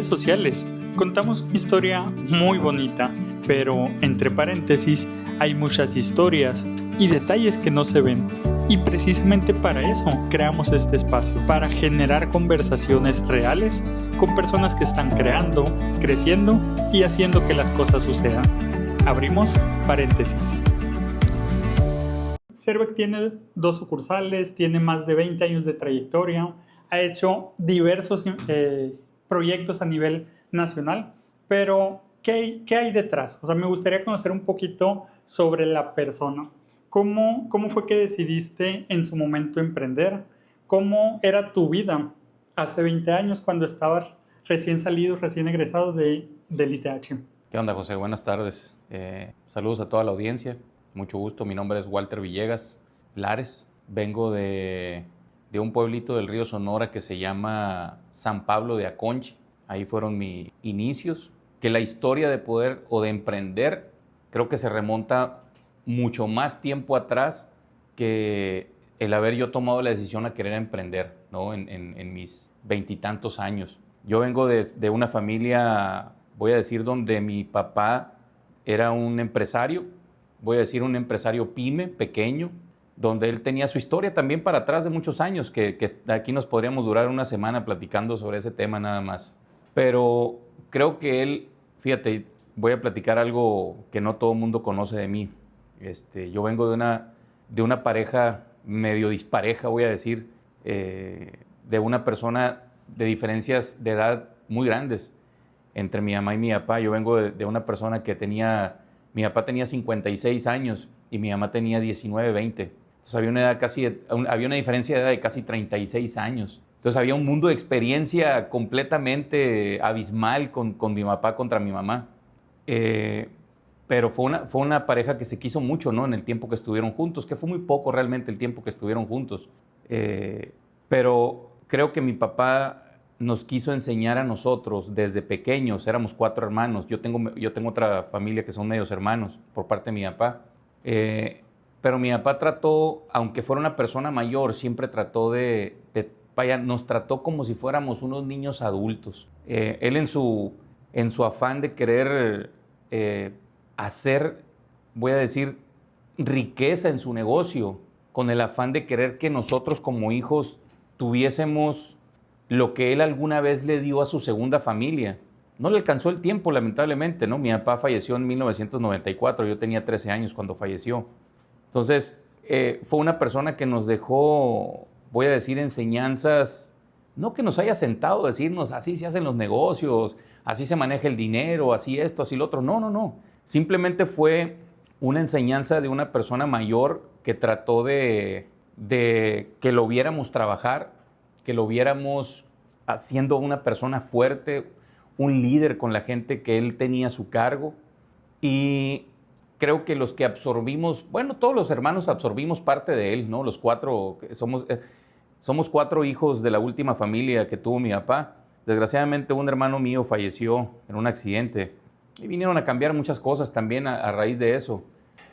redes sociales. Contamos una historia muy bonita, pero entre paréntesis hay muchas historias y detalles que no se ven. Y precisamente para eso creamos este espacio, para generar conversaciones reales con personas que están creando, creciendo y haciendo que las cosas sucedan. Abrimos paréntesis. Servec tiene 2 sucursales, tiene más de 20 años de trayectoria, ha hecho diversos proyectos a nivel nacional, pero ¿qué hay detrás? O sea, me gustaría conocer un poquito sobre la persona. ¿Cómo fue que decidiste en su momento emprender? ¿Cómo era tu vida hace 20 años cuando estabas recién salido, recién egresado del ITH? ¿Qué onda, José? Buenas tardes. Saludos a toda la audiencia. Mucho gusto. Mi nombre es Walter Villegas Lares. Vengo de un pueblito del río Sonora que se llama San Pablo de Aconchi. Ahí fueron mis inicios. Que la historia de poder o de emprender creo que se remonta mucho más tiempo atrás que el haber yo tomado la decisión a querer emprender, ¿no? en mis 20 y tantos años. Yo vengo de una familia, voy a decir, donde mi papá era un empresario, voy a decir un empresario pyme, pequeño, donde él tenía su historia también para atrás de muchos años, que aquí nos podríamos durar una semana platicando sobre ese tema nada más. Pero creo que él, fíjate, voy a platicar algo que no todo el mundo conoce de mí. Yo vengo de una pareja medio dispareja, voy a decir, de una persona de diferencias de edad muy grandes entre mi mamá y mi papá. Yo vengo de una persona que mi papá tenía 56 años y mi mamá tenía 19, 20. Entonces había una diferencia de edad de casi 36 años. Entonces había un mundo de experiencia completamente abismal con mi papá contra mi mamá. Pero fue una pareja que se quiso mucho, ¿no? En el tiempo que estuvieron juntos, que fue muy poco realmente el tiempo que estuvieron juntos. Pero creo que mi papá nos quiso enseñar a nosotros desde pequeños. Éramos 4 hermanos. Yo tengo otra familia que son medios hermanos por parte de mi papá. Pero mi papá trató, aunque fuera una persona mayor, siempre trató nos trató como si fuéramos unos niños adultos. Él en su afán de querer hacer, voy a decir, riqueza en su negocio, con el afán de querer que nosotros como hijos tuviésemos lo que él alguna vez le dio a su segunda familia. No le alcanzó el tiempo, lamentablemente, ¿no? Mi papá falleció en 1994, yo tenía 13 años cuando falleció. Entonces, fue una persona que nos dejó, voy a decir, enseñanzas, no que nos haya sentado a decirnos, así se hacen los negocios, así se maneja el dinero, así esto, así lo otro. No. Simplemente fue una enseñanza de una persona mayor que trató de que lo viéramos trabajar, que lo viéramos haciendo una persona fuerte, un líder con la gente que él tenía a su cargo. Y creo que los que absorbimos, bueno, todos los hermanos absorbimos parte de él, ¿no? Los 4, somos 4 hijos de la última familia que tuvo mi papá. Desgraciadamente un hermano mío falleció en un accidente y vinieron a cambiar muchas cosas también a raíz de eso.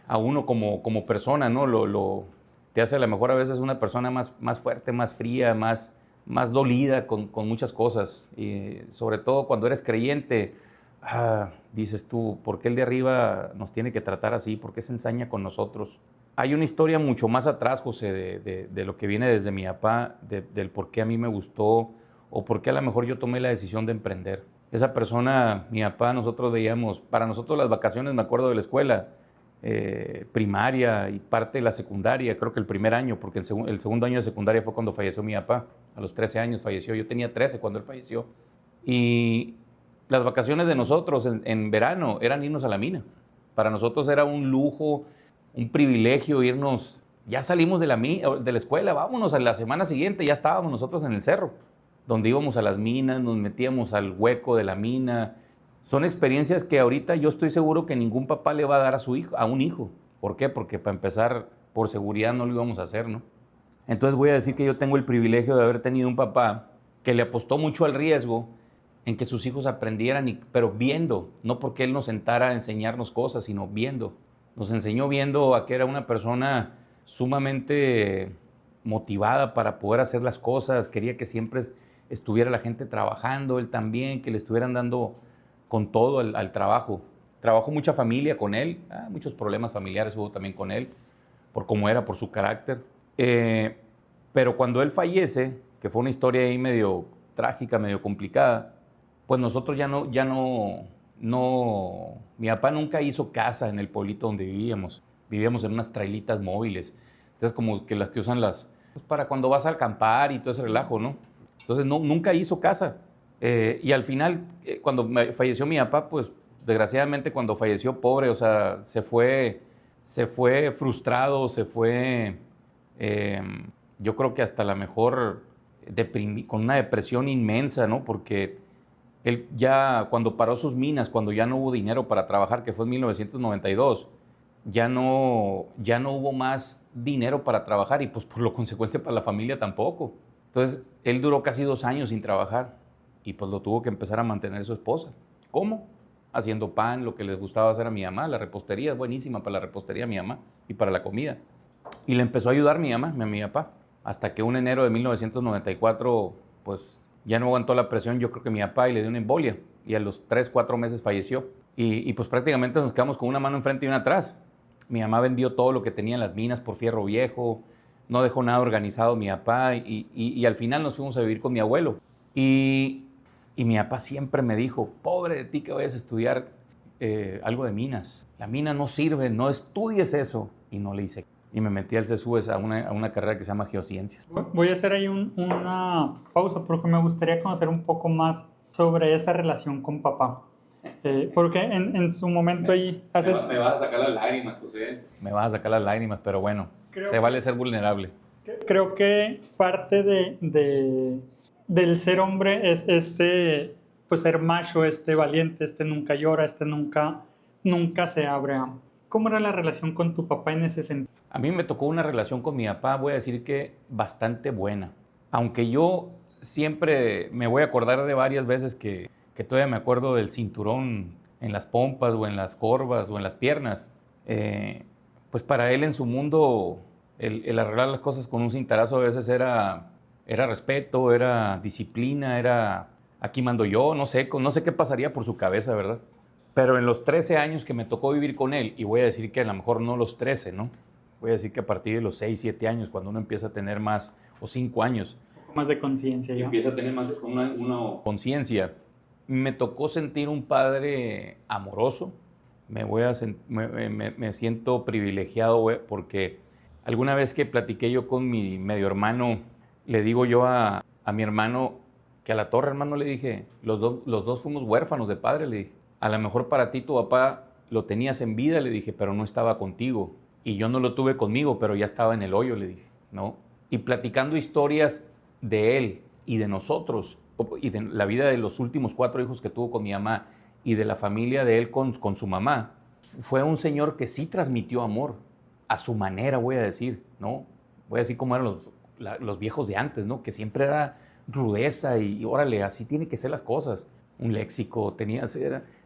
A uno como persona, ¿no? Te hace a lo mejor a veces una persona más fuerte, más fría, más dolida con muchas cosas. Y sobre todo cuando eres creyente, dices tú, ¿por qué el de arriba nos tiene que tratar así? ¿Por qué se ensaña con nosotros? Hay una historia mucho más atrás, José, de lo que viene desde mi papá, del por qué a mí me gustó o por qué a lo mejor yo tomé la decisión de emprender. Esa persona, mi papá, nosotros veíamos, para nosotros las vacaciones, me acuerdo de la escuela, primaria y parte de la secundaria, creo que el primer año, porque el segundo año de secundaria fue cuando falleció mi papá. A los 13 años falleció, yo tenía 13 cuando él falleció. Y las vacaciones de nosotros en verano eran irnos a la mina. Para nosotros era un lujo, un privilegio irnos. Ya salimos de la escuela, vámonos a la semana siguiente, ya estábamos nosotros en el cerro, donde íbamos a las minas, nos metíamos al hueco de la mina. Son experiencias que ahorita yo estoy seguro que ningún papá le va a dar a un hijo. ¿Por qué? Porque para empezar, por seguridad no lo íbamos a hacer, ¿no? Entonces voy a decir que yo tengo el privilegio de haber tenido un papá que le apostó mucho al riesgo en que sus hijos aprendieran, pero viendo, no porque él nos sentara a enseñarnos cosas, sino viendo. Nos enseñó viendo a que era una persona sumamente motivada para poder hacer las cosas, quería que siempre estuviera la gente trabajando, él también, que le estuvieran dando con todo al trabajo. Trabajó mucha familia con él, muchos problemas familiares hubo también con él, por cómo era, por su carácter. Pero cuando él fallece, que fue una historia ahí medio trágica, medio complicada, pues nosotros mi papá nunca hizo casa en el pueblito donde vivíamos. Vivíamos en unas trailitas móviles. Entonces, como que las que usan pues para cuando vas a acampar y todo ese relajo, ¿no? Entonces, nunca hizo casa. Y al final, cuando falleció mi papá, pues desgraciadamente cuando falleció pobre, o sea, se fue frustrado, yo creo que hasta la mejor con una depresión inmensa, ¿no? Porque él ya cuando paró sus minas, cuando ya no hubo dinero para trabajar, que fue en 1992, ya no hubo más dinero para trabajar y pues por lo consecuente para la familia tampoco. Entonces, él duró casi 2 años sin trabajar y pues lo tuvo que empezar a mantener su esposa. ¿Cómo? Haciendo pan, lo que les gustaba hacer a mi mamá. La repostería es buenísima para la repostería mi mamá y para la comida. Y le empezó a ayudar mi mamá, mi papá, hasta que un enero de 1994, pues ya no aguantó la presión, yo creo que mi papá, y le dio una embolia. Y a los 3, 4 meses falleció. Y pues prácticamente nos quedamos con una mano enfrente y una atrás. Mi mamá vendió todo lo que tenía en las minas por fierro viejo, no dejó nada organizado mi papá y al final nos fuimos a vivir con mi abuelo. Y mi papá siempre me dijo, pobre de ti que vayas a estudiar algo de minas. La mina no sirve, no estudies eso. Y no le hice. Y me metí al CESUES a una carrera que se llama Geociencias. Voy a hacer ahí una pausa porque me gustaría conocer un poco más sobre esa relación con papá. Porque en su momento ahí haces... Me vas a sacar las lágrimas, José. Me vas a sacar las lágrimas, pero bueno, se vale ser vulnerable. Creo que parte del ser hombre es pues ser macho, valiente, nunca llora, nunca se abre. ¿Cómo era la relación con tu papá en ese sentido? A mí me tocó una relación con mi papá, voy a decir que bastante buena. Aunque yo siempre me voy a acordar de varias veces que todavía me acuerdo del cinturón en las pompas o en las corvas o en las piernas. Pues para él en su mundo el arreglar las cosas con un cintarazo a veces era respeto, era disciplina, era aquí mando yo, no sé qué pasaría por su cabeza, ¿verdad? Pero en los 13 años que me tocó vivir con él, y voy a decir que a lo mejor no los 13, ¿no? Voy a decir que a partir de los 6, 7 años, cuando uno empieza a tener más, o 5 años. Un poco más de conciencia ya. Empieza a tener más una conciencia. Me tocó sentir un padre amoroso. Me siento privilegiado, güey, porque alguna vez que platiqué yo con mi medio hermano, le digo yo a mi hermano que a la torre, hermano, le dije, los dos fuimos huérfanos de padre, le dije. A lo mejor para ti tu papá lo tenías en vida, le dije, pero no estaba contigo. Y yo no lo tuve conmigo, pero ya estaba en el hoyo, le dije, ¿no? Y platicando historias de él y de nosotros, y de la vida de los últimos 4 hijos que tuvo con mi mamá y de la familia de él con su mamá, fue un señor que sí transmitió amor, a su manera, voy a decir, ¿no? Voy a decir cómo eran los viejos de antes, ¿no? Que siempre era rudeza y órale, así tienen que ser las cosas. Un léxico,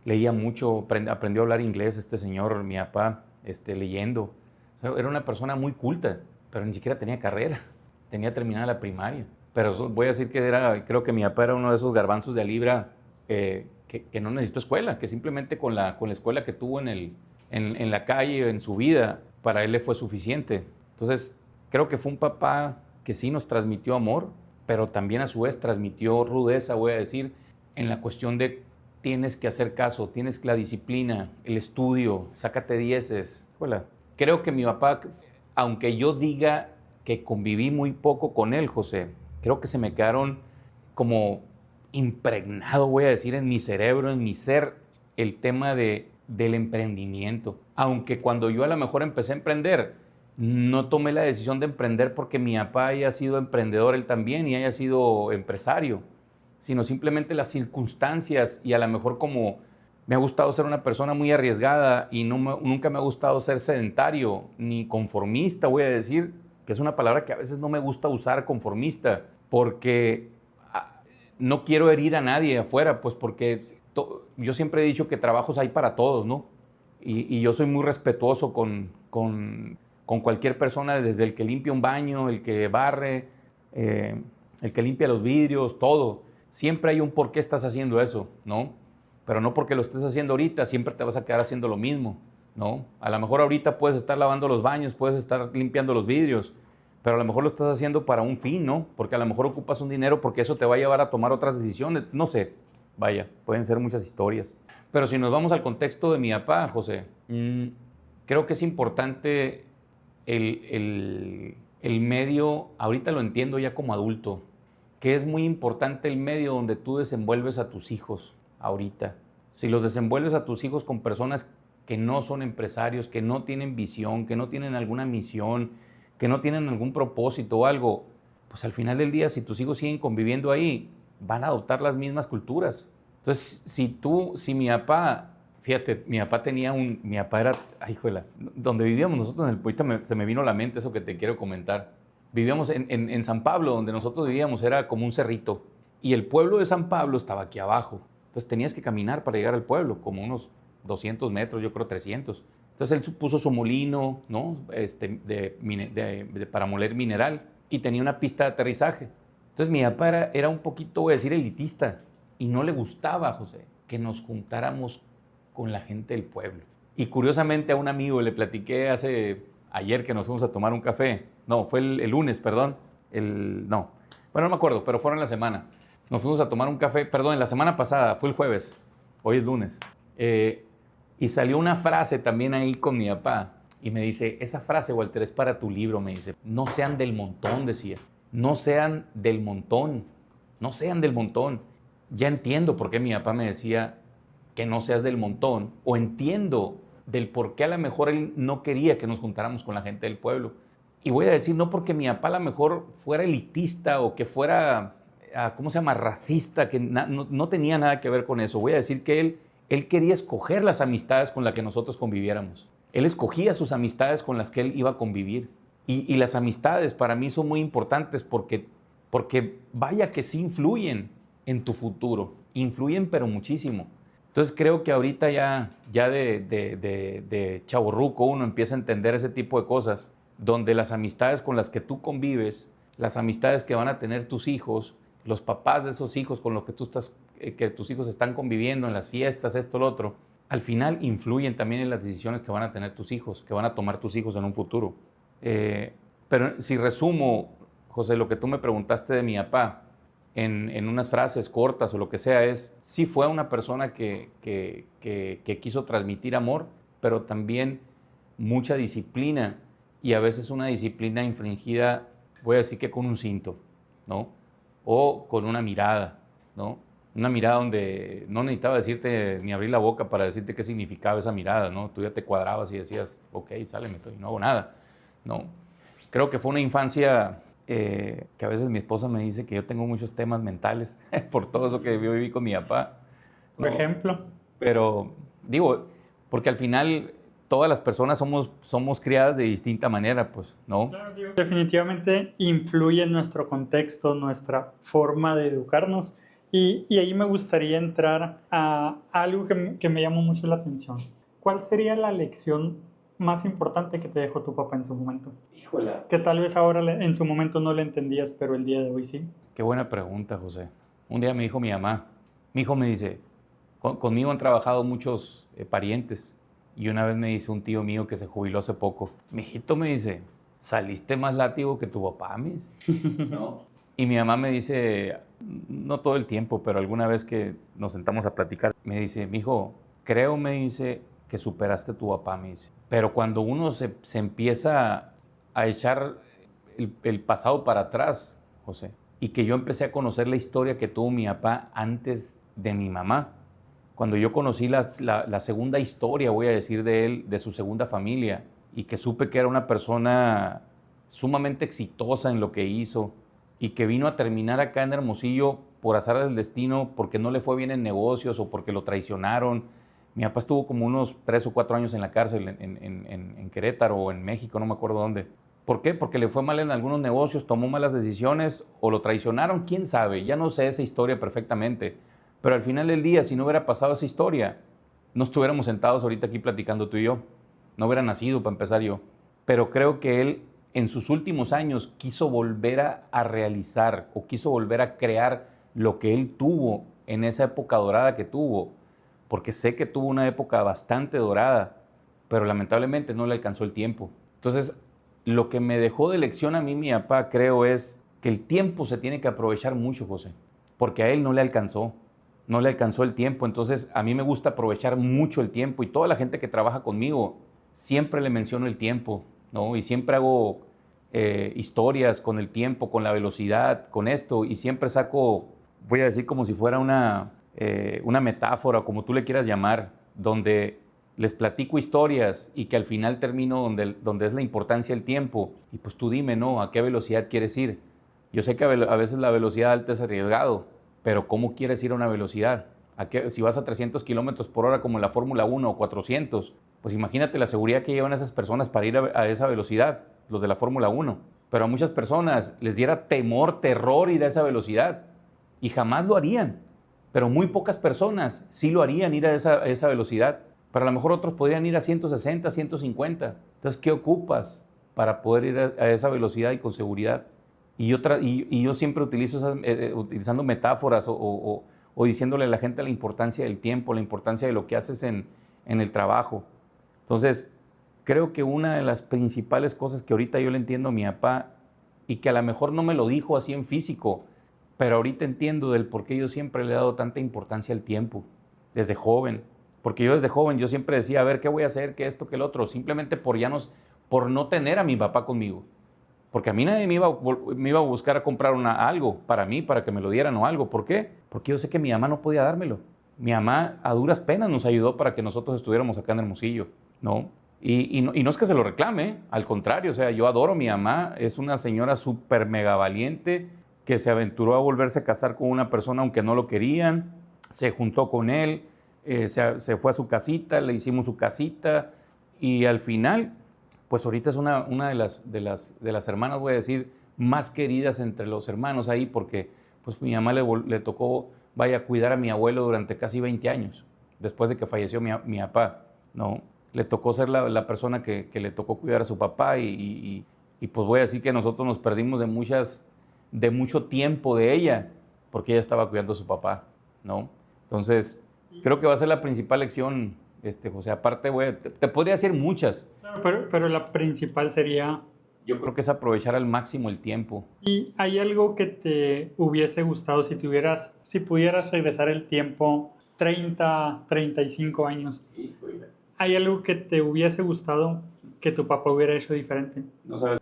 leía mucho, aprendió a hablar inglés este señor, mi papá, leyendo. O sea, era una persona muy culta, pero ni siquiera tenía carrera, tenía terminada la primaria. Pero voy a decir que creo que mi papá era uno de esos garbanzos de a libra que no necesitó escuela, que simplemente con la escuela que tuvo en la calle, en su vida, para él le fue suficiente. Entonces, creo que fue un papá que sí nos transmitió amor, pero también a su vez transmitió rudeza, voy a decir, en la cuestión de tienes que hacer caso, tienes la disciplina, el estudio, sácate 10. Creo que mi papá, aunque yo diga que conviví muy poco con él, José, creo que se me quedaron como impregnado, voy a decir, en mi cerebro, en mi ser, el tema del emprendimiento. Aunque cuando yo a lo mejor empecé a emprender, no tomé la decisión de emprender porque mi papá haya sido emprendedor él también y haya sido empresario, sino simplemente las circunstancias y a lo mejor como me ha gustado ser una persona muy arriesgada y nunca me ha gustado ser sedentario ni conformista, voy a decir, que es una palabra que a veces no me gusta usar, conformista, porque no quiero herir a nadie afuera, pues porque yo siempre he dicho que trabajos hay para todos, ¿no? Y yo soy muy respetuoso con cualquier persona, desde el que limpia un baño, el que barre, el que limpia los vidrios, todo. Siempre hay un por qué estás haciendo eso, ¿no? Pero no porque lo estés haciendo ahorita, siempre te vas a quedar haciendo lo mismo, ¿no? A lo mejor ahorita puedes estar lavando los baños, puedes estar limpiando los vidrios, pero a lo mejor lo estás haciendo para un fin, ¿no? Porque a lo mejor ocupas un dinero porque eso te va a llevar a tomar otras decisiones, no sé, vaya, pueden ser muchas historias. Pero si nos vamos al contexto de mi papá, José, creo que es importante el medio, ahorita lo entiendo ya como adulto, que es muy importante el medio donde tú desenvuelves a tus hijos ahorita. Si los desenvuelves a tus hijos con personas que no son empresarios, que no tienen visión, que no tienen alguna misión, que no tienen algún propósito o algo, pues al final del día, si tus hijos siguen conviviendo ahí, van a adoptar las mismas culturas. Entonces, si mi papá, fíjate, mi papá era, ay, hijuela, donde vivíamos nosotros en el Puita, se me vino a la mente eso que te quiero comentar. Vivíamos en San Pablo, donde nosotros vivíamos, era como un cerrito. Y el pueblo de San Pablo estaba aquí abajo. Entonces tenías que caminar para llegar al pueblo, como unos 200 metros, yo creo 300. Entonces él puso su molino, ¿no? Para moler mineral y tenía una pista de aterrizaje. Entonces mi papá era un poquito, voy a decir, elitista y no le gustaba, José, que nos juntáramos con la gente del pueblo. Y curiosamente a un amigo le platiqué ayer que nos fuimos a tomar un café. No, fue el lunes, perdón. No, bueno, no me acuerdo, pero fueron la semana. Nos fuimos a tomar un café, perdón, la semana pasada, fue el jueves, hoy es lunes. Y salió una frase también ahí con mi papá. Y me dice, esa frase, Walter, es para tu libro, me dice. No sean del montón, decía. No sean del montón. No sean del montón. Ya entiendo por qué mi papá me decía que no seas del montón. O entiendo del por qué a lo mejor él no quería que nos juntáramos con la gente del pueblo. Y voy a decir, no porque mi papá a lo mejor fuera elitista o que fuera, ¿cómo se llama?, racista, que no tenía nada que ver con eso. Voy a decir que él quería escoger las amistades con las que nosotros conviviéramos. Él escogía sus amistades con las que él iba a convivir. Y las amistades para mí son muy importantes porque vaya que sí influyen en tu futuro. Influyen pero muchísimo. Entonces creo que ahorita ya de chavorruco uno empieza a entender ese tipo de cosas, donde las amistades con las que tú convives, las amistades que van a tener tus hijos, los papás de esos hijos con los que que tus hijos están conviviendo en las fiestas, esto, lo otro, al final influyen también en las decisiones que van a tener tus hijos, que van a tomar tus hijos en un futuro. Pero si resumo, José, lo que tú me preguntaste de mi papá, en unas frases cortas o lo que sea, sí fue una persona que quiso transmitir amor, pero también mucha disciplina, y a veces una disciplina infringida, voy a decir que con un cinto, ¿no? O con una mirada, ¿no? Una mirada donde no necesitaba decirte ni abrir la boca para decirte qué significaba esa mirada, ¿no? Tú ya te cuadrabas y decías, ok, sáleme, no hago nada, ¿no? Creo que fue una infancia que a veces mi esposa me dice que yo tengo muchos temas mentales por todo eso que yo viví con mi papá, ¿no? Por ejemplo. Pero digo, porque al final todas las personas somos criadas de distinta manera, pues, ¿no? Claro, digo, definitivamente influye en nuestro contexto, nuestra forma de educarnos. Y ahí me gustaría entrar a algo que me llamó mucho la atención. ¿Cuál sería la lección más importante que te dejó tu papá en su momento? Híjole. Que tal vez ahora en su momento no le entendías, pero el día de hoy sí. Qué buena pregunta, José. Un día me dijo mi mamá, mi hijo me dice, conmigo han trabajado muchos parientes. Y una vez me dice un tío mío que se jubiló hace poco, mijito, me dice, saliste más látigo que tu papá, me dice. ¿No? Y mi mamá me dice, no todo el tiempo, pero alguna vez que nos sentamos a platicar, me dice, mijo, creo, me dice, que superaste a tu papá, me dice. Pero cuando uno se empieza a echar el pasado para atrás, José, y que yo empecé a conocer la historia que tuvo mi papá antes de mi mamá, cuando yo conocí la segunda historia, voy a decir, de él, de su segunda familia, y que supe que era una persona sumamente exitosa en lo que hizo, y que vino a terminar acá en Hermosillo por azar del destino, porque no le fue bien en negocios o porque lo traicionaron. Mi papá estuvo como unos 3 o 4 años en la cárcel en Querétaro o en México, no me acuerdo dónde. ¿Por qué? Porque le fue mal en algunos negocios, tomó malas decisiones o lo traicionaron, quién sabe. Ya no sé esa historia perfectamente. Pero al final del día, si no hubiera pasado esa historia, no estuviéramos sentados ahorita aquí platicando tú y yo. No hubiera nacido para empezar yo. Pero creo que él en sus últimos años quiso volver a realizar o quiso volver a crear lo que él tuvo en esa época dorada que tuvo, porque sé que tuvo una época bastante dorada, pero lamentablemente no le alcanzó el tiempo. Entonces, lo que me dejó de lección a mí mi papá, creo, es que el tiempo se tiene que aprovechar mucho, José, porque a él no le alcanzó el tiempo. Entonces, a mí me gusta aprovechar mucho el tiempo y toda la gente que trabaja conmigo, siempre le menciono el tiempo, ¿no? Y siempre hago historias con el tiempo, con la velocidad, con esto, y siempre saco, voy a decir como si fuera una metáfora, como tú le quieras llamar, donde les platico historias y que al final termino donde es la importancia del tiempo. Y pues tú dime, ¿no? ¿A qué velocidad quieres ir? Yo sé que a veces la velocidad alta es arriesgado, pero ¿cómo quieres ir a una velocidad? Si vas a 300 kilómetros por hora como en la Fórmula 1 o 400, pues imagínate la seguridad que llevan esas personas para ir a esa velocidad, los de la Fórmula 1. Pero a muchas personas les diera temor, terror ir a esa velocidad y jamás lo harían. Pero muy pocas personas sí lo harían ir a esa velocidad. Pero a lo mejor otros podrían ir a 160, 150. Entonces, ¿qué ocupas para poder ir a esa velocidad y con seguridad? Y yo siempre utilizo utilizando metáforas o diciéndole a la gente la importancia del tiempo, la importancia de lo que haces en el trabajo. Entonces, creo que una de las principales cosas que ahorita yo le entiendo a mi papá y que a lo mejor no me lo dijo así en físico, pero ahorita entiendo del por qué yo siempre le he dado tanta importancia al tiempo, desde joven. Porque yo desde joven yo siempre decía, a ver, ¿qué voy a hacer? ¿Qué esto? ¿Qué el otro? Simplemente por no tener a mi papá conmigo. Porque a mí nadie me iba a buscar a comprar algo para mí, para que me lo dieran o algo. ¿Por qué? Porque yo sé que mi mamá no podía dármelo. Mi mamá a duras penas nos ayudó para que nosotros estuviéramos acá en Hermosillo, ¿no? Y no es que se lo reclame, al contrario, o sea, yo adoro a mi mamá, es una señora súper mega valiente que se aventuró a volverse a casar con una persona aunque no lo querían, se juntó con él, se fue a su casita, le hicimos su casita y al final, pues ahorita es una de las hermanas, voy a decir, más queridas entre los hermanos ahí porque pues mi mamá le tocó, vaya, a cuidar a mi abuelo durante casi 20 años, después de que falleció mi papá, ¿no? Le tocó ser la persona que le tocó cuidar a su papá y pues voy a decir que nosotros nos perdimos de mucho tiempo de ella, porque ella estaba cuidando a su papá, ¿no? Entonces, creo que va a ser la principal lección, José. Aparte, te podría decir muchas. Claro, pero la principal sería... Yo creo que es aprovechar al máximo el tiempo. ¿Y hay algo que te hubiese gustado si pudieras regresar el tiempo 30, 35 años? ¿Hay algo que te hubiese gustado que tu papá hubiera hecho diferente? No sabes.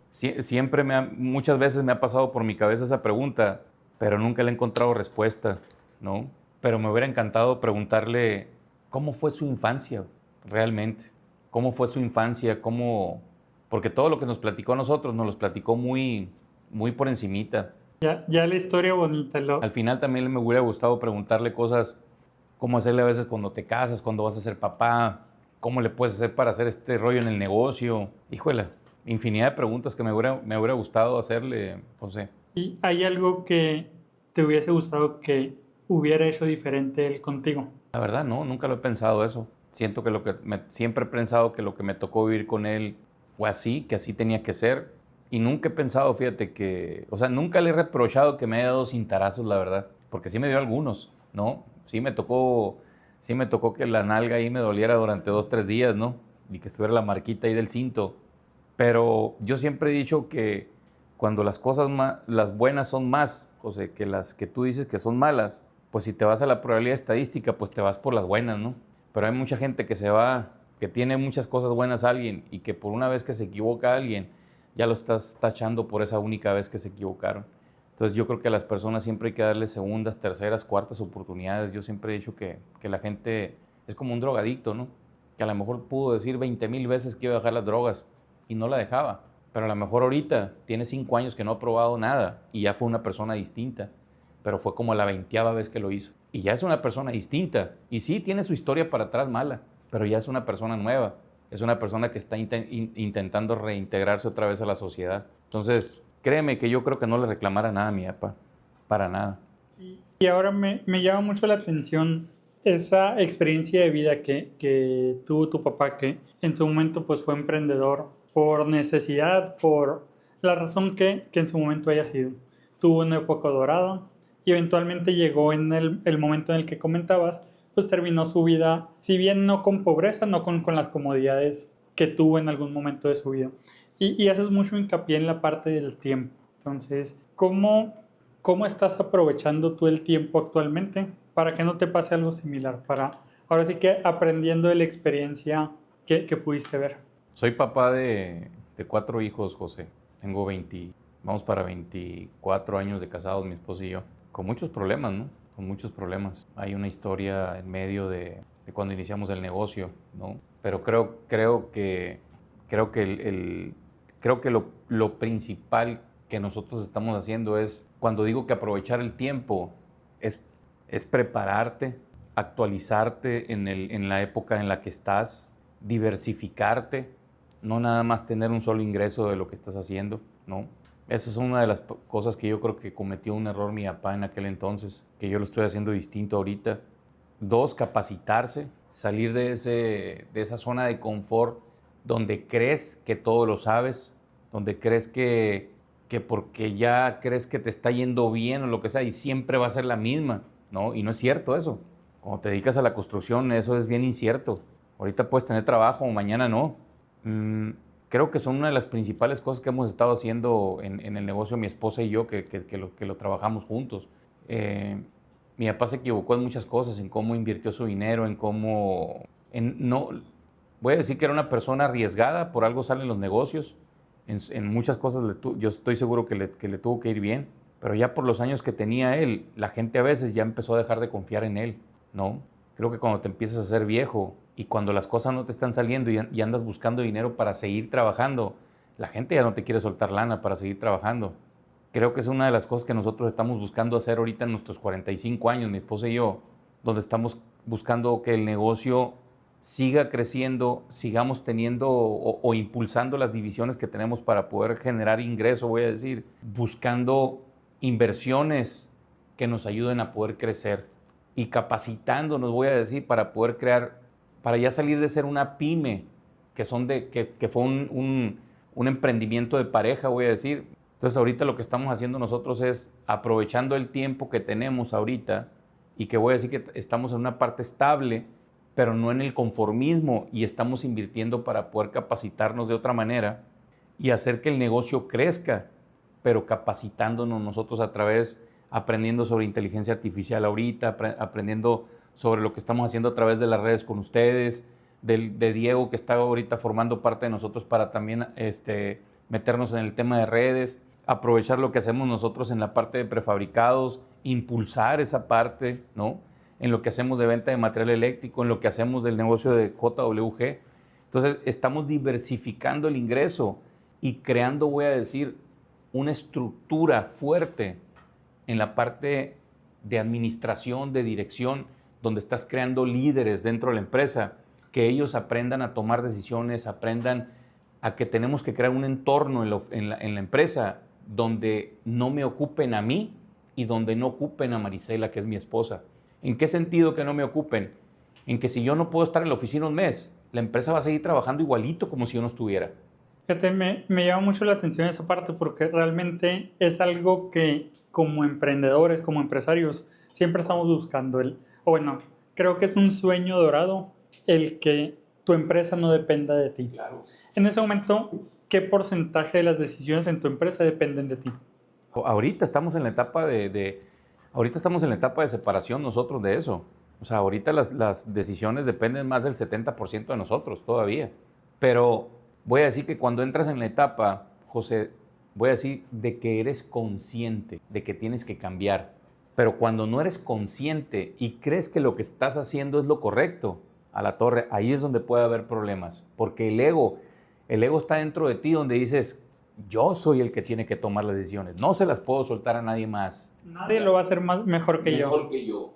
Muchas veces me ha pasado por mi cabeza esa pregunta, pero nunca le he encontrado respuesta, ¿no? Pero me hubiera encantado preguntarle cómo fue su infancia, realmente. ¿Cómo fue su infancia? Porque todo lo que nos platicó a nosotros nos los platicó muy, muy por encimita. Ya la historia bonita. Al final también me hubiera gustado preguntarle cosas, cómo hacerle a veces cuando te casas, cuando vas a ser papá, cómo le puedes hacer para hacer este rollo en el negocio. Híjole, infinidad de preguntas que me hubiera gustado hacerle, José. ¿Y hay algo que te hubiese gustado que hubiera hecho diferente él contigo? La verdad, no, nunca lo he pensado eso. Siento que siempre he pensado que lo que me tocó vivir con él fue así, que así tenía que ser. Y nunca he pensado, fíjate, o sea, nunca le he reprochado que me haya dado cintarazos, la verdad. Porque sí me dio algunos, ¿no? Sí me tocó que la nalga ahí me doliera durante 2, 3 días, ¿no? Y que estuviera la marquita ahí del cinto. Pero yo siempre he dicho que cuando las buenas son más, José, que las que tú dices que son malas, pues si te vas a la probabilidad estadística, pues te vas por las buenas, ¿no? Pero hay mucha gente que tiene muchas cosas buenas a alguien y que por una vez que se equivoca a alguien, ya lo estás tachando por esa única vez que se equivocaron. Entonces yo creo que a las personas siempre hay que darles segundas, terceras, cuartas oportunidades. Yo siempre he dicho que la gente es como un drogadicto, ¿no? Que a lo mejor pudo decir 20,000 veces que iba a dejar las drogas y no la dejaba. Pero a lo mejor ahorita tiene 5 años que no ha probado nada y ya fue una persona distinta. Pero fue como la 20ª vez que lo hizo. Y ya es una persona distinta. Y sí, tiene su historia para atrás mala, pero ya es una persona nueva. Es una persona que está intentando reintegrarse otra vez a la sociedad. Entonces, créeme que yo creo que no le reclamara nada a mi papá. Para nada. Y ahora me llama mucho la atención esa experiencia de vida que tuvo tu papá, que en su momento pues fue emprendedor por necesidad, por la razón que en su momento haya sido. Tuvo una época dorada y eventualmente llegó en el momento en el que comentabas, pues terminó su vida, si bien no con pobreza, no con las comodidades que tuvo en algún momento de su vida. Y haces mucho hincapié en la parte del tiempo. Entonces, ¿cómo estás aprovechando tú el tiempo actualmente para que no te pase algo similar? Para ahora sí que aprendiendo de la experiencia que pudiste ver. Soy papá de 4 hijos, José. Tengo 20, vamos para 24 años de casados, mi esposa y yo. Con muchos problemas, ¿no? Con muchos problemas. Hay una historia en medio de cuando iniciamos el negocio, ¿no? Pero creo que lo principal que nosotros estamos haciendo es, cuando digo que aprovechar el tiempo, es prepararte, actualizarte en la época en la que estás, diversificarte, no nada más tener un solo ingreso de lo que estás haciendo, ¿no? Esa es una de las cosas que yo creo que cometió un error mi papá en aquel entonces, que yo lo estoy haciendo distinto ahorita. 2, capacitarse, salir de esa zona de confort donde crees que todo lo sabes, donde crees que porque ya crees que te está yendo bien o lo que sea, y siempre va a ser la misma, ¿no? Y no es cierto eso. Cuando te dedicas a la construcción, eso es bien incierto. Ahorita puedes tener trabajo, mañana no. Creo que son una de las principales cosas que hemos estado haciendo en el negocio, mi esposa y yo, que lo trabajamos juntos. Mi papá se equivocó en muchas cosas, en cómo invirtió su dinero, en cómo... no, voy a decir que era una persona arriesgada, por algo salen los negocios. En muchas cosas yo estoy seguro que le tuvo que ir bien, pero ya por los años que tenía él, la gente a veces ya empezó a dejar de confiar en él, ¿no? Creo que cuando te empiezas a hacer viejo y cuando las cosas no te están saliendo y andas buscando dinero para seguir trabajando, la gente ya no te quiere soltar lana para seguir trabajando. Creo que es una de las cosas que nosotros estamos buscando hacer ahorita en nuestros 45 años, mi esposa y yo, donde estamos buscando que el negocio siga creciendo, sigamos teniendo o impulsando las divisiones que tenemos para poder generar ingreso, voy a decir, buscando inversiones que nos ayuden a poder crecer y capacitándonos, voy a decir, para poder crear, para ya salir de ser una pyme, que fue un emprendimiento de pareja, voy a decir. Entonces ahorita lo que estamos haciendo nosotros es aprovechando el tiempo que tenemos ahorita y que voy a decir que estamos en una parte estable, pero no en el conformismo, y estamos invirtiendo para poder capacitarnos de otra manera y hacer que el negocio crezca, pero capacitándonos nosotros a través, aprendiendo sobre inteligencia artificial ahorita, aprendiendo sobre lo que estamos haciendo a través de las redes con ustedes, de Diego, que está ahorita formando parte de nosotros para también meternos en el tema de redes, aprovechar lo que hacemos nosotros en la parte de prefabricados, impulsar esa parte, ¿no? En lo que hacemos de venta de material eléctrico, en lo que hacemos del negocio de JWG. Entonces, estamos diversificando el ingreso y creando, voy a decir, una estructura fuerte en la parte de administración, de dirección, donde estás creando líderes dentro de la empresa, que ellos aprendan a tomar decisiones, aprendan a que tenemos que crear un entorno en la empresa donde no me ocupen a mí y donde no ocupen a Marisela, que es mi esposa. ¿En qué sentido que no me ocupen? En que si yo no puedo estar en la oficina un mes, la empresa va a seguir trabajando igualito como si yo no estuviera. Fíjate, me llama mucho la atención esa parte porque realmente es algo que como emprendedores, como empresarios, siempre estamos buscando o bueno, creo que es un sueño dorado el que tu empresa no dependa de ti. Claro. En ese momento, ¿qué porcentaje de las decisiones en tu empresa dependen de ti? Ahorita estamos en la etapa ahorita estamos en la etapa de separación nosotros de eso. O sea, ahorita las decisiones dependen más del 70% de nosotros todavía. Pero voy a decir que cuando entras en la etapa, José, voy a decir de que eres consciente de que tienes que cambiar. Pero cuando no eres consciente y crees que lo que estás haciendo es lo correcto, a la torre, ahí es donde puede haber problemas. Porque el ego está dentro de ti, donde dices, yo soy el que tiene que tomar las decisiones. No se las puedo soltar a nadie más. Nadie lo va a hacer mejor que yo. Mejor que yo.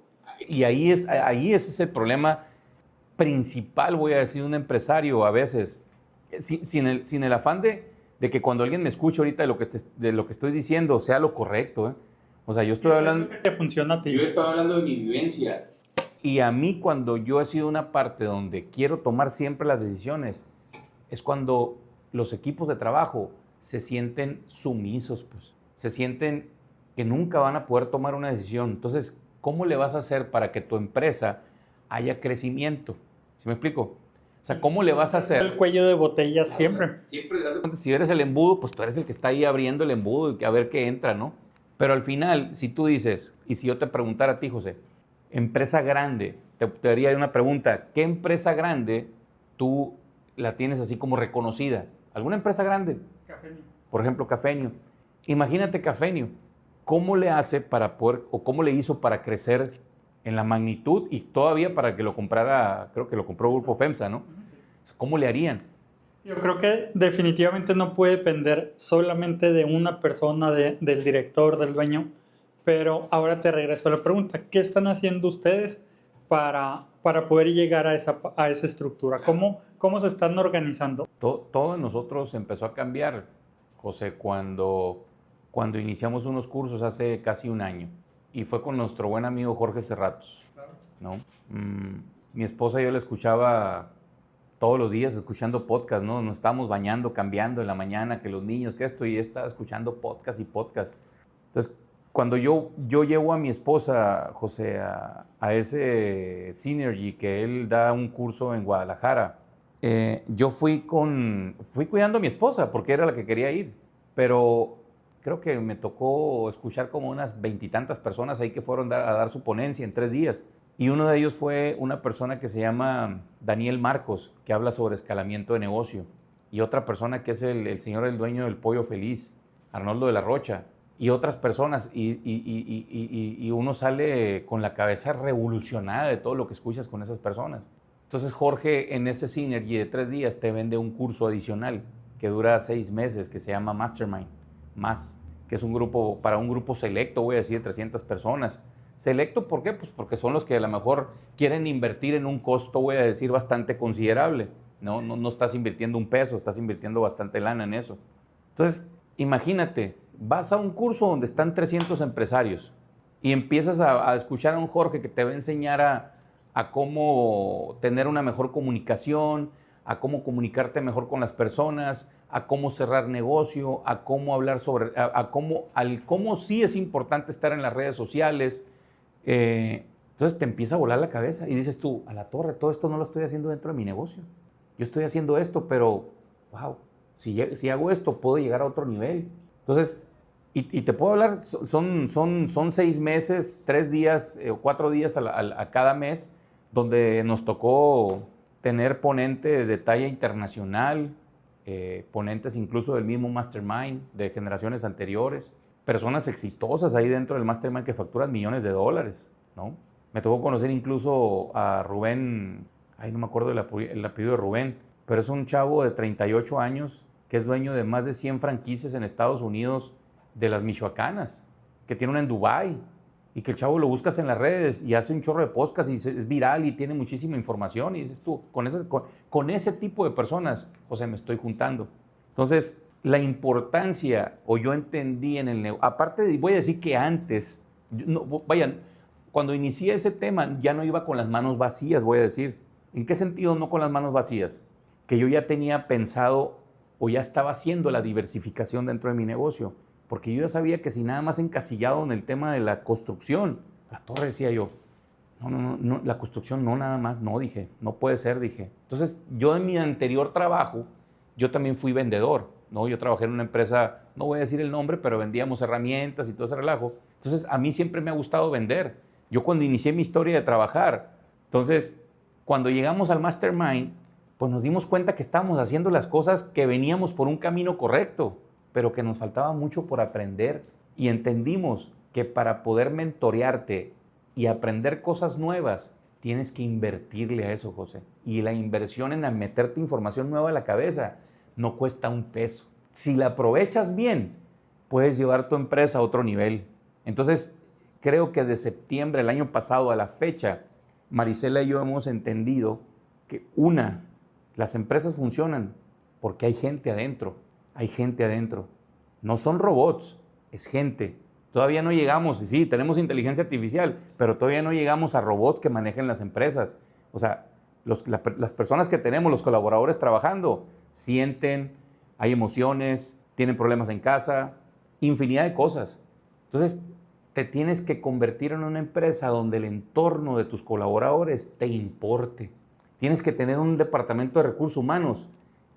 Y ahí ese es el problema principal, voy a decir, un empresario a veces. Sin el afán de que cuando alguien me escuche ahorita de lo que estoy diciendo sea lo correcto. O sea, yo estoy hablando... que te funciona a ti. Yo estoy hablando de mi vivencia. Y a mí, cuando yo he sido una parte donde quiero tomar siempre las decisiones, es cuando los equipos de trabajo se sienten sumisos, pues. Se sienten que nunca van a poder tomar una decisión. Entonces, ¿cómo le vas a hacer para que tu empresa haya crecimiento? ¿Sí me explico? O sea, ¿cómo le vas a hacer? El cuello de botella siempre. Siempre, si eres el embudo, pues tú eres el que está ahí abriendo el embudo y a ver qué entra, ¿no? Pero al final, si tú dices, y si yo te preguntara a ti, José, empresa grande, te haría una pregunta, ¿qué empresa grande tú la tienes así como reconocida? ¿Alguna empresa grande? Cafeño. Por ejemplo, Cafenio. Imagínate Cafenio, ¿cómo le hace para poder, o cómo le hizo para crecer en la magnitud y todavía para que lo comprara, creo que lo compró Grupo FEMSA, ¿no? ¿Cómo le harían? Yo creo que definitivamente no puede depender solamente de una persona, del director, del dueño, pero ahora te regreso a la pregunta, ¿qué están haciendo ustedes para poder llegar a esa estructura? ¿Cómo se están organizando? Todo en nosotros empezó a cambiar, José, cuando iniciamos unos cursos hace casi un año, y fue con nuestro buen amigo Jorge Serratos, ¿no? Mi esposa y yo la escuchaba todos los días escuchando podcast, ¿no? Nos estábamos bañando, cambiando en la mañana, que los niños, que esto, y ella estaba escuchando podcast y podcast. Entonces, cuando yo llevo a mi esposa, José, a ese Synergy, que él da un curso en Guadalajara, yo fui cuidando a mi esposa, porque era la que quería ir, pero creo que me tocó escuchar como unas 20 y tantas personas ahí que fueron a dar su ponencia en 3 días. Y uno de ellos fue una persona que se llama Daniel Marcos, que habla sobre escalamiento de negocio. Y otra persona que es el señor, el dueño del Pollo Feliz, Arnoldo de la Rocha. Y otras personas. Y uno sale con la cabeza revolucionada de todo lo que escuchas con esas personas. Entonces Jorge en ese Synergy de 3 días te vende un curso adicional que dura 6 meses, que se llama Mastermind, que es un grupo, para un grupo selecto, voy a decir, 300 personas. Selecto, ¿por qué? Pues porque son los que a lo mejor quieren invertir en un costo, voy a decir, bastante considerable. No estás invirtiendo un peso, estás invirtiendo bastante lana en eso. Entonces, imagínate, vas a un curso donde están 300 empresarios y empiezas a escuchar a un Jorge que te va a enseñar a cómo tener una mejor comunicación, a cómo comunicarte mejor con las personas, a cómo cerrar negocio, a cómo hablar sobre, cómo sí es importante estar en las redes sociales. Entonces te empieza a volar la cabeza y dices tú, a la torre, todo esto no lo estoy haciendo dentro de mi negocio. Yo estoy haciendo esto, pero, wow, si hago esto, puedo llegar a otro nivel. Entonces, y te puedo hablar, son 6 meses, 3 días o 4 días a cada mes, donde nos tocó tener ponentes de talla internacional, ponentes incluso del mismo Mastermind, de generaciones anteriores, personas exitosas ahí dentro del Mastermind que facturan millones de dólares, ¿no? Me tocó conocer incluso a Rubén, no me acuerdo el apellido de Rubén, pero es un chavo de 38 años que es dueño de más de 100 franquicias en Estados Unidos de las michoacanas, que tiene una en Dubái, y que el chavo lo buscas en las redes y hace un chorro de podcast y es viral y tiene muchísima información, y dices tú, con ese tipo de personas, José, me estoy juntando. Entonces, la importancia, o yo entendí en el negocio, aparte voy a decir que antes, cuando inicié ese tema, ya no iba con las manos vacías, voy a decir. ¿En qué sentido no con las manos vacías? Que yo ya tenía pensado o ya estaba haciendo la diversificación dentro de mi negocio, porque yo ya sabía que si nada más encasillado en el tema de la construcción, la torre, decía yo, no, la construcción no, nada más, no, dije, no puede ser, dije. Entonces, yo en mi anterior trabajo, yo también fui vendedor, ¿no? Yo trabajé en una empresa, no voy a decir el nombre, pero vendíamos herramientas y todo ese relajo. Entonces, a mí siempre me ha gustado vender. Yo cuando inicié mi historia de trabajar, entonces, cuando llegamos al Mastermind, pues nos dimos cuenta que estábamos haciendo las cosas, que veníamos por un camino correcto, pero que nos faltaba mucho por aprender, y entendimos que para poder mentorearte y aprender cosas nuevas, tienes que invertirle a eso, José. Y la inversión en meterte información nueva a la cabeza no cuesta un peso. Si la aprovechas bien, puedes llevar tu empresa a otro nivel. Entonces, creo que de septiembre del año pasado a la fecha, Marisela y yo hemos entendido que las empresas funcionan porque hay gente adentro. Hay gente adentro. No son robots, es gente. Todavía no llegamos, y sí, tenemos inteligencia artificial, pero todavía no llegamos a robots que manejen las empresas. O sea, las personas que tenemos, los colaboradores trabajando, sienten, hay emociones, tienen problemas en casa, infinidad de cosas. Entonces, te tienes que convertir en una empresa donde el entorno de tus colaboradores te importe. Tienes que tener un departamento de recursos humanos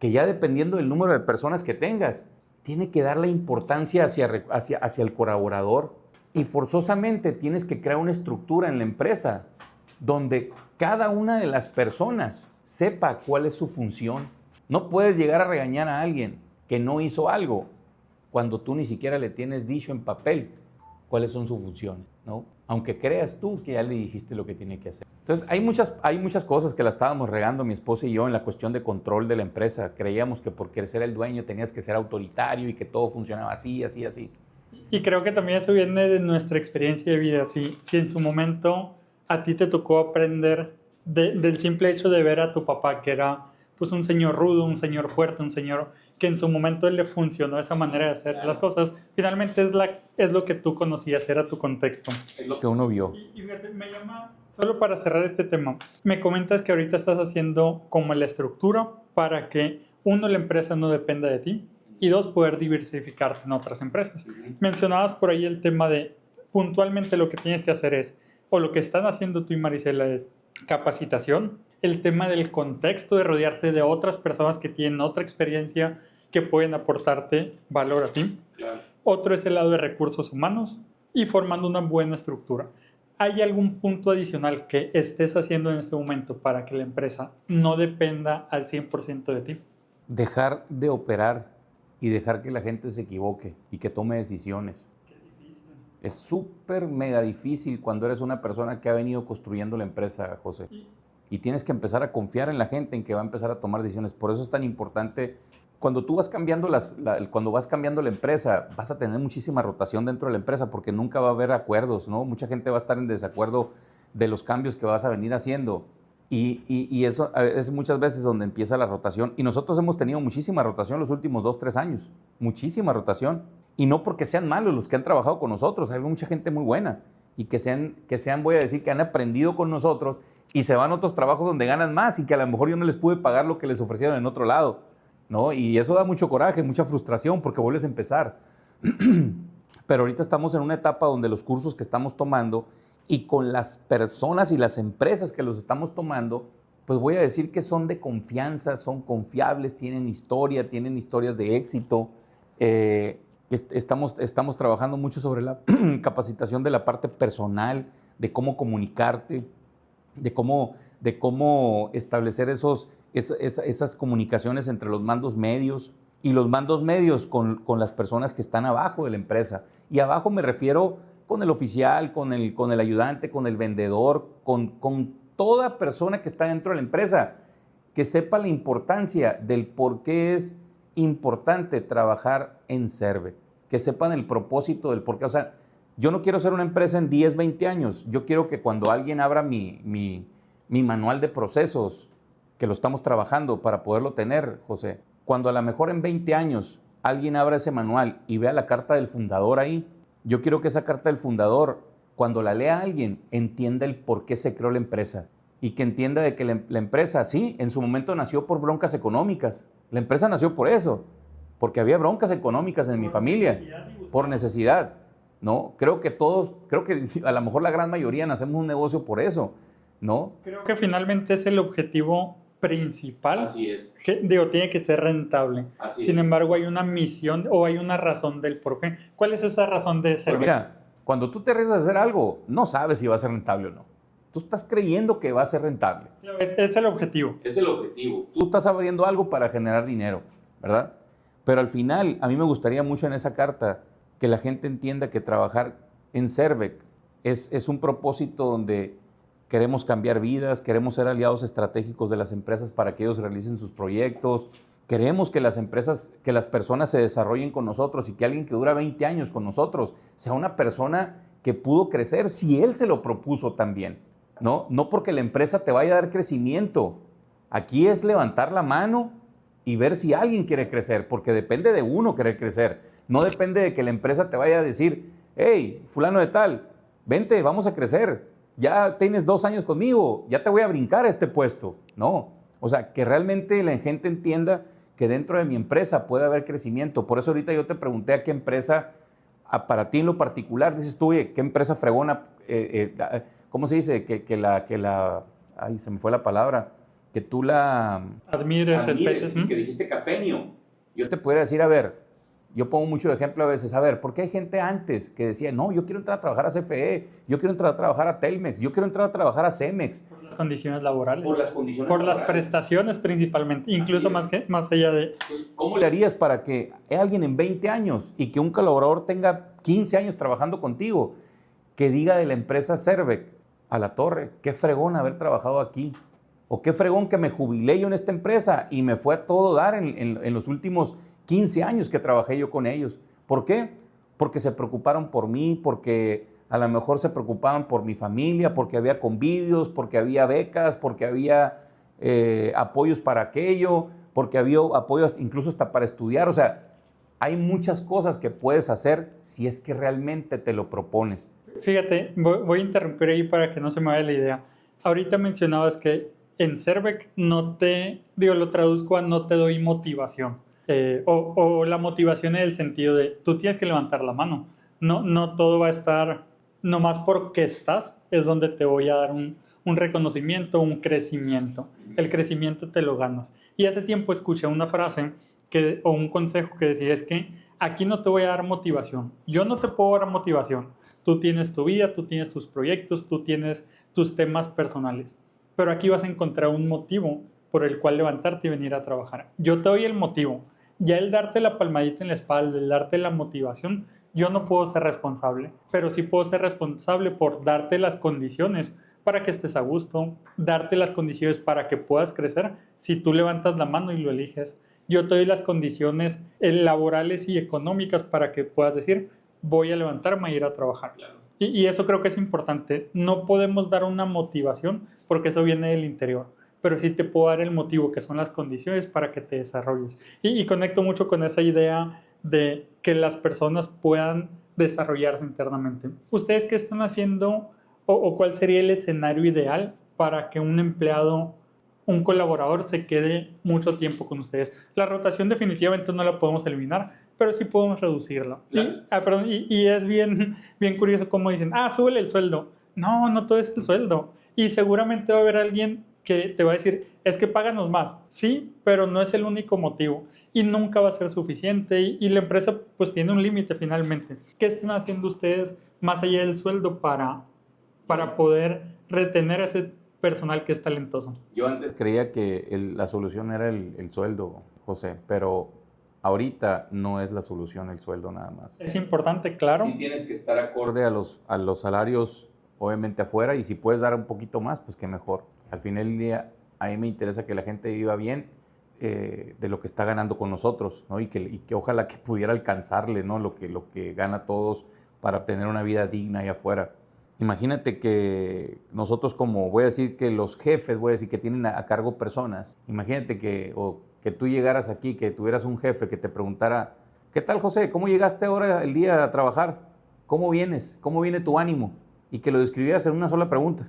que ya dependiendo del número de personas que tengas, tiene que darle importancia hacia el colaborador y forzosamente tienes que crear una estructura en la empresa donde cada una de las personas sepa cuál es su función. No puedes llegar a regañar a alguien que no hizo algo cuando tú ni siquiera le tienes dicho en papel cuáles son sus funciones, ¿no? Aunque creas tú que ya le dijiste lo que tiene que hacer. Entonces, hay muchas cosas que la estábamos regando mi esposa y yo en la cuestión de control de la empresa. Creíamos que por querer ser el dueño tenías que ser autoritario y que todo funcionaba así, así, así. Y creo que también eso viene de nuestra experiencia de vida. Si en su momento a ti te tocó aprender del simple hecho de ver a tu papá, que era pues un señor rudo, un señor fuerte, un señor que en su momento le funcionó esa manera de hacer las cosas, finalmente es lo que tú conocías, era tu contexto. Es lo que uno vio. Y me llama, solo para cerrar este tema, me comentas que ahorita estás haciendo como la estructura para que, uno, la empresa no dependa de ti, y dos, poder diversificarte en otras empresas. Mencionabas por ahí el tema de, puntualmente lo que tienes que hacer es, o lo que están haciendo tú y Marisela es capacitación, el tema del contexto, de rodearte de otras personas que tienen otra experiencia, que pueden aportarte valor a ti. Claro. Otro es el lado de recursos humanos y formando una buena estructura. ¿Hay algún punto adicional que estés haciendo en este momento para que la empresa no dependa al 100% de ti? Dejar de operar y dejar que la gente se equivoque y que tome decisiones. Qué difícil. Es súper mega difícil cuando eres una persona que ha venido construyendo la empresa, José. Y tienes que empezar a confiar en la gente, en que va a empezar a tomar decisiones. Por eso es tan importante. Cuando tú vas cambiando cuando vas cambiando la empresa, vas a tener muchísima rotación dentro de la empresa porque nunca va a haber acuerdos, ¿no? Mucha gente va a estar en desacuerdo de los cambios que vas a venir haciendo. Y eso es muchas veces donde empieza la rotación. Y nosotros hemos tenido muchísima rotación los últimos 2, 3 años. Muchísima rotación. Y no porque sean malos los que han trabajado con nosotros. Hay mucha gente muy buena. Y que sean, voy a decir, que han aprendido con nosotros y se van a otros trabajos donde ganan más y que a lo mejor yo no les pude pagar lo que les ofrecieron en otro lado, ¿no? Y eso da mucho coraje, mucha frustración porque vuelves a empezar. Pero ahorita estamos en una etapa donde los cursos que estamos tomando y con las personas y las empresas que los estamos tomando, pues voy a decir que son de confianza, son confiables, tienen historias de éxito. Estamos trabajando mucho sobre la capacitación de la parte personal, de cómo comunicarte, de cómo establecer esas comunicaciones entre los mandos medios y los mandos medios con las personas que están abajo de la empresa. Y abajo me refiero con el oficial, con el ayudante, con el vendedor, con toda persona que está dentro de la empresa, que sepa la importancia del por qué es importante trabajar en Servec, que sepan el propósito del por qué. O sea, yo no quiero ser una empresa en 10, 20 años. Yo quiero que cuando alguien abra mi manual de procesos, que lo estamos trabajando para poderlo tener, José, cuando a lo mejor en 20 años alguien abra ese manual y vea la carta del fundador ahí, yo quiero que esa carta del fundador, cuando la lea alguien, entienda el por qué se creó la empresa y que entienda de que la empresa, sí, en su momento nació por broncas económicas. La empresa nació por eso, porque había broncas económicas en mi familia, por necesidad. ¿No? Creo que a lo mejor la gran mayoría nacemos un negocio por eso, ¿no? Creo que finalmente es el objetivo principal. Así es. Tiene que ser rentable. Sin embargo, hay una misión o hay una razón del por qué. ¿Cuál es esa razón de ser? Pues mira, cuando tú te arriesgas a hacer algo, no sabes si va a ser rentable o no. Tú estás creyendo que va a ser rentable. Claro, es el objetivo. Es el objetivo. Tú estás abriendo algo para generar dinero, ¿verdad? Pero al final, a mí me gustaría mucho en esa carta que la gente entienda que trabajar en Servec es un propósito donde queremos cambiar vidas, queremos ser aliados estratégicos de las empresas para que ellos realicen sus proyectos, queremos que las personas se desarrollen con nosotros y que alguien que dura 20 años con nosotros sea una persona que pudo crecer si él se lo propuso también, ¿no? No porque la empresa te vaya a dar crecimiento. Aquí es levantar la mano y ver si alguien quiere crecer, porque depende de uno querer crecer. No depende de que la empresa te vaya a decir, hey, fulano de tal, vente, vamos a crecer. Ya tienes 2 años conmigo, ya te voy a brincar a este puesto. No, o sea, que realmente la gente entienda que dentro de mi empresa puede haber crecimiento. Por eso ahorita yo te pregunté a qué empresa, para ti en lo particular, dices tú, oye, ¿qué empresa fregona? ¿Cómo se dice? Ay, se me fue la palabra. Que tú la Admires, respetes. y que dijiste Cafenio. Yo te podría decir, a ver, yo pongo mucho de ejemplo a veces, a ver, ¿por qué hay gente antes que decía, no, yo quiero entrar a trabajar a CFE, yo quiero entrar a trabajar a Telmex, yo quiero entrar a trabajar a Cemex? Por las condiciones laborales. Por las condiciones Por laborales. las prestaciones principalmente, incluso más allá de... Entonces, ¿cómo le harías para que alguien en 20 años y que un colaborador tenga 15 años trabajando contigo, que diga de la empresa Cervec, a la torre, qué fregón haber trabajado aquí? O qué fregón que me jubilé yo en esta empresa y me fue a todo dar en los últimos 15 años que trabajé yo con ellos. ¿Por qué? Porque se preocuparon por mí, porque a lo mejor se preocupaban por mi familia, porque había convivios, porque había becas, porque había apoyos para aquello, porque había apoyos incluso hasta para estudiar. O sea, hay muchas cosas que puedes hacer si es que realmente te lo propones. Fíjate, voy a interrumpir ahí para que no se me vaya la idea. Ahorita mencionabas que en Cervec lo traduzco a no te doy motivación. O la motivación en el sentido de tú tienes que levantar la mano. No todo va a estar nomás porque estás, es donde te voy a dar un reconocimiento, un crecimiento. El crecimiento te lo ganas. Y hace tiempo escuché una frase o un consejo que decía es que aquí no te voy a dar motivación. Yo no te puedo dar motivación. Tú tienes tu vida, tú tienes tus proyectos, tú tienes tus temas personales. Pero aquí vas a encontrar un motivo por el cual levantarte y venir a trabajar. Yo te doy el motivo. Ya el darte la palmadita en la espalda, el darte la motivación, yo no puedo ser responsable, pero sí puedo ser responsable por darte las condiciones para que estés a gusto, darte las condiciones para que puedas crecer si tú levantas la mano y lo eliges. Yo te doy las condiciones laborales y económicas para que puedas decir, voy a levantarme e ir a trabajar. Claro. Y eso creo que es importante. No podemos dar una motivación porque eso viene del interior, pero sí te puedo dar el motivo, que son las condiciones para que te desarrolles. Y conecto mucho con esa idea de que las personas puedan desarrollarse internamente. ¿Ustedes qué están haciendo o cuál sería el escenario ideal para que un empleado, un colaborador se quede mucho tiempo con ustedes? La rotación definitivamente no la podemos eliminar, pero sí podemos reducirla. Claro. Y es bien curioso cómo dicen, súbele el sueldo. No todo es el sueldo. Y seguramente va a haber alguien que te va a decir, es que páganos más. Sí, pero no es el único motivo. Y nunca va a ser suficiente. Y la empresa pues tiene un límite finalmente. ¿Qué están haciendo ustedes más allá del sueldo para poder retener a ese personal que es talentoso? Yo antes creía que la solución era el sueldo, José, pero ahorita no es la solución el sueldo nada más. Es importante, claro. Sí tienes que estar acorde a los salarios, obviamente afuera, y si puedes dar un poquito más, pues qué mejor. Al final del día, a mí me interesa que la gente viva bien de lo que está ganando con nosotros, ¿no? Y que ojalá que pudiera alcanzarle, ¿no? Lo que gana todos para tener una vida digna allá afuera. Imagínate que nosotros, como voy a decir que los jefes, voy a decir que tienen a cargo personas, imagínate que tú llegaras aquí, que tuvieras un jefe que te preguntara, ¿qué tal, José? ¿Cómo llegaste ahora el día a trabajar? ¿Cómo vienes? ¿Cómo viene tu ánimo? Y que lo describieras en una sola pregunta.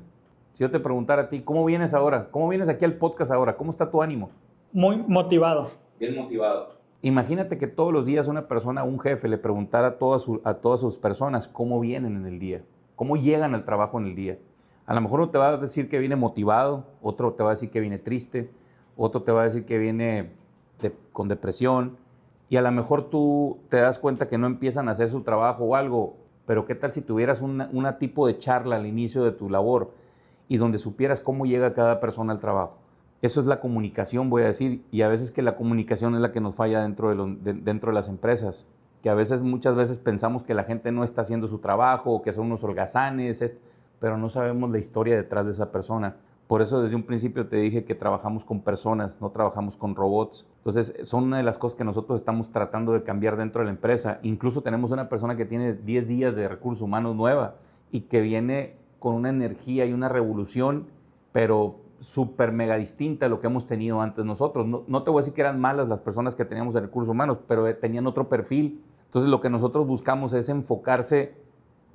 Si yo te preguntara a ti, ¿cómo vienes ahora? ¿Cómo vienes aquí al podcast ahora? ¿Cómo está tu ánimo? Muy motivado. Bien motivado. Imagínate que todos los días una persona, un jefe, le preguntara a todas sus personas cómo vienen en el día, cómo llegan al trabajo en el día. A lo mejor uno te va a decir que viene motivado, otro te va a decir que viene triste, otro te va a decir que viene con depresión, y a lo mejor tú te das cuenta que no empiezan a hacer su trabajo o algo, pero ¿qué tal si tuvieras una tipo de charla al inicio de tu labor y donde supieras cómo llega cada persona al trabajo? Eso es la comunicación, voy a decir, y a veces que la comunicación es la que nos falla dentro de las empresas, que muchas veces pensamos que la gente no está haciendo su trabajo o que son unos holgazanes, pero no sabemos la historia detrás de esa persona. Por eso desde un principio te dije que trabajamos con personas, no trabajamos con robots. Entonces son una de las cosas que nosotros estamos tratando de cambiar dentro de la empresa. Incluso tenemos una persona que tiene 10 días de recursos humanos nueva y que viene con una energía y una revolución, pero súper mega distinta a lo que hemos tenido antes nosotros. No te voy a decir que eran malas las personas que teníamos de recursos humanos, pero tenían otro perfil. Entonces lo que nosotros buscamos es enfocarse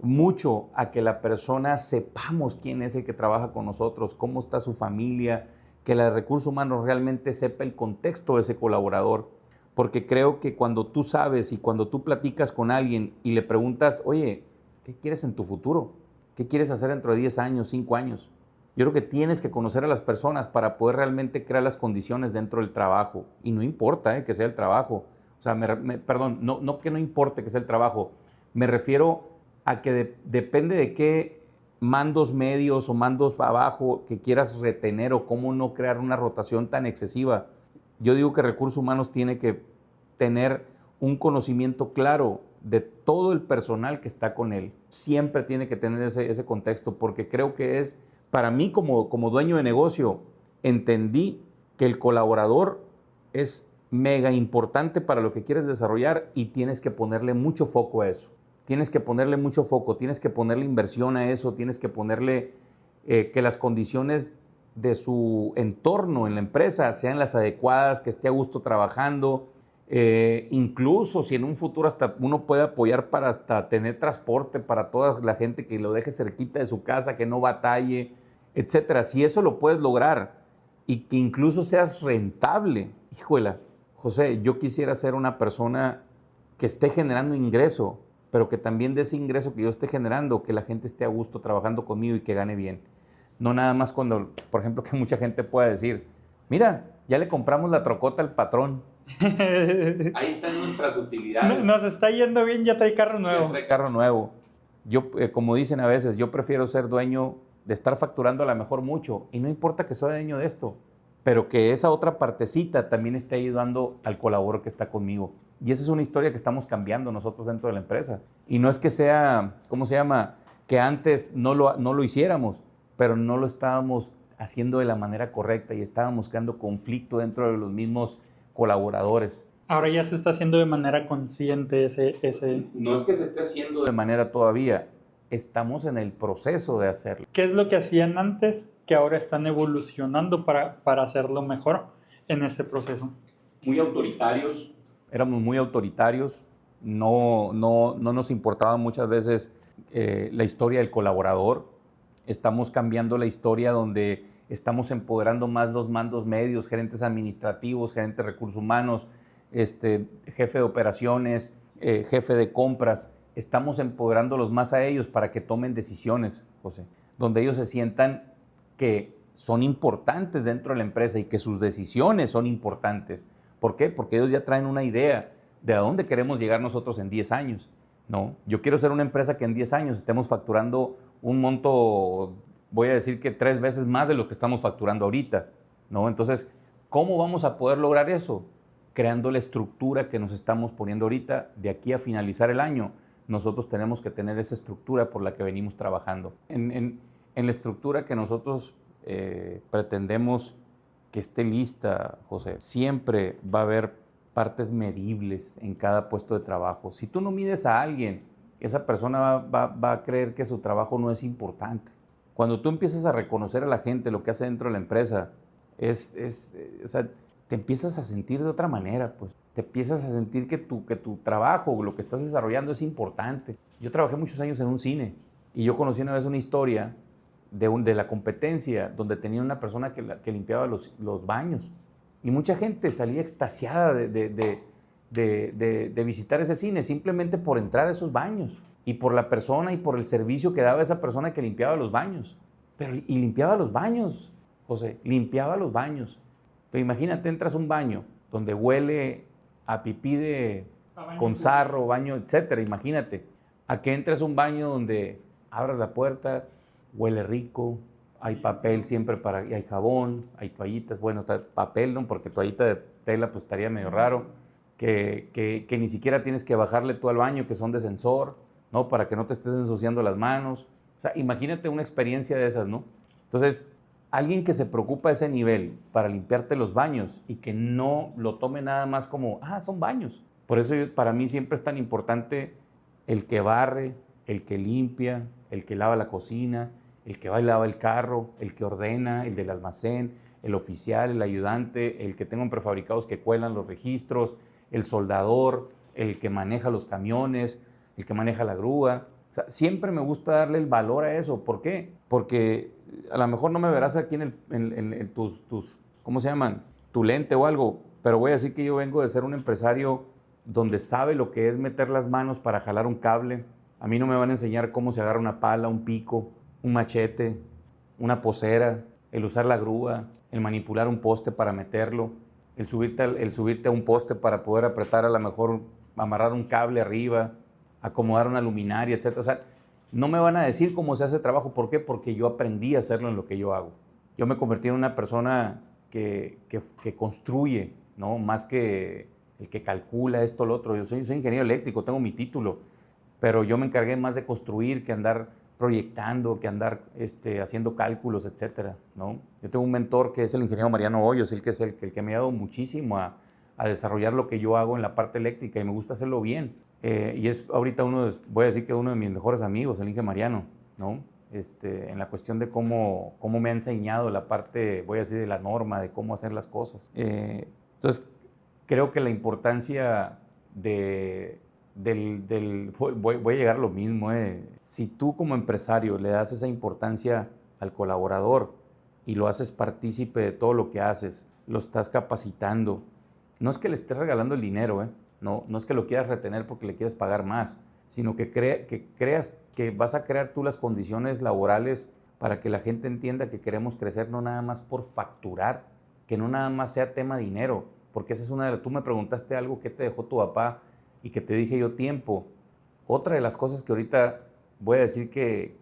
mucho a que la persona sepamos quién es el que trabaja con nosotros, cómo está su familia, que la de recursos humanos realmente sepa el contexto de ese colaborador, porque creo que cuando tú sabes y cuando tú platicas con alguien y le preguntas, oye, ¿qué quieres en tu futuro? ¿Qué quieres hacer dentro de 10 años, 5 años? Yo creo que tienes que conocer a las personas para poder realmente crear las condiciones dentro del trabajo. Y no importa que sea el trabajo. O sea, perdón, no que no importe que sea el trabajo. Me refiero a que depende de qué mandos medios o mandos abajo que quieras retener o cómo no crear una rotación tan excesiva. Yo digo que recursos humanos tiene que tener un conocimiento claro de todo el personal que está con él. Siempre tiene que tener ese contexto, porque creo que es, para mí como dueño de negocio, entendí que el colaborador es mega importante para lo que quieres desarrollar y tienes que ponerle mucho foco a eso. Tienes que ponerle mucho foco, tienes que ponerle inversión a eso, tienes que ponerle que las condiciones de su entorno en la empresa sean las adecuadas, que esté a gusto trabajando. Incluso si en un futuro hasta uno puede apoyar para hasta tener transporte para toda la gente, que lo deje cerquita de su casa, que no batalle, etcétera. Si eso lo puedes lograr y que incluso seas rentable, híjole, José, yo quisiera ser una persona que esté generando ingreso, pero que también de ese ingreso que yo esté generando, que la gente esté a gusto trabajando conmigo y que gane bien. No nada más cuando, por ejemplo, que mucha gente pueda decir, mira, ya le compramos la trocota al patrón. Ahí están nuestras utilidades. Nos está yendo bien, ya trae carro nuevo. Ya trae carro nuevo. Yo, como dicen a veces, yo prefiero ser dueño de estar facturando a lo mejor mucho, y no importa que sea dueño de esto, pero que esa otra partecita también esté ayudando al colaborador que está conmigo. Y esa es una historia que estamos cambiando nosotros dentro de la empresa. Y no es que sea, ¿cómo se llama?, que antes no lo hiciéramos, pero no lo estábamos haciendo de la manera correcta y estábamos creando conflicto dentro de los mismos colaboradores. Ahora ya se está haciendo de manera consciente ese... No es que se esté haciendo de manera todavía, estamos en el proceso de hacerlo. ¿Qué es lo que hacían antes que ahora están evolucionando para hacerlo mejor en este proceso? Muy autoritarios. Éramos muy autoritarios, no nos importaba muchas veces la historia del colaborador. Estamos cambiando la historia donde estamos empoderando más los mandos medios, gerentes administrativos, gerentes de recursos humanos, jefe de operaciones, jefe de compras. Estamos empoderándolos más a ellos para que tomen decisiones, José, donde ellos se sientan que son importantes dentro de la empresa y que sus decisiones son importantes. ¿Por qué? Porque ellos ya traen una idea de a dónde queremos llegar nosotros en 10 años. No, yo quiero ser una empresa que en 10 años estemos facturando un monto, voy a decir que 3 veces más de lo que estamos facturando ahorita, ¿no? Entonces, ¿cómo vamos a poder lograr eso? Creando la estructura que nos estamos poniendo ahorita. De aquí a finalizar el año, nosotros tenemos que tener esa estructura por la que venimos trabajando. En la estructura que nosotros pretendemos que esté lista, José, siempre va a haber partes medibles en cada puesto de trabajo. Si tú no mides a alguien, esa persona va a creer que su trabajo no es importante. Cuando tú empiezas a reconocer a la gente lo que hace dentro de la empresa, o sea, te empiezas a sentir de otra manera, pues. Te empiezas a sentir que tu trabajo, lo que estás desarrollando es importante. Yo trabajé muchos años en un cine y yo conocí una vez una historia de la competencia donde tenía una persona que limpiaba los baños. Y mucha gente salía extasiada de visitar ese cine simplemente por entrar a esos baños y por la persona y por el servicio que daba esa persona que limpiaba los baños. Y limpiaba los baños, José, limpiaba los baños. Pero imagínate, entras a un baño donde huele a pipí con sarro, baño, etcétera. Imagínate, a que entres a un baño donde abras la puerta, huele rico, hay papel siempre y hay jabón, hay toallitas, bueno, papel, ¿no? Porque toallita de tela pues estaría medio raro, que ni siquiera tienes que bajarle tú al baño, que son de sensor, ¿no? Para que no te estés ensuciando las manos. O sea, imagínate una experiencia de esas, ¿no? Entonces, alguien que se preocupa a ese nivel para limpiarte los baños y que no lo tome nada más como, son baños. Por eso para mí siempre es tan importante el que barre, el que limpia, el que lava la cocina, el que va y lava el carro, el que ordena, el del almacén, el oficial, el ayudante, el que tengan prefabricados que cuelan los registros, el soldador, el que maneja los camiones, el que maneja la grúa. O sea, siempre me gusta darle el valor a eso. ¿Por qué? Porque a lo mejor no me verás aquí en tus, ¿cómo se llaman? Tu lente o algo, pero voy a decir que yo vengo de ser un empresario donde sabe lo que es meter las manos para jalar un cable. A mí no me van a enseñar cómo se agarra una pala, un pico, un machete, una posera, el usar la grúa, el manipular un poste para meterlo, el subirte a un poste para poder apretar, a lo mejor amarrar un cable arriba, acomodar una luminaria, etc. O sea, no me van a decir cómo se hace trabajo. ¿Por qué? Porque yo aprendí a hacerlo en lo que yo hago. Yo me convertí en una persona que construye, ¿no? Más que el que calcula esto o lo otro. Yo soy ingeniero eléctrico, tengo mi título, pero yo me encargué más de construir que andar proyectando, que andar haciendo cálculos, etcétera, ¿no? Yo tengo un mentor que es el ingeniero Mariano Hoyos, el que me ha dado muchísimo a desarrollar lo que yo hago en la parte eléctrica y me gusta hacerlo bien. Y es ahorita voy a decir que uno de mis mejores amigos, el ingeniero Mariano, ¿no? En la cuestión de cómo me ha enseñado la parte, voy a decir, de la norma, de cómo hacer las cosas. Entonces, creo que la importancia voy a llegar a lo mismo. Si tú como empresario le das esa importancia al colaborador y lo haces partícipe de todo lo que haces, lo estás capacitando, no es que le estés regalando el dinero, no es que lo quieras retener porque le quieres pagar más, sino que creas que vas a crear tú las condiciones laborales para que la gente entienda que queremos crecer no nada más por facturar, que no nada más sea tema dinero, porque esa es tú me preguntaste algo que te dejó tu papá y que te dije yo tiempo. Otra de las cosas que ahorita voy a decir que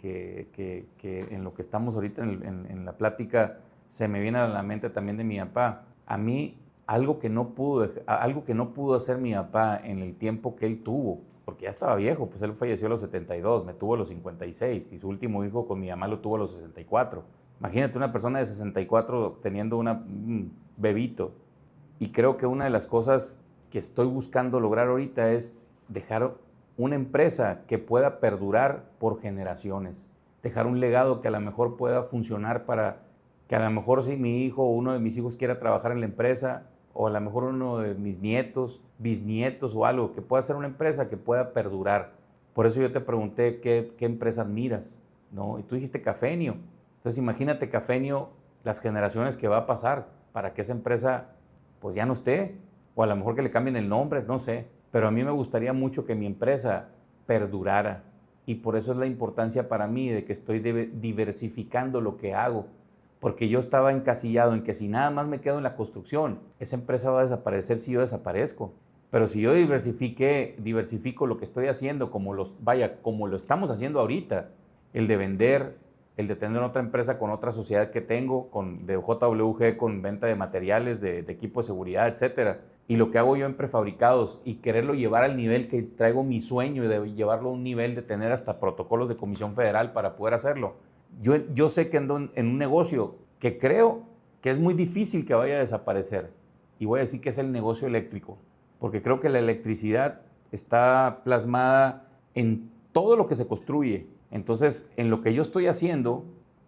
en lo que estamos ahorita en la plática se me viene a la mente también de mi papá. A mí algo que no pudo hacer mi papá en el tiempo que él tuvo, porque ya estaba viejo, pues él falleció a los 72, me tuvo a los 56 y su último hijo con mi mamá lo tuvo a los 64. Imagínate una persona de 64 teniendo un bebito. Y creo que una de las cosas que estoy buscando lograr ahorita es dejar una empresa que pueda perdurar por generaciones, dejar un legado que a lo mejor pueda funcionar para que a lo mejor si mi hijo o uno de mis hijos quiera trabajar en la empresa, o a lo mejor uno de mis nietos, bisnietos o algo, que pueda ser una empresa que pueda perdurar. Por eso yo te pregunté qué empresa admiras, ¿no? Y tú dijiste Cafenio. Entonces imagínate Cafenio, las generaciones que va a pasar para que esa empresa pues ya no esté, o a lo mejor que le cambien el nombre, no sé. Pero a mí me gustaría mucho que mi empresa perdurara y por eso es la importancia para mí de que estoy diversificando lo que hago. Porque yo estaba encasillado en que si nada más me quedo en la construcción, esa empresa va a desaparecer si yo desaparezco. Pero si yo diversifico lo que estoy haciendo, como lo estamos haciendo ahorita, el de vender, el de tener otra empresa con otra sociedad que tengo, de JWG, con venta de materiales, de equipo de seguridad, etcétera. Y lo que hago yo en prefabricados y quererlo llevar al nivel que traigo mi sueño y de llevarlo a un nivel de tener hasta protocolos de Comisión Federal para poder hacerlo. Yo sé que ando en un negocio que creo que es muy difícil que vaya a desaparecer. Y voy a decir que es el negocio eléctrico, porque creo que la electricidad está plasmada en todo lo que se construye. Entonces, en lo que yo estoy haciendo,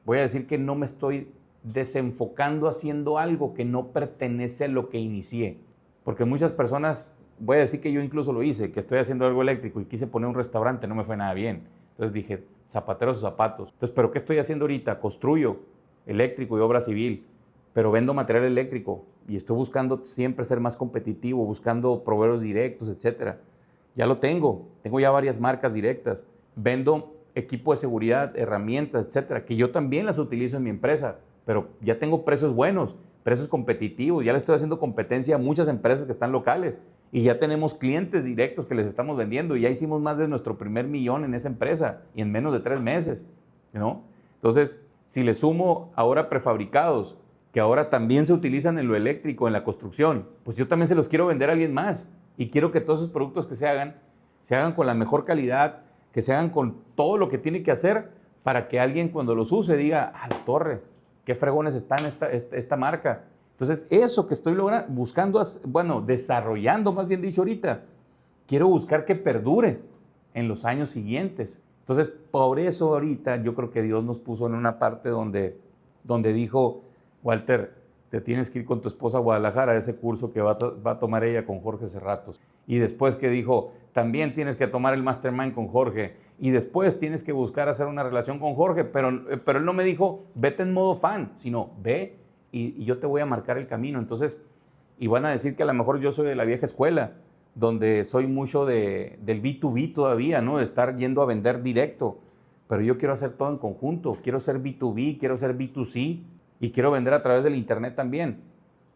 voy a decir que no me estoy desenfocando haciendo algo que no pertenece a lo que inicié. Porque muchas personas, voy a decir que yo incluso lo hice, que estoy haciendo algo eléctrico y quise poner un restaurante, no me fue nada bien. Entonces dije, zapateros sus zapatos. Entonces, ¿pero qué estoy haciendo ahorita? Construyo eléctrico y obra civil, pero vendo material eléctrico y estoy buscando siempre ser más competitivo, buscando proveedores directos, etcétera. Ya lo tengo ya varias marcas directas. Vendo equipo de seguridad, herramientas, etcétera, que yo también las utilizo en mi empresa, pero ya tengo precios buenos, precios competitivos, ya le estoy haciendo competencia a muchas empresas que están locales y ya tenemos clientes directos que les estamos vendiendo y ya hicimos más de nuestro primer millón en esa empresa y en menos de 3 meses, ¿no? Entonces, si le sumo ahora prefabricados, que ahora también se utilizan en lo eléctrico, en la construcción, pues yo también se los quiero vender a alguien más y quiero que todos esos productos que se hagan con la mejor calidad, que se hagan con todo lo que tiene que hacer para que alguien cuando los use diga, ¡ah, la torre! ¡Qué fregones están esta marca! Entonces, eso que estoy desarrollando, más bien dicho ahorita, quiero buscar que perdure en los años siguientes. Entonces, por eso ahorita yo creo que Dios nos puso en una parte donde dijo, Walter, te tienes que ir con tu esposa a Guadalajara a ese curso que va a tomar ella con Jorge Cerratos. Y después que dijo, también tienes que tomar el mastermind con Jorge y después tienes que buscar hacer una relación con Jorge, pero él no me dijo, vete en modo fan, sino ve y yo te voy a marcar el camino. Entonces, y van a decir que a lo mejor yo soy de la vieja escuela, donde soy mucho del B2B todavía, ¿no? De estar yendo a vender directo, pero yo quiero hacer todo en conjunto, quiero ser B2B, quiero ser B2C y quiero vender a través del internet también.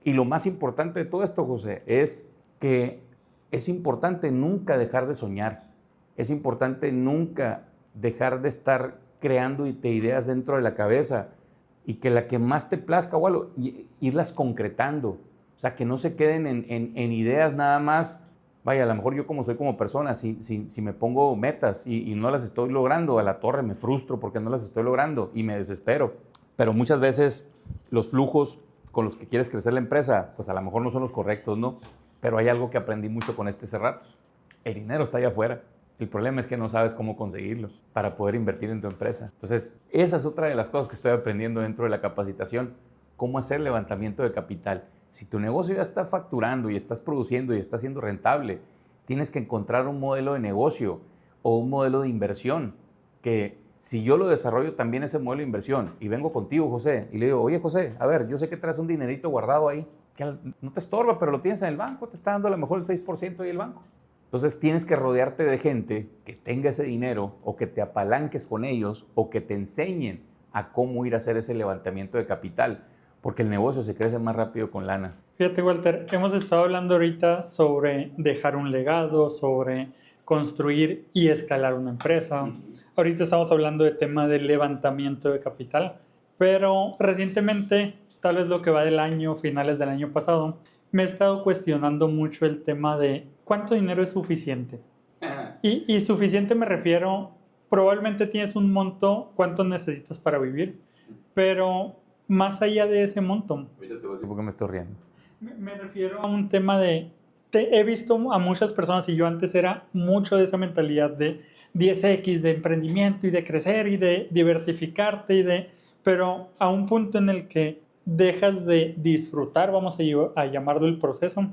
Y lo más importante de todo esto, José, es que es importante nunca dejar de soñar, es importante nunca dejar de estar creando ideas dentro de la cabeza y que la que más te plazca o algo, irlas concretando, o sea, que no se queden en ideas nada más. Vaya, a lo mejor yo como soy como persona, si me pongo metas y no las estoy logrando, a la torre me frustro porque no las estoy logrando y me desespero. Pero muchas veces los flujos con los que quieres crecer la empresa, pues a lo mejor no son los correctos, ¿no? Pero hay algo que aprendí mucho con este Cerratos. El dinero está allá afuera. El problema es que no sabes cómo conseguirlo para poder invertir en tu empresa. Entonces, esa es otra de las cosas que estoy aprendiendo dentro de la capacitación. Cómo hacer levantamiento de capital. Si tu negocio ya está facturando y estás produciendo y está siendo rentable, tienes que encontrar un modelo de negocio o un modelo de inversión que si yo lo desarrollo también ese modelo de inversión y vengo contigo, José, y le digo, oye, José, a ver, yo sé que traes un dinerito guardado ahí, que no te estorba, pero lo tienes en el banco, te está dando a lo mejor el 6% ahí el banco. Entonces tienes que rodearte de gente que tenga ese dinero o que te apalanques con ellos o que te enseñen a cómo ir a hacer ese levantamiento de capital, porque el negocio se crece más rápido con lana. Fíjate, Walter, hemos estado hablando ahorita sobre dejar un legado, sobre construir y escalar una empresa. Ahorita estamos hablando de tema de levantamiento de capital, pero recientemente, tal vez lo que va del año, finales del año pasado, me he estado cuestionando mucho el tema de cuánto dinero es suficiente. Y suficiente me refiero, probablemente tienes un monto, cuánto necesitas para vivir, pero más allá de ese monto. Ahorita te voy a decir por qué me estoy riendo. Me refiero a un tema de, he visto a muchas personas y yo antes era mucho de esa mentalidad de 10X, de emprendimiento y de crecer y de diversificarte, pero a un punto en el que dejas de disfrutar, vamos a llamarlo el proceso,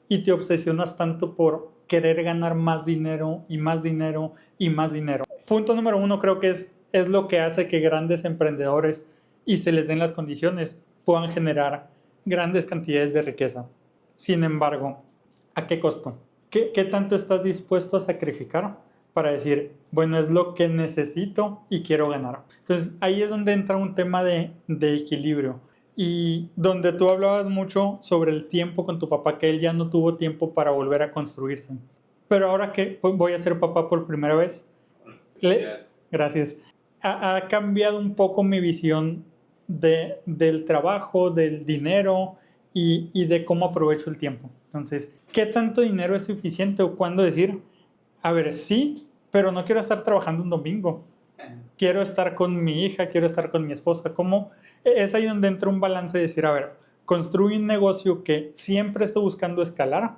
y te obsesionas tanto por querer ganar más dinero y más dinero y más dinero. Punto número 1 creo que es lo que hace que grandes emprendedores y se les den las condiciones puedan generar grandes cantidades de riqueza. Sin embargo, ¿a qué costo? ¿Qué tanto estás dispuesto a sacrificar para decir, bueno, es lo que necesito y quiero ganar? Entonces, ahí es donde entra un tema de equilibrio. Y donde tú hablabas mucho sobre el tiempo con tu papá, que él ya no tuvo tiempo para volver a construirse. Pero ahora que voy a ser papá por primera vez, gracias, ha cambiado un poco mi visión del trabajo, del dinero y de cómo aprovecho el tiempo. Entonces, ¿qué tanto dinero es suficiente o cuándo decir, a ver, sí, pero no quiero estar trabajando un domingo? Quiero estar con mi hija, quiero estar con mi esposa. ¿Cómo? Es ahí donde entra un balance de decir, a ver, ¿construir un negocio que siempre esté buscando escalar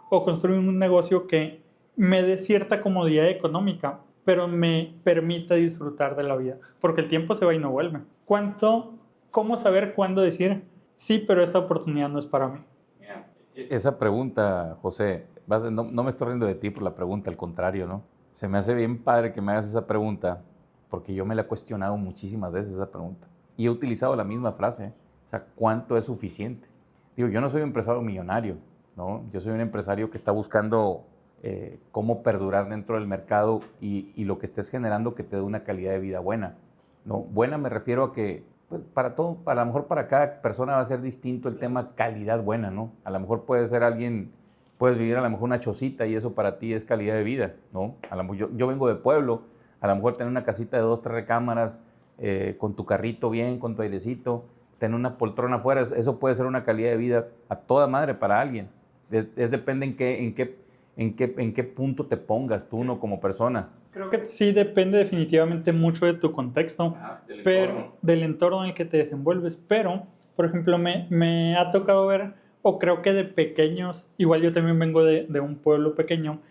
o construir un negocio que me dé cierta comodidad económica, pero me permita disfrutar de la vida? Porque el tiempo se va y no vuelve. ¿Cómo saber cuándo decir, sí, pero esta oportunidad no es para mí? Esa pregunta, José, no me estoy riendo de ti por la pregunta, al contrario, ¿no? Se me hace bien padre que me hagas esa pregunta, porque yo me la he cuestionado muchísimas veces esa pregunta. Y he utilizado la misma frase, o sea, ¿cuánto es suficiente? Digo, yo no soy un empresario millonario, ¿no? Yo soy un empresario que está buscando cómo perdurar dentro del mercado y lo que estés generando que te dé una calidad de vida buena, ¿no? Buena me refiero a que, pues, para todo, a lo mejor para cada persona va a ser distinto el tema calidad buena, ¿no? A lo mejor puede ser alguien, puedes vivir a lo mejor una chocita y eso para ti es calidad de vida, ¿no? A lo mejor yo vengo de pueblo, a lo mejor tener una casita de 2, 3 recámaras, con tu carrito bien, con tu airecito, tener una poltrona afuera, eso puede ser una calidad de vida a toda madre para alguien. Depende en qué punto te pongas tú, ¿no? Como persona. Creo que sí depende definitivamente mucho de tu contexto, del entorno en el que te desenvuelves. Pero, por ejemplo, me ha tocado ver, o creo que de pequeños, igual yo también vengo de un pueblo pequeño,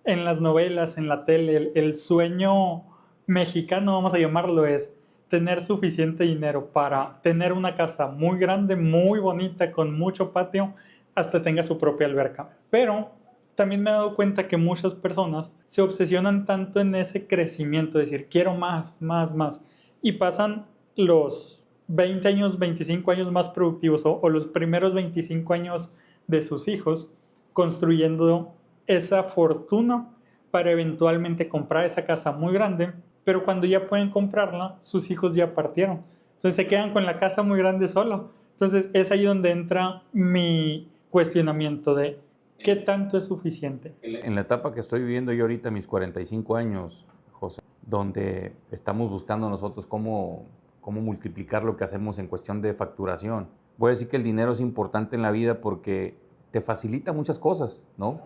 en las novelas, en la tele, el sueño mexicano, vamos a llamarlo, es tener suficiente dinero para tener una casa muy grande, muy bonita, con mucho patio, hasta tenga su propia alberca. Pero también me he dado cuenta que muchas personas se obsesionan tanto en ese crecimiento, es decir, quiero más, más, más, y pasan los 20 años, 25 años más productivos o los primeros 25 años de sus hijos construyendo esa fortuna para eventualmente comprar esa casa muy grande, pero cuando ya pueden comprarla, sus hijos ya partieron. Entonces se quedan con la casa muy grande solo. Entonces es ahí donde entra mi cuestionamiento de qué tanto es suficiente. En la etapa que estoy viviendo yo ahorita, mis 45 años, José, donde estamos buscando nosotros cómo multiplicar lo que hacemos en cuestión de facturación. Voy a decir que el dinero es importante en la vida porque te facilita muchas cosas, ¿no?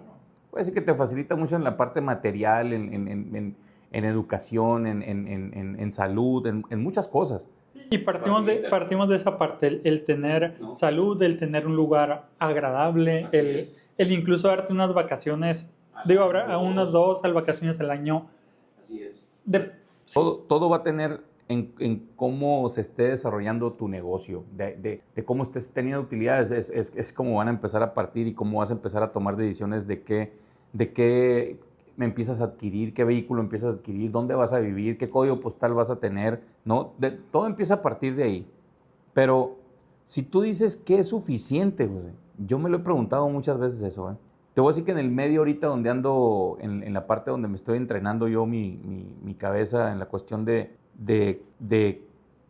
Voy a decir que te facilita mucho en la parte material, en educación, en salud, en muchas cosas. Y partimos de esa parte, el tener salud, el tener un lugar agradable, el incluso darte unas vacaciones, digo, habrá unas 2 vacaciones al año. Así es. Todo va a tener en cómo se esté desarrollando tu negocio, de cómo estés teniendo utilidades, es cómo van a empezar a partir y cómo vas a empezar a tomar decisiones de qué me empiezas a adquirir, qué vehículo empiezas a adquirir, dónde vas a vivir, qué código postal vas a tener, ¿no? Todo empieza a partir de ahí. Pero si tú dices que es suficiente, José, yo me lo he preguntado muchas veces eso, ¿eh? Te voy a decir que en el medio ahorita donde ando, en la parte donde me estoy entrenando yo mi cabeza en la cuestión de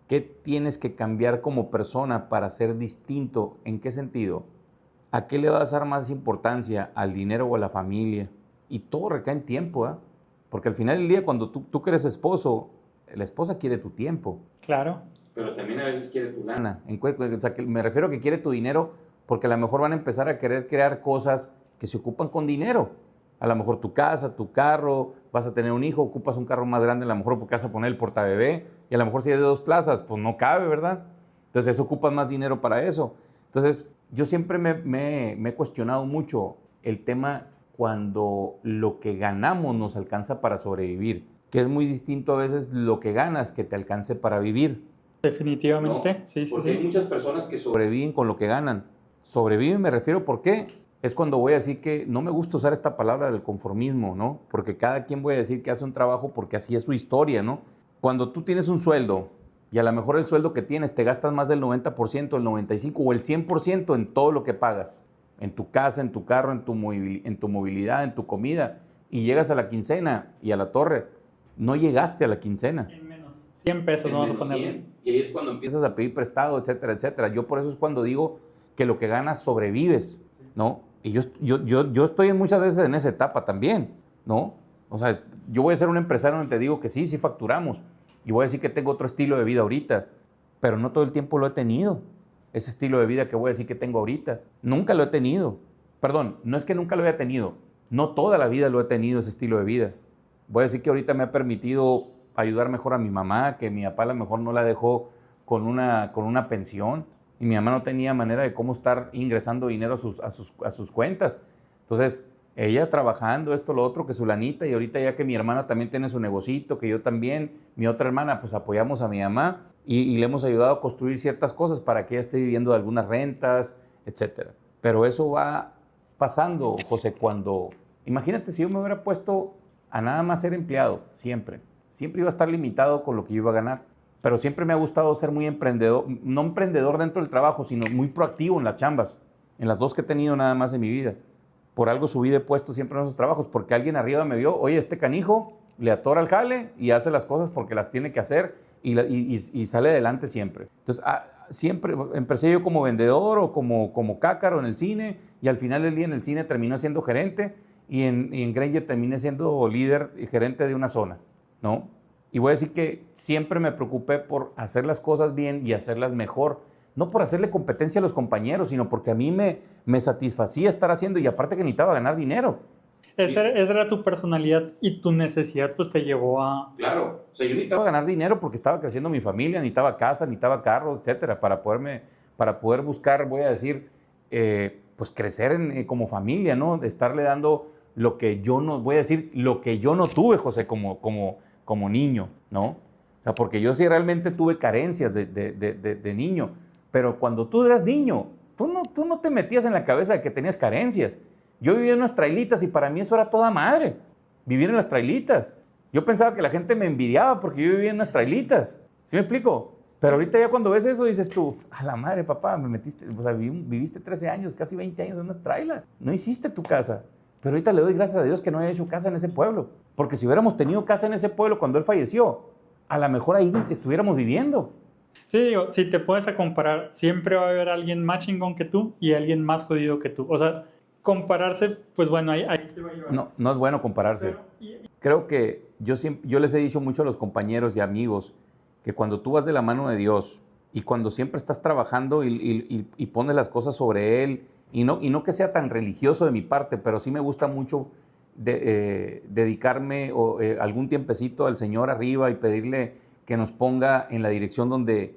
qué tienes que cambiar como persona para ser distinto, ¿en qué sentido? ¿A qué le vas a dar más importancia? ¿Al dinero o a la familia? Y todo recae en tiempo, ¿eh? Porque al final del día, cuando tú que eres esposo, la esposa quiere tu tiempo. Claro. Pero también a veces quiere tu lana. O sea, que me refiero a que quiere tu dinero porque a lo mejor van a empezar a querer crear cosas que se ocupan con dinero. A lo mejor tu casa, tu carro, vas a tener un hijo, ocupas un carro más grande, a lo mejor porque vas a poner el portabebé, y a lo mejor si es de 2 plazas, pues no cabe, ¿verdad? Entonces ocupas más dinero para eso. Entonces yo siempre me he cuestionado mucho el tema cuando lo que ganamos nos alcanza para sobrevivir, que es muy distinto a veces lo que ganas que te alcance para vivir. Definitivamente, ¿No? sí, Porque sí. hay muchas personas que sobreviven con lo que ganan. Sobreviven, me refiero, ¿por qué? Es cuando voy a decir que no me gusta usar esta palabra del conformismo, ¿no? Porque cada quien voy a decir que hace un trabajo porque así es su historia, ¿no? Cuando tú tienes un sueldo y a lo mejor el sueldo que tienes te gastas más del 90%, el 95% o el 100% en todo lo que pagas, en tu casa, en tu carro, en tu movilidad, en tu comida, y llegas a la quincena y a la torre, no llegaste a la quincena. En menos 100 pesos vamos a ponerle. Y ahí es cuando empiezas a pedir prestado, etcétera, etcétera. Yo por eso es cuando digo que lo que ganas sobrevives, ¿no? Y yo estoy muchas veces en esa etapa también, ¿no? O sea, yo voy a ser un empresario donde te digo que sí facturamos. Y voy a decir que tengo otro estilo de vida ahorita, pero no todo el tiempo lo he tenido. Ese estilo de vida que voy a decir que tengo ahorita, nunca lo he tenido. Perdón, no es que nunca lo haya tenido, no toda la vida lo he tenido ese estilo de vida. Voy a decir que ahorita me ha permitido ayudar mejor a mi mamá, que mi papá a lo mejor no la dejó con una pensión y mi mamá no tenía manera de cómo estar ingresando dinero a sus cuentas. Entonces, ella trabajando esto, lo otro, que su lanita, y ahorita ya que mi hermana también tiene su negocito, que yo también, mi otra hermana, pues apoyamos a mi mamá y le hemos ayudado a construir ciertas cosas para que ella esté viviendo de algunas rentas, etcétera. Pero eso va pasando, José, cuando... Imagínate si yo me hubiera puesto a nada más ser empleado, siempre iba a estar limitado con lo que yo iba a ganar. Pero siempre me ha gustado ser muy emprendedor, no emprendedor dentro del trabajo, sino muy proactivo en las chambas, en las 2 que he tenido nada más en mi vida. Por algo subí de puesto siempre en esos trabajos, porque alguien arriba me vio, oye, este canijo le atora el jale y hace las cosas porque las tiene que hacer y sale adelante siempre. Entonces, siempre empecé yo como vendedor o como cácaro en el cine, y al final del día en el cine terminé siendo gerente, y en Grainger terminé siendo líder y gerente de una zona, ¿no? Y voy a decir que siempre me preocupé por hacer las cosas bien y hacerlas mejor. No por hacerle competencia a los compañeros, sino porque a mí me satisfacía estar haciendo, y aparte que necesitaba ganar dinero. Esa era tu personalidad y tu necesidad pues te llevó a... Claro, o sea, yo necesitaba ganar dinero porque estaba creciendo mi familia, necesitaba casa, necesitaba carros, etcétera, para poder buscar, voy a decir, pues crecer como familia, ¿no? De estarle dando lo que yo no, voy a decir, lo que yo no tuve, José, como niño, ¿no? O sea, porque yo sí realmente tuve carencias de niño, pero cuando tú eras niño, tú no te metías en la cabeza de que tenías carencias. Yo vivía en unas trailitas y para mí eso era toda madre, vivir en las trailitas. Yo pensaba que la gente me envidiaba porque yo vivía en unas trailitas. ¿Sí me explico? Pero ahorita ya cuando ves eso dices tú, a la madre, papá, me metiste, o sea, viviste 13 años, casi 20 años en unas trailas. No hiciste tu casa. Pero ahorita le doy gracias a Dios que no haya hecho casa en ese pueblo. Porque si hubiéramos tenido casa en ese pueblo cuando él falleció, a lo mejor ahí estuviéramos viviendo. Sí, digo, si te puedes a comparar, siempre va a haber alguien más chingón que tú y alguien más jodido que tú. O sea, compararse, pues bueno, ahí te va a llevar. No, no es bueno compararse. Creo que yo les he dicho mucho a los compañeros y amigos que cuando tú vas de la mano de Dios y cuando siempre estás trabajando y pones las cosas sobre Él, y no que sea tan religioso de mi parte, pero sí me gusta mucho dedicarme algún tiempecito al Señor arriba y pedirle que nos ponga en la dirección donde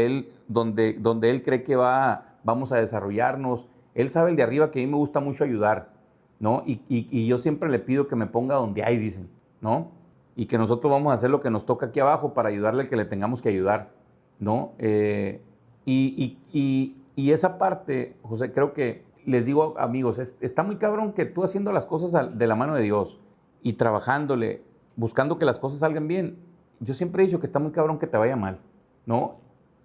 Él cree que vamos a desarrollarnos. Él sabe el de arriba que a mí me gusta mucho ayudar, ¿no? Y yo siempre le pido que me ponga donde hay, dicen, ¿no? Y que nosotros vamos a hacer lo que nos toca aquí abajo para ayudarle al que le tengamos que ayudar, ¿no? Y esa parte, José, creo que les digo, amigos, está muy cabrón que tú haciendo las cosas de la mano de Dios y trabajándole, buscando que las cosas salgan bien. Yo siempre he dicho que está muy cabrón que te vaya mal, ¿no?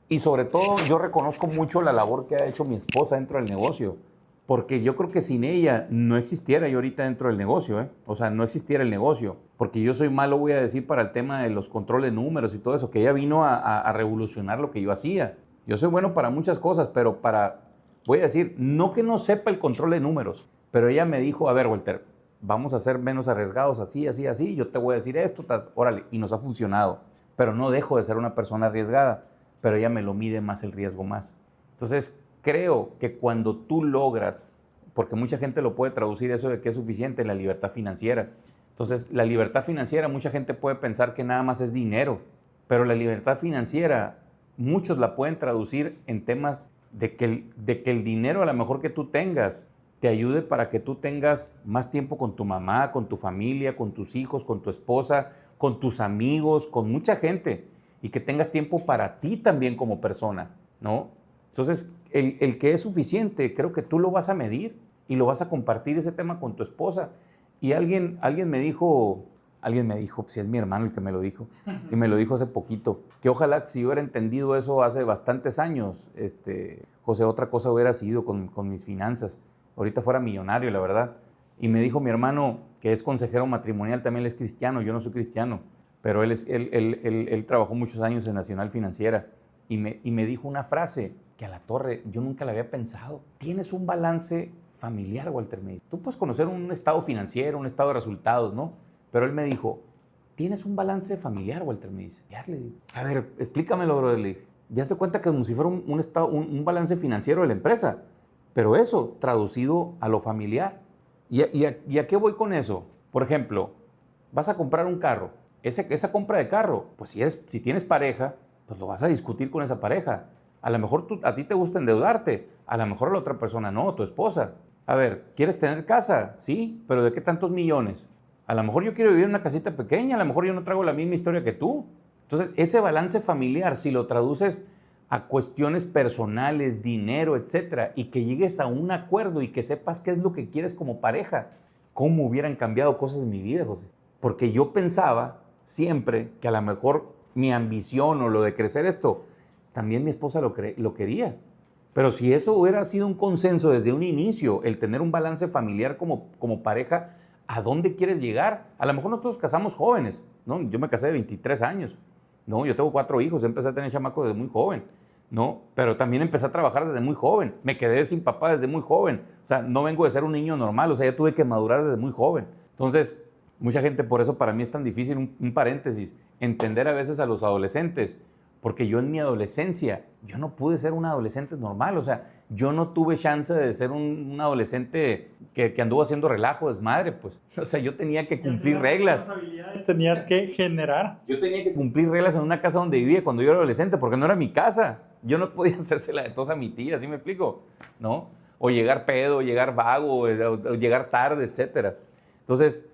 Y sobre todo yo reconozco mucho la labor que ha hecho mi esposa dentro del negocio, porque yo creo que sin ella no existiera yo ahorita dentro del negocio, ¿eh? O sea, no existiera el negocio, porque yo soy malo, voy a decir, para el tema de los controles de números y todo eso, que ella vino a revolucionar lo que yo hacía. Yo soy bueno para muchas cosas, pero voy a decir, no que no sepa el control de números, pero ella me dijo, a ver, Walter, vamos a ser menos arriesgados, así, así, así, yo te voy a decir esto, órale, y nos ha funcionado, pero no dejo de ser una persona arriesgada, pero ella me lo mide más el riesgo más. Entonces, creo que cuando tú logras, porque mucha gente lo puede traducir eso de que es suficiente, la libertad financiera. Entonces, la libertad financiera, mucha gente puede pensar que nada más es dinero, pero la libertad financiera, muchos la pueden traducir en temas de que el dinero a lo mejor que tú tengas te ayude para que tú tengas más tiempo con tu mamá, con tu familia, con tus hijos, con tu esposa, con tus amigos, con mucha gente, y que tengas tiempo para ti también como persona, ¿no? Entonces, el que es suficiente, creo que tú lo vas a medir y lo vas a compartir ese tema con tu esposa. Y alguien me dijo, si es mi hermano el que me lo dijo, y me lo dijo hace poquito, que ojalá si yo hubiera entendido eso hace bastantes años, José, otra cosa hubiera sido con mis finanzas. Ahorita fuera millonario, la verdad. Y me dijo mi hermano, que es consejero matrimonial, también él es cristiano, yo no soy cristiano, pero él trabajó muchos años en Nacional Financiera, y me dijo una frase que a la torre yo nunca la había pensado. Tienes un balance familiar, Walter, me dice. Tú puedes conocer un estado financiero, un estado de resultados, ¿no? Pero él me dijo, tienes un balance familiar, Walter, me dice. Ya le digo, a ver, explícamelo, brother. Le dije, ya se cuenta que como si fuera un balance financiero de la empresa, pero eso traducido a lo familiar. ¿Y a qué voy con eso? Por ejemplo, vas a comprar un carro. Esa compra de carro, pues si tienes pareja, pues lo vas a discutir con esa pareja. A lo mejor a ti te gusta endeudarte, a lo mejor a la otra persona no, tu esposa. A ver, ¿quieres tener casa? Sí, pero ¿de qué tantos millones? A lo mejor yo quiero vivir en una casita pequeña, a lo mejor yo no traigo la misma historia que tú. Entonces, ese balance familiar, si lo traduces a cuestiones personales, dinero, etcétera, y que llegues a un acuerdo y que sepas qué es lo que quieres como pareja, ¿cómo hubieran cambiado cosas en mi vida, José? Porque yo pensaba siempre que a lo mejor mi ambición o lo de crecer esto, también mi esposa lo quería. Pero si eso hubiera sido un consenso desde un inicio, el tener un balance familiar como pareja, ¿a dónde quieres llegar? A lo mejor nosotros casamos jóvenes, ¿no? Yo me casé de 23 años, ¿no? Yo tengo 4 hijos, empecé a tener chamacos desde muy joven, ¿no? Pero también empecé a trabajar desde muy joven. Me quedé sin papá desde muy joven. O sea, no vengo de ser un niño normal, o sea, ya tuve que madurar desde muy joven. Entonces, mucha gente, por eso para mí es tan difícil, un paréntesis, entender a veces a los adolescentes, porque yo en mi adolescencia, yo no pude ser un adolescente normal, o sea, yo no tuve chance de ser un adolescente que anduvo haciendo relajo, desmadre, pues. O sea, yo tenía que cumplir reglas. Tenías que generar. Yo tenía que cumplir reglas en una casa donde vivía cuando yo era adolescente, porque no era mi casa. Yo no podía hacérsela de tos a mi tía, ¿sí me explico? ¿No? O llegar pedo, o llegar vago, o llegar tarde, etcétera. Entonces,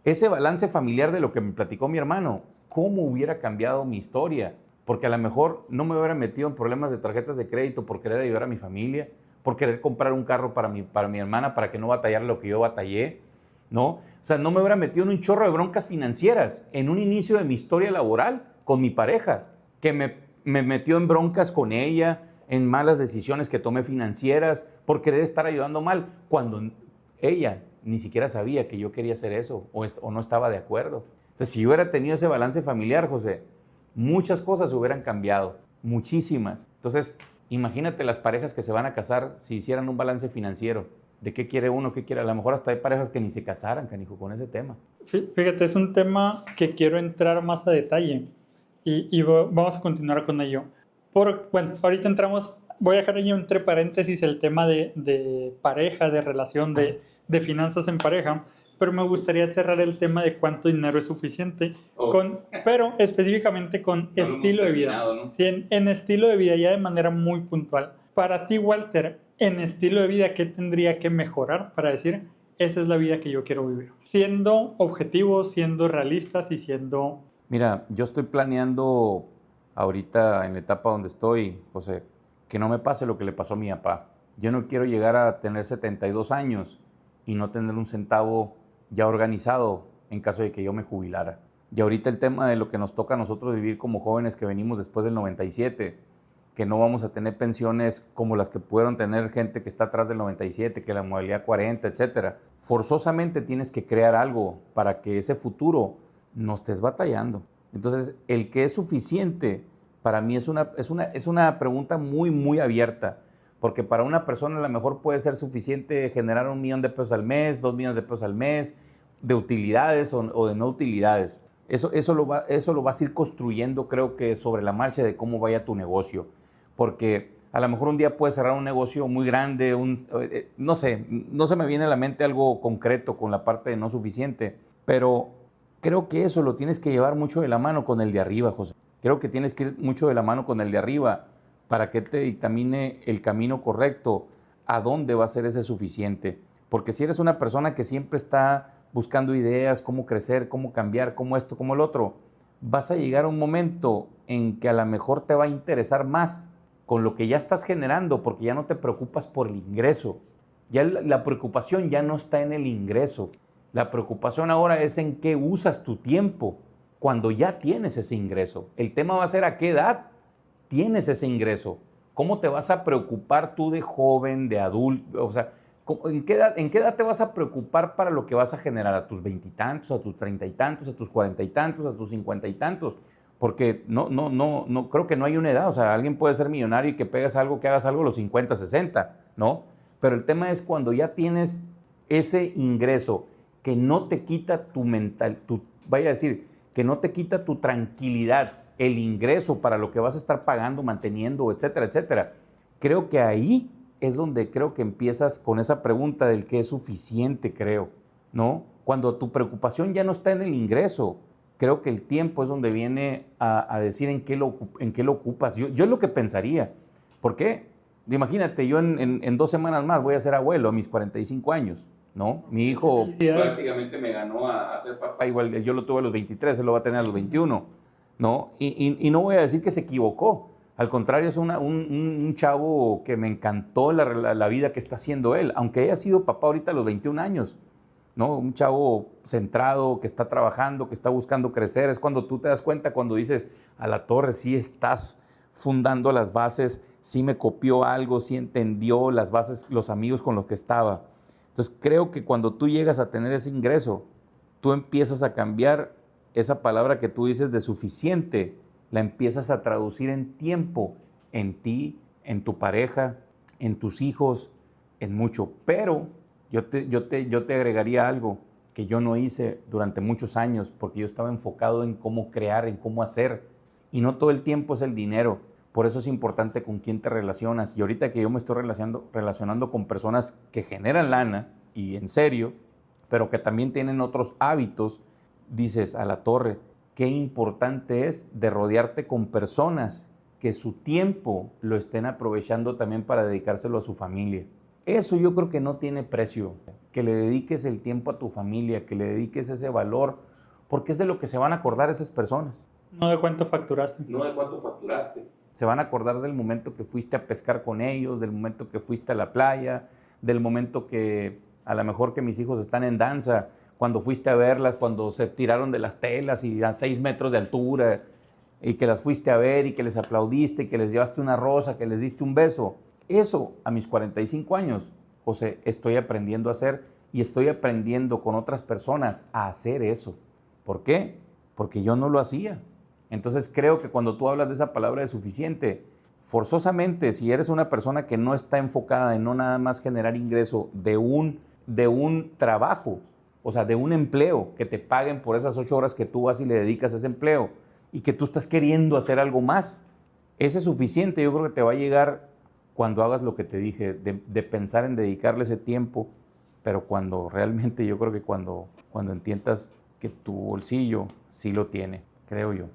ese balance familiar de lo que me platicó mi hermano, ¿cómo hubiera cambiado mi historia? Porque a lo mejor no me hubiera metido en problemas de tarjetas de crédito por querer ayudar a mi familia, por querer comprar un carro para mi hermana, para que no batallara lo que yo batallé, ¿no? O sea, no me hubiera metido en un chorro de broncas financieras en un inicio de mi historia laboral con mi pareja, que me metió en broncas con ella, en malas decisiones que tomé financieras, por querer estar ayudando mal, cuando ella ni siquiera sabía que yo quería hacer eso o no estaba de acuerdo. Entonces, si yo hubiera tenido ese balance familiar, José, muchas cosas hubieran cambiado, muchísimas. Entonces, imagínate las parejas que se van a casar si hicieran un balance financiero. ¿De qué quiere uno? ¿Qué quiere? A lo mejor hasta hay parejas que ni se casaran, canijo, con ese tema. Fíjate, es un tema que quiero entrar más a detalle y vamos a continuar con ello. Bueno, ahorita entramos, voy a dejar ahí entre paréntesis el tema de pareja, de relación, de finanzas en pareja, pero me gustaría cerrar el tema de cuánto dinero es suficiente, pero específicamente con No estilo de vida. ¿No? Sí, en estilo de vida, ya de manera muy puntual. Para ti, Walter, en estilo de vida, ¿qué tendría que mejorar para decir, esa es la vida que yo quiero vivir? Siendo objetivos, siendo realistas y siendo... Mira, yo estoy planeando ahorita en la etapa donde estoy, José, que no me pase lo que le pasó a mi papá. Yo no quiero llegar a tener 72 años y no tener un centavo ya organizado en caso de que yo me jubilara. Y ahorita el tema de lo que nos toca a nosotros vivir como jóvenes que venimos después del 97, que no vamos a tener pensiones como las que pudieron tener gente que está atrás del 97, que la modalidad 40, etcétera. Forzosamente tienes que crear algo para que ese futuro no estés batallando. Entonces, el que es suficiente, para mí es una pregunta muy, muy abierta, porque para una persona a lo mejor puede ser suficiente generar $1 millón de pesos al mes, 2 millones de pesos al mes, de utilidades o de no utilidades. Eso lo vas a ir construyendo, creo que sobre la marcha de cómo vaya tu negocio, porque a lo mejor un día puedes cerrar un negocio muy grande, no sé, no se me viene a la mente algo concreto con la parte de no suficiente, pero creo que eso lo tienes que llevar mucho de la mano con el de arriba, José. Creo que tienes que ir mucho de la mano con el de arriba para que te dictamine el camino correcto, a dónde va a ser ese suficiente. Porque si eres una persona que siempre está buscando ideas, cómo crecer, cómo cambiar, cómo esto, cómo el otro, vas a llegar a un momento en que a lo mejor te va a interesar más con lo que ya estás generando, porque ya no te preocupas por el ingreso. Ya la preocupación ya no está en el ingreso. La preocupación ahora es en qué usas tu tiempo cuando ya tienes ese ingreso. El tema va a ser a qué edad tienes ese ingreso. ¿Cómo te vas a preocupar tú de joven, de adulto? O sea, ¿en qué edad te vas a preocupar para lo que vas a generar? ¿A tus 20 y tantos, a tus 30 y tantos, a tus 40 y tantos, a tus 50 y tantos? Porque no creo que no hay una edad. O sea, alguien puede ser millonario y que hagas algo a los 50, 60, ¿no? Pero el tema es cuando ya tienes ese ingreso que no te quita que no te quita tu tranquilidad, el ingreso para lo que vas a estar pagando, manteniendo, etcétera, etcétera. Creo que ahí es donde creo que empiezas con esa pregunta del qué es suficiente, creo, ¿no? Cuando tu preocupación ya no está en el ingreso, creo que el tiempo es donde viene a decir en qué lo ocupas. Yo es lo que pensaría. ¿Por qué? Imagínate, yo en 2 semanas más voy a ser abuelo a mis 45 años, ¿no? Mi hijo prácticamente me ganó a ser papá. Igual yo lo tuve a los 23, él lo va a tener a los 21, ¿no? Y no voy a decir que se equivocó. Al contrario, es un chavo que me encantó la vida que está haciendo él, aunque haya sido papá ahorita a los 21 años, ¿no? Un chavo centrado, que está trabajando, que está buscando crecer. Es cuando tú te das cuenta, cuando dices, a la torre, sí estás fundando las bases, sí me copió algo, sí entendió las bases, los amigos con los que estaba. Entonces, creo que cuando tú llegas a tener ese ingreso, tú empiezas a cambiar esa palabra que tú dices de suficiente, la empiezas a traducir en tiempo, en ti, en tu pareja, en tus hijos, en mucho. Pero yo te agregaría algo que yo no hice durante muchos años, porque yo estaba enfocado en cómo crear, en cómo hacer, y no todo el tiempo es el dinero. Por eso es importante con quién te relacionas. Y ahorita que yo me estoy relacionando con personas que generan lana, y en serio, pero que también tienen otros hábitos, dices, a la torre, qué importante es de rodearte con personas que su tiempo lo estén aprovechando también para dedicárselo a su familia. Eso yo creo que no tiene precio, que le dediques el tiempo a tu familia, que le dediques ese valor, porque es de lo que se van a acordar esas personas. No de cuánto facturaste. No de cuánto facturaste. Se van a acordar del momento que fuiste a pescar con ellos, del momento que fuiste a la playa, del momento que a lo mejor que mis hijos están en danza, cuando fuiste a verlas, cuando se tiraron de las telas y a 6 metros de altura y que las fuiste a ver y que les aplaudiste y que les llevaste una rosa, que les diste un beso. Eso a mis 45 años, José, estoy aprendiendo a hacer y estoy aprendiendo con otras personas a hacer eso. ¿Por qué? Porque yo no lo hacía. Entonces creo que cuando tú hablas de esa palabra de suficiente, forzosamente, si eres una persona que no está enfocada en no nada más generar ingreso de un trabajo, o sea, de un empleo, que te paguen por esas 8 horas que tú vas y le dedicas a ese empleo y que tú estás queriendo hacer algo más, ese es suficiente. Yo creo que te va a llegar cuando hagas lo que te dije, de pensar en dedicarle ese tiempo, pero cuando realmente yo creo que cuando entiendas que tu bolsillo sí lo tiene, creo yo.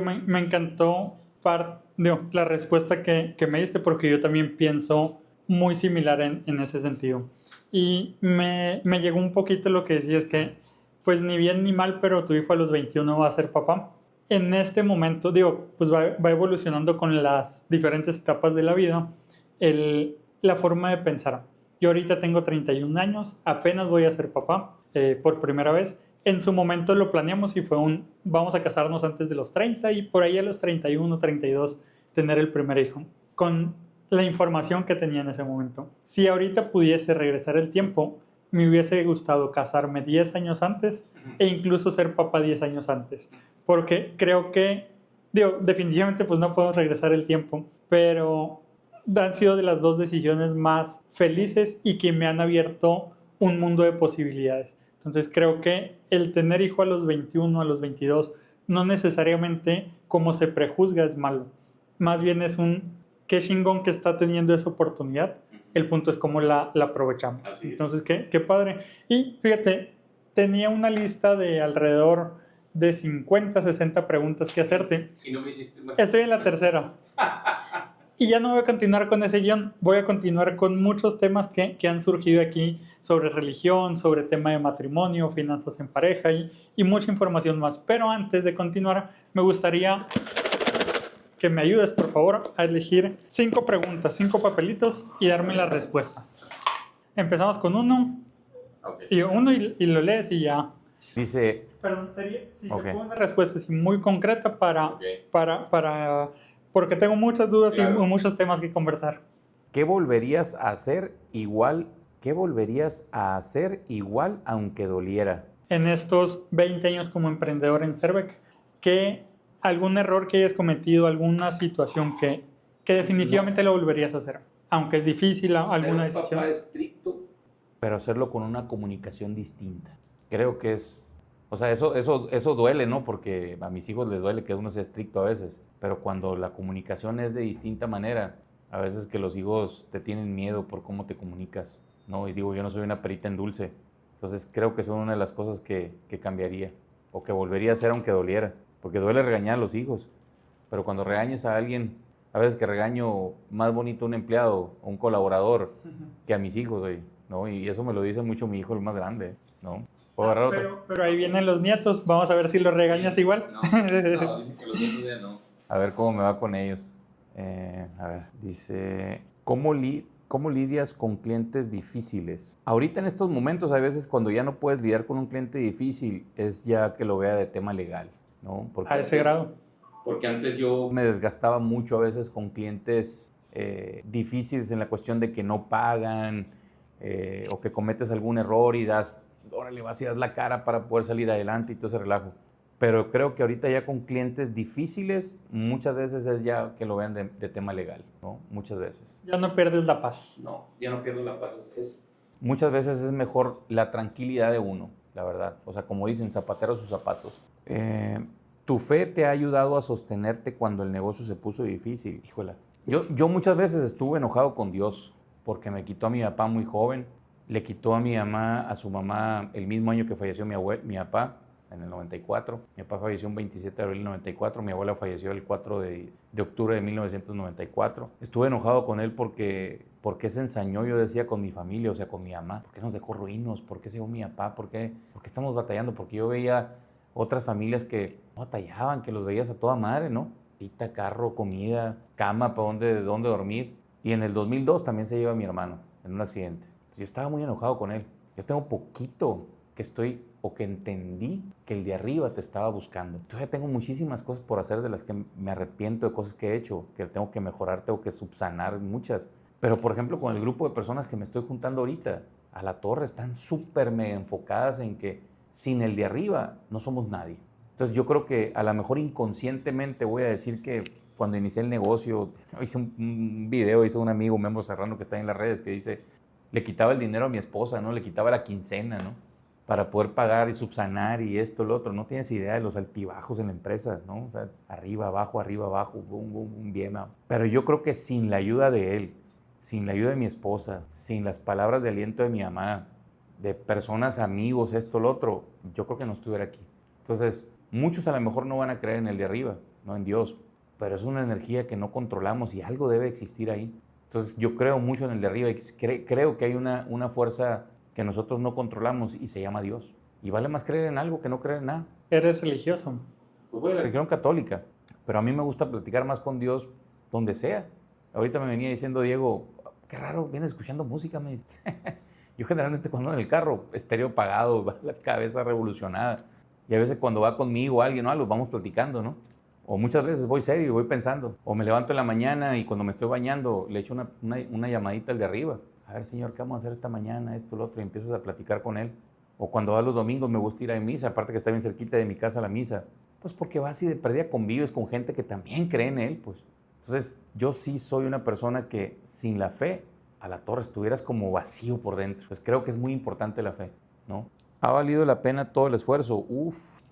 Me encantó la respuesta que me diste, porque yo también pienso muy similar en ese sentido. Y me llegó un poquito lo que decías, que pues ni bien ni mal, pero tu hijo a los 21 va a ser papá. En este momento, pues va evolucionando con las diferentes etapas de la vida la forma de pensar. Yo ahorita tengo 31 años, apenas voy a ser papá por primera vez. En su momento lo planeamos y fue vamos a casarnos antes de los 30 y por ahí a los 31, 32 tener el primer hijo, con la información que tenía en ese momento. Si ahorita pudiese regresar el tiempo, me hubiese gustado casarme 10 años antes e incluso ser papá 10 años antes, porque creo que, definitivamente pues no podemos regresar el tiempo, pero han sido de las dos decisiones más felices y que me han abierto un mundo de posibilidades. Entonces creo que el tener hijo a los 21, a los 22, no necesariamente como se prejuzga es malo. Más bien es qué chingón que está teniendo esa oportunidad. El punto es cómo la aprovechamos. Entonces, qué padre. Y fíjate, tenía una lista de alrededor de 50, 60 preguntas que hacerte. Y no me hiciste más. Estoy en la tercera. Y ya no voy a continuar con ese guión, voy a continuar con muchos temas que han surgido aquí sobre religión, sobre tema de matrimonio, finanzas en pareja y mucha información más. Pero antes de continuar, me gustaría que me ayudes, por favor, a elegir 5 preguntas, 5 papelitos y darme la respuesta. Empezamos con uno, y lo lees y ya. Dice... Perdón, si se puede una respuesta así muy concreta para porque tengo muchas dudas, claro, y muchos temas que conversar. ¿Qué volverías a hacer igual? ¿Qué volverías a hacer igual aunque doliera? En estos 20 años como emprendedor en Servec, ¿algún error que hayas cometido, alguna situación que definitivamente lo volverías a hacer? Aunque es difícil alguna decisión. Ser papá estricto, pero hacerlo con una comunicación distinta. Creo que o sea, eso duele, ¿no? Porque a mis hijos les duele que uno sea estricto a veces, pero cuando la comunicación es de distinta manera, a veces que los hijos te tienen miedo por cómo te comunicas, ¿no? Y digo, yo no soy una perita en dulce, entonces creo que son una de las cosas que cambiaría o que volvería a hacer aunque doliera, porque duele regañar a los hijos, pero cuando regañes a alguien, a veces que regaño más bonito a un empleado o un colaborador que a mis hijos, ¿no? Y eso me lo dice mucho mi hijo, el más grande, ¿no? Pero ahí vienen los nietos, vamos a ver si los regañas igual. No, dicen que los nietos ya no. A ver cómo me va con ellos. A ver, dice, ¿cómo lidias con clientes difíciles? Ahorita en estos momentos, hay veces cuando ya no puedes lidiar con un cliente difícil, es ya que lo vea de tema legal, ¿no? A ese grado. Porque antes yo me desgastaba mucho a veces con clientes difíciles en la cuestión de que no pagan o que cometes algún error y das la cara para poder salir adelante y todo ese relajo. Pero creo que ahorita ya con clientes difíciles, muchas veces es ya que lo vean de tema legal, ¿no? Muchas veces. Ya no pierdes la paz. No, ya no pierdo la paz. Muchas veces es mejor la tranquilidad de uno, la verdad. O sea, como dicen, zapatero a sus zapatos. ¿Tu fe te ha ayudado a sostenerte cuando el negocio se puso difícil? Híjola. Yo muchas veces estuve enojado con Dios porque me quitó a mi papá muy joven. Le quitó a su mamá el mismo año que falleció mi papá, en el 94. Mi papá falleció el 27 de abril del 94, mi abuela falleció el 4 de octubre de 1994. Estuve enojado con él porque se ensañó, yo decía, con mi familia, o sea, con mi mamá. ¿Por qué nos dejó ruinos? ¿Por qué se fue mi papá? ¿Por qué estamos batallando? Porque yo veía otras familias que no batallaban, que los veías a toda madre, ¿no? casita, carro, comida, cama para dónde dormir. Y en el 2002 también se lleva a mi hermano en un accidente. Yo estaba muy enojado con él. Yo tengo poquito que entendí que el de arriba te estaba buscando. Todavía tengo muchísimas cosas por hacer de las que me arrepiento, de cosas que he hecho, que tengo que mejorar, tengo que subsanar muchas. Pero, por ejemplo, con el grupo de personas que me estoy juntando ahorita, a la torre, están súper mega enfocadas en que sin el de arriba no somos nadie. Entonces, yo creo que a lo mejor inconscientemente voy a decir que cuando inicié el negocio, hice un video, hizo un amigo, Memo Serrano, que está en las redes, que dice, le quitaba el dinero a mi esposa, ¿no? Le quitaba la quincena, ¿no? Para poder pagar y subsanar y esto, lo otro. No tienes idea de los altibajos en la empresa, ¿no? O sea, arriba, abajo, boom, bien. Pero yo creo que sin la ayuda de él, sin la ayuda de mi esposa, sin las palabras de aliento de mi mamá, de personas, amigos, esto, lo otro, yo creo que no estuviera aquí. Entonces, muchos a lo mejor no van a creer en el de arriba, no en Dios, pero es una energía que no controlamos y algo debe existir ahí. Entonces, yo creo mucho en el de arriba y creo que hay una fuerza que nosotros no controlamos y se llama Dios. Y vale más creer en algo que no creer en nada. ¿Eres religioso? Pues voy a la religión católica, pero a mí me gusta platicar más con Dios donde sea. Ahorita me venía diciendo Diego, qué raro, vienes escuchando música, me dice. Yo generalmente cuando ando en el carro, estéreo apagado, la cabeza revolucionada. Y a veces cuando va conmigo alguien o algo, vamos platicando, ¿no? O muchas veces voy serio y voy pensando. O me levanto en la mañana y cuando me estoy bañando le echo una llamadita al de arriba. A ver, señor, ¿qué vamos a hacer esta mañana? Esto, lo otro. Y empiezas a platicar con él. O cuando va los domingos me gusta ir a misa, aparte que está bien cerquita de mi casa la misa. Pues porque vas y de perdida convives con gente que también cree en él, pues. Entonces, yo sí soy una persona que sin la fe, a la torre estuvieras como vacío por dentro. Pues creo que es muy importante la fe, ¿no? ¿Ha valido la pena todo el esfuerzo?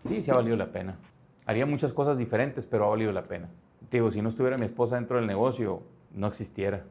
Sí, sí ha valido la pena. Haría muchas cosas diferentes, pero ha valido la pena. Te digo, si no estuviera mi esposa dentro del negocio, no existiera.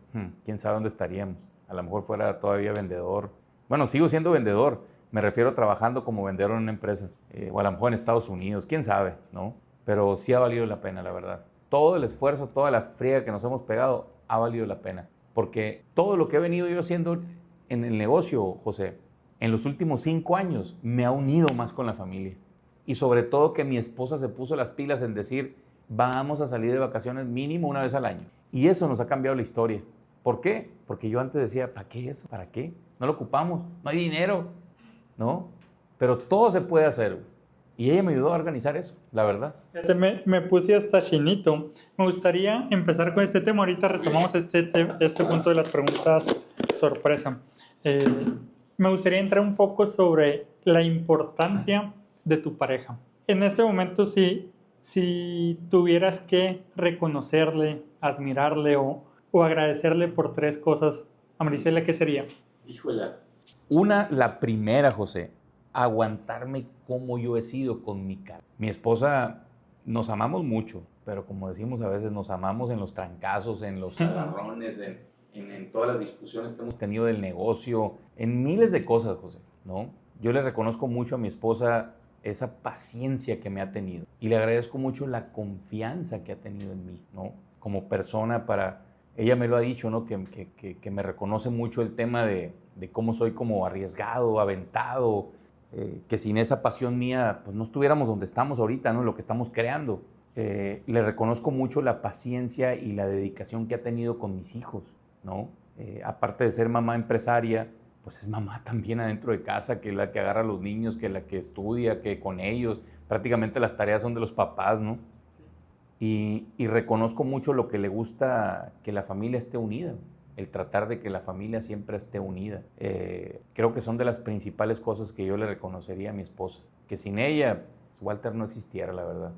¿Quién sabe dónde estaríamos? A lo mejor fuera todavía vendedor. Bueno, sigo siendo vendedor. Me refiero a trabajando como vendedor en una empresa. O a lo mejor en Estados Unidos. ¿Quién sabe? ¿No? Pero sí ha valido la pena, la verdad. Todo el esfuerzo, toda la friega que nos hemos pegado, ha valido la pena. Porque todo lo que he venido yo haciendo en el negocio, José, en los últimos 5 años, me ha unido más con la familia. Y sobre todo que mi esposa se puso las pilas en decir, vamos a salir de vacaciones mínimo una vez al año. Y eso nos ha cambiado la historia. ¿Por qué? Porque yo antes decía, ¿para qué eso? ¿Para qué? No lo ocupamos, no hay dinero, ¿no? Pero todo se puede hacer. Y ella me ayudó a organizar eso, la verdad. Me puse hasta chinito. Me gustaría empezar con este tema. Ahorita retomamos este punto de las preguntas sorpresa. Me gustaría entrar un poco sobre la importancia de tu pareja. En este momento, si tuvieras que reconocerle, admirarle o agradecerle por 3 cosas, a Marisela, ¿qué sería? Híjole. La primera, José, aguantarme como yo he sido con mi cara. Mi esposa, nos amamos mucho, pero como decimos a veces, nos amamos en los trancazos, en los agarrones, en todas las discusiones que hemos tenido del negocio, en miles de cosas, José, ¿no? Yo le reconozco mucho a mi esposa esa paciencia que me ha tenido y le agradezco mucho la confianza que ha tenido en mí, ¿no? Como persona ella me lo ha dicho, ¿no? Que me reconoce mucho el tema de cómo soy como arriesgado, aventado, que sin esa pasión mía, pues no estuviéramos donde estamos ahorita, ¿no? Lo que estamos creando. Le reconozco mucho la paciencia y la dedicación que ha tenido con mis hijos, ¿no? Aparte de ser mamá empresaria, pues es mamá también adentro de casa, que es la que agarra a los niños, que es la que estudia, que con ellos, prácticamente las tareas son de los papás, ¿no? Y reconozco mucho lo que le gusta, que la familia esté unida, el tratar de que la familia siempre esté unida. Creo que son de las principales cosas que yo le reconocería a mi esposa, que sin ella Walter no existiera, la verdad.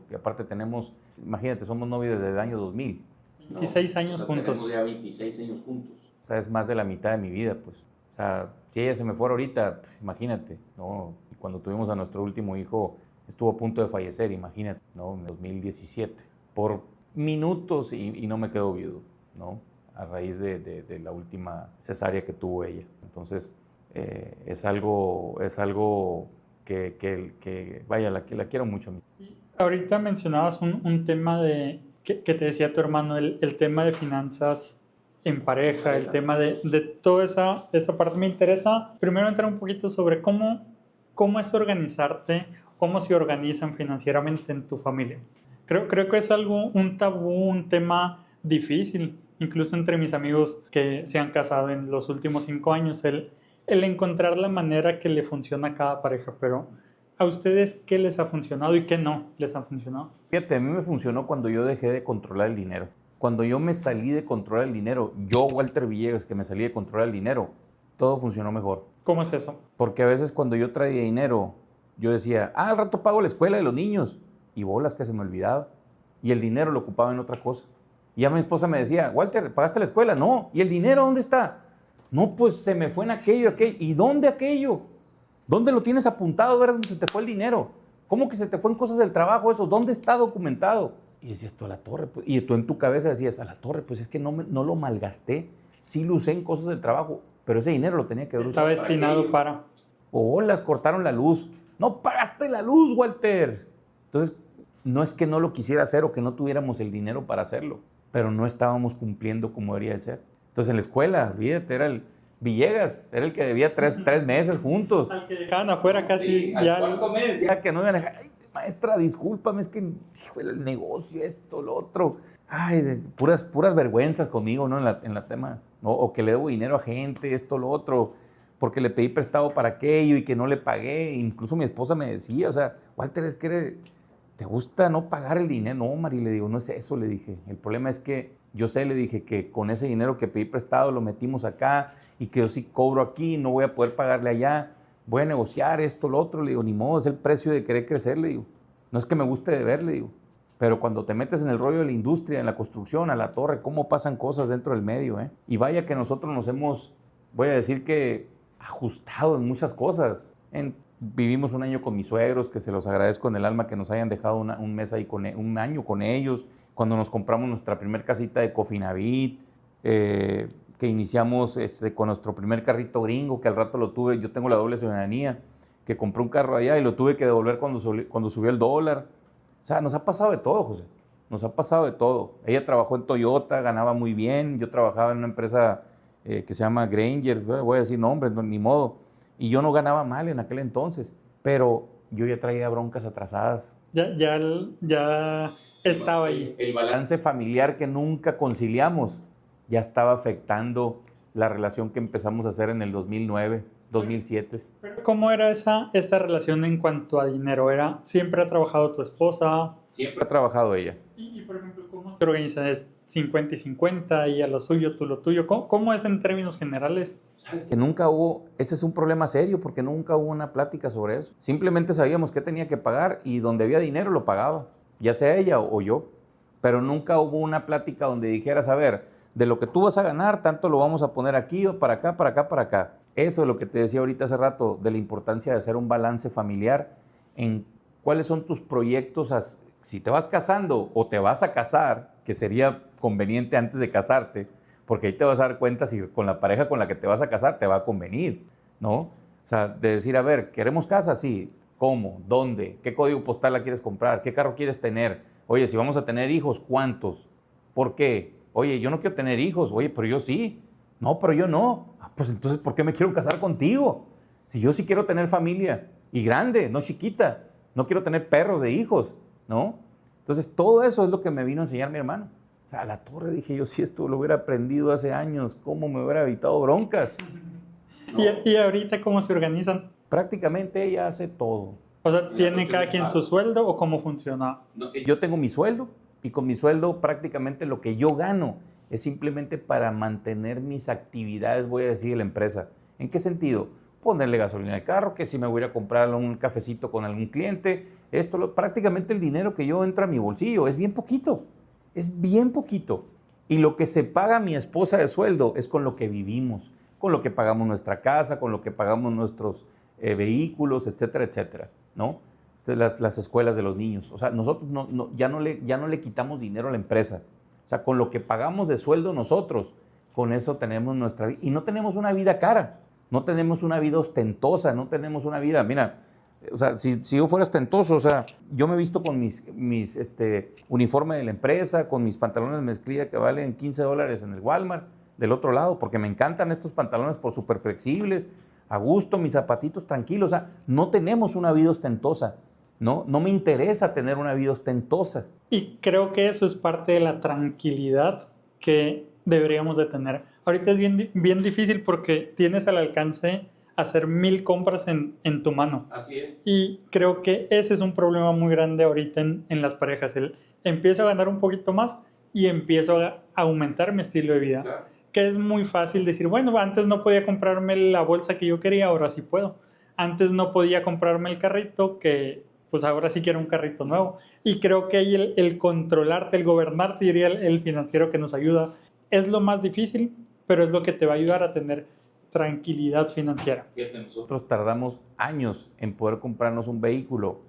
Y aparte tenemos, imagínate, somos novios desde el año 2000. 26 años juntos. Tenemos ya 26 años juntos. O sea, es más de la mitad de mi vida, pues. O sea, si ella se me fuera ahorita, pues, imagínate, ¿no? Y cuando tuvimos a nuestro último hijo, estuvo a punto de fallecer, imagínate, ¿no? En 2017. Por minutos y no me quedó viudo, ¿no? A raíz de la última cesárea que tuvo ella. Entonces, es algo que vaya, la quiero mucho. Ahorita mencionabas un tema que te decía tu hermano, el tema de finanzas en pareja, el tema de toda esa parte. Me interesa primero entrar un poquito sobre cómo es organizarte, cómo se organizan financieramente en tu familia. Creo que es un tabú, un tema difícil, incluso entre mis amigos que se han casado en los últimos 5 años, el encontrar la manera que le funciona a cada pareja, pero ¿a ustedes qué les ha funcionado y qué no les ha funcionado? Fíjate, a mí me funcionó cuando yo dejé de controlar el dinero. Cuando yo me salí de controlar el dinero, yo, Walter Villegas, que me salí de controlar el dinero, todo funcionó mejor. ¿Cómo es eso? Porque a veces cuando yo traía dinero, yo decía, al rato pago la escuela de los niños. Y bolas que se me olvidaba. Y el dinero lo ocupaba en otra cosa. Y ya mi esposa me decía, Walter, ¿pagaste la escuela? No. ¿Y el dinero dónde está? No, pues se me fue en aquello. ¿Y dónde aquello? ¿Dónde lo tienes apuntado? ¿Ver dónde se te fue el dinero? ¿Cómo que se te fue en cosas del trabajo eso? ¿Dónde está documentado? Y decías tú, a la torre. Pues. Y tú en tu cabeza decías, a la torre, pues es que no lo malgasté. Sí lo usé en cosas del trabajo, pero ese dinero lo tenía que haber Está usado destinado para... O las cortaron la luz. No pagaste la luz, Walter. Entonces, no es que no lo quisiera hacer o que no tuviéramos el dinero para hacerlo, pero no estábamos cumpliendo como debería de ser. Entonces, en la escuela, olvídate, era el Villegas, era el que debía 3 meses juntos. Al que dejaban afuera casi Sí, ya... al cuarto mes, ya que no iban a dejar. Ay, maestra, discúlpame, es que hijo, el negocio, esto, lo otro. Ay, puras vergüenzas conmigo, ¿no? En la tema, ¿no? O que le debo dinero a gente, esto, lo otro, porque le pedí prestado para aquello y que no le pagué. Incluso mi esposa me decía, o sea, Walter, es que ¿te gusta no pagar el dinero? No, Mari, le digo, no es eso, le dije. El problema es que yo sé, le dije, que con ese dinero que pedí prestado lo metimos acá y que yo sí cobro aquí, no voy a poder pagarle allá. Voy a negociar esto, lo otro. Le digo, ni modo, es el precio de querer crecer, le digo. No es que me guste deber, le digo. Pero cuando te metes en el rollo de la industria, en la construcción, a la torre, cómo pasan cosas dentro del medio, ¿eh? Y vaya que nosotros nos hemos, voy a decir que, ajustado en muchas cosas. Vivimos un año con mis suegros, que se los agradezco en el alma que nos hayan dejado un mes ahí, un año con ellos. Cuando nos compramos nuestra primer casita de Cofinavit, que iniciamos con nuestro primer carrito gringo, que al rato lo tuve, yo tengo la doble ciudadanía, que compré un carro allá y lo tuve que devolver cuando subió el dólar. O sea, nos ha pasado de todo, José. Nos ha pasado de todo. Ella trabajó en Toyota, ganaba muy bien. Yo trabajaba en una empresa que se llama Grainger, voy a decir nombres, no, ni modo. Y yo no ganaba mal en aquel entonces, pero yo ya traía broncas atrasadas. Ya estaba ahí. El balance familiar que nunca conciliamos ya estaba afectando la relación que empezamos a hacer en el 2009, 2007. ¿Cómo era esa relación en cuanto a dinero? ¿Siempre ha trabajado tu esposa? Siempre ha trabajado ella. Y por ejemplo, ¿cómo se organiza? ¿Es 50 y 50 y a lo suyo, tú lo tuyo? ¿Cómo es en términos generales? ¿Sabes? Que nunca hubo, ese es un problema serio porque nunca hubo una plática sobre eso. Simplemente sabíamos qué tenía que pagar y donde había dinero lo pagaba, ya sea ella o yo. Pero nunca hubo una plática donde dijeras, a ver, de lo que tú vas a ganar, tanto lo vamos a poner aquí o para acá, para acá, para acá. Eso es lo que te decía ahorita hace rato, de la importancia de hacer un balance familiar en cuáles son tus proyectos. Si te vas casando o te vas a casar, que sería conveniente antes de casarte, porque ahí te vas a dar cuenta si con la pareja con la que te vas a casar te va a convenir, ¿no? O sea, de decir, a ver, ¿queremos casa? Sí. ¿Cómo? ¿Dónde? ¿Qué código postal la quieres comprar? ¿Qué carro quieres tener? Oye, si vamos a tener hijos, ¿cuántos? ¿Por qué? Oye, yo no quiero tener hijos. Oye, pero yo sí. No, pero yo no. Pues entonces, ¿por qué me quiero casar contigo? Si yo sí quiero tener familia, y grande, no chiquita. No quiero tener perros de hijos, ¿no? Entonces, todo eso es lo que me vino a enseñar mi hermano. O sea, a la torre dije yo, si esto lo hubiera aprendido hace años, ¿cómo me hubiera evitado broncas? ¿No? ¿Y ahorita cómo se organizan? Prácticamente ella hace todo. O sea, ¿tiene cada quien su sueldo o cómo funciona? Yo tengo mi sueldo y con mi sueldo prácticamente lo que yo gano es simplemente para mantener mis actividades, voy a decir, de la empresa. ¿En qué sentido? Ponerle gasolina al carro, que si me voy a comprar un cafecito con algún cliente, prácticamente el dinero que yo entra a mi bolsillo es bien poquito, es bien poquito. Y lo que se paga mi esposa de sueldo es con lo que vivimos, con lo que pagamos nuestra casa, con lo que pagamos nuestros vehículos, etcétera, etcétera, ¿no? Entonces, las escuelas de los niños. O sea, nosotros ya no le quitamos dinero a la empresa. O sea, con lo que pagamos de sueldo nosotros, con eso tenemos nuestra vida. Y no tenemos una vida cara, no tenemos una vida ostentosa, no tenemos una vida, mira, o sea, si yo fuera ostentoso, o sea, yo me he visto con mis uniforme de la empresa, con mis pantalones de mezclilla que valen $15 en el Walmart, del otro lado, porque me encantan estos pantalones por súper flexibles, a gusto, mis zapatitos tranquilos. O sea, no tenemos una vida ostentosa. ¿no? No me interesa tener una vida ostentosa. Y creo que eso es parte de la tranquilidad que deberíamos de tener. Ahorita es bien difícil porque tienes al alcance hacer 1000 compras en tu mano. Así es. Y creo que ese es un problema muy grande ahorita en las parejas. Empiezo a ganar un poquito más y empiezo a aumentar mi estilo de vida. Claro. Que es muy fácil decir, bueno, antes no podía comprarme la bolsa que yo quería, ahora sí puedo. Antes no podía comprarme el carrito, que pues ahora sí quiero un carrito nuevo. Y creo que ahí el controlarte, el gobernarte, diría el financiero que nos ayuda, es lo más difícil, pero es lo que te va a ayudar a tener tranquilidad financiera. Fíjate, nosotros tardamos años en poder comprarnos un vehículo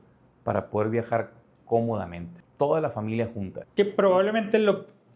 para poder viajar cómodamente. Toda la familia junta. Que probablemente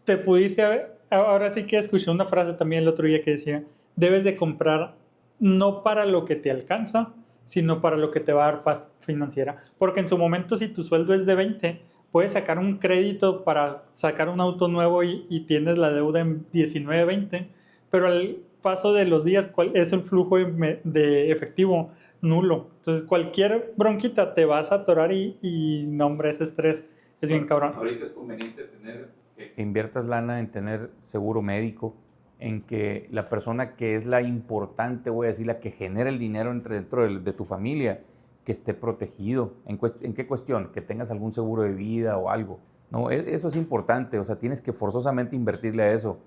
te pudiste haber, ahora sí que escuché una frase también el otro día que decía, debes de comprar no para lo que te alcanza, sino para lo que te va a dar paz financiera. Porque en su momento, si tu sueldo es de 20, puedes sacar un crédito para sacar un auto nuevo y tienes la deuda en 19, 20, pero al paso de los días es el flujo de efectivo nulo. Entonces cualquier bronquita te vas a atorar y no, hombre, ese estrés es bien cabrón. Ahorita es conveniente tener Que inviertas lana en tener seguro médico, en que la persona que es la importante, voy a decir, la que genera el dinero dentro de tu familia, que esté protegido. ¿En qué cuestión? Que tengas algún seguro de vida o algo. ¿No? Eso es importante, o sea, tienes que forzosamente invertirle a eso.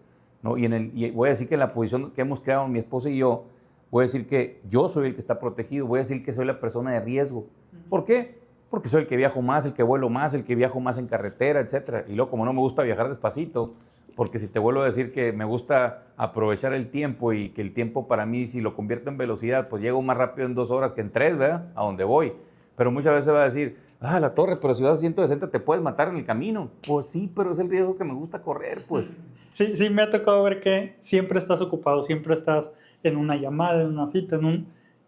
¿No? Y voy a decir que en la posición que hemos creado mi esposa y yo, voy a decir que yo soy el que está protegido, voy a decir que soy la persona de riesgo. ¿Por qué? Porque soy el que viajo más, el que vuelo más, el que viajo más en carretera, etc. Y luego, como no me gusta viajar despacito, porque si te vuelvo a decir que me gusta aprovechar el tiempo y que el tiempo para mí, si lo convierto en velocidad, pues llego más rápido en 2 horas que en 3, ¿verdad? A donde voy. Pero muchas veces va a decir, la torre, pero si vas a 160 te puedes matar en el camino. Pues sí, pero es el riesgo que me gusta correr, pues. Sí, me ha tocado ver que siempre estás ocupado, siempre estás en una llamada, en una cita,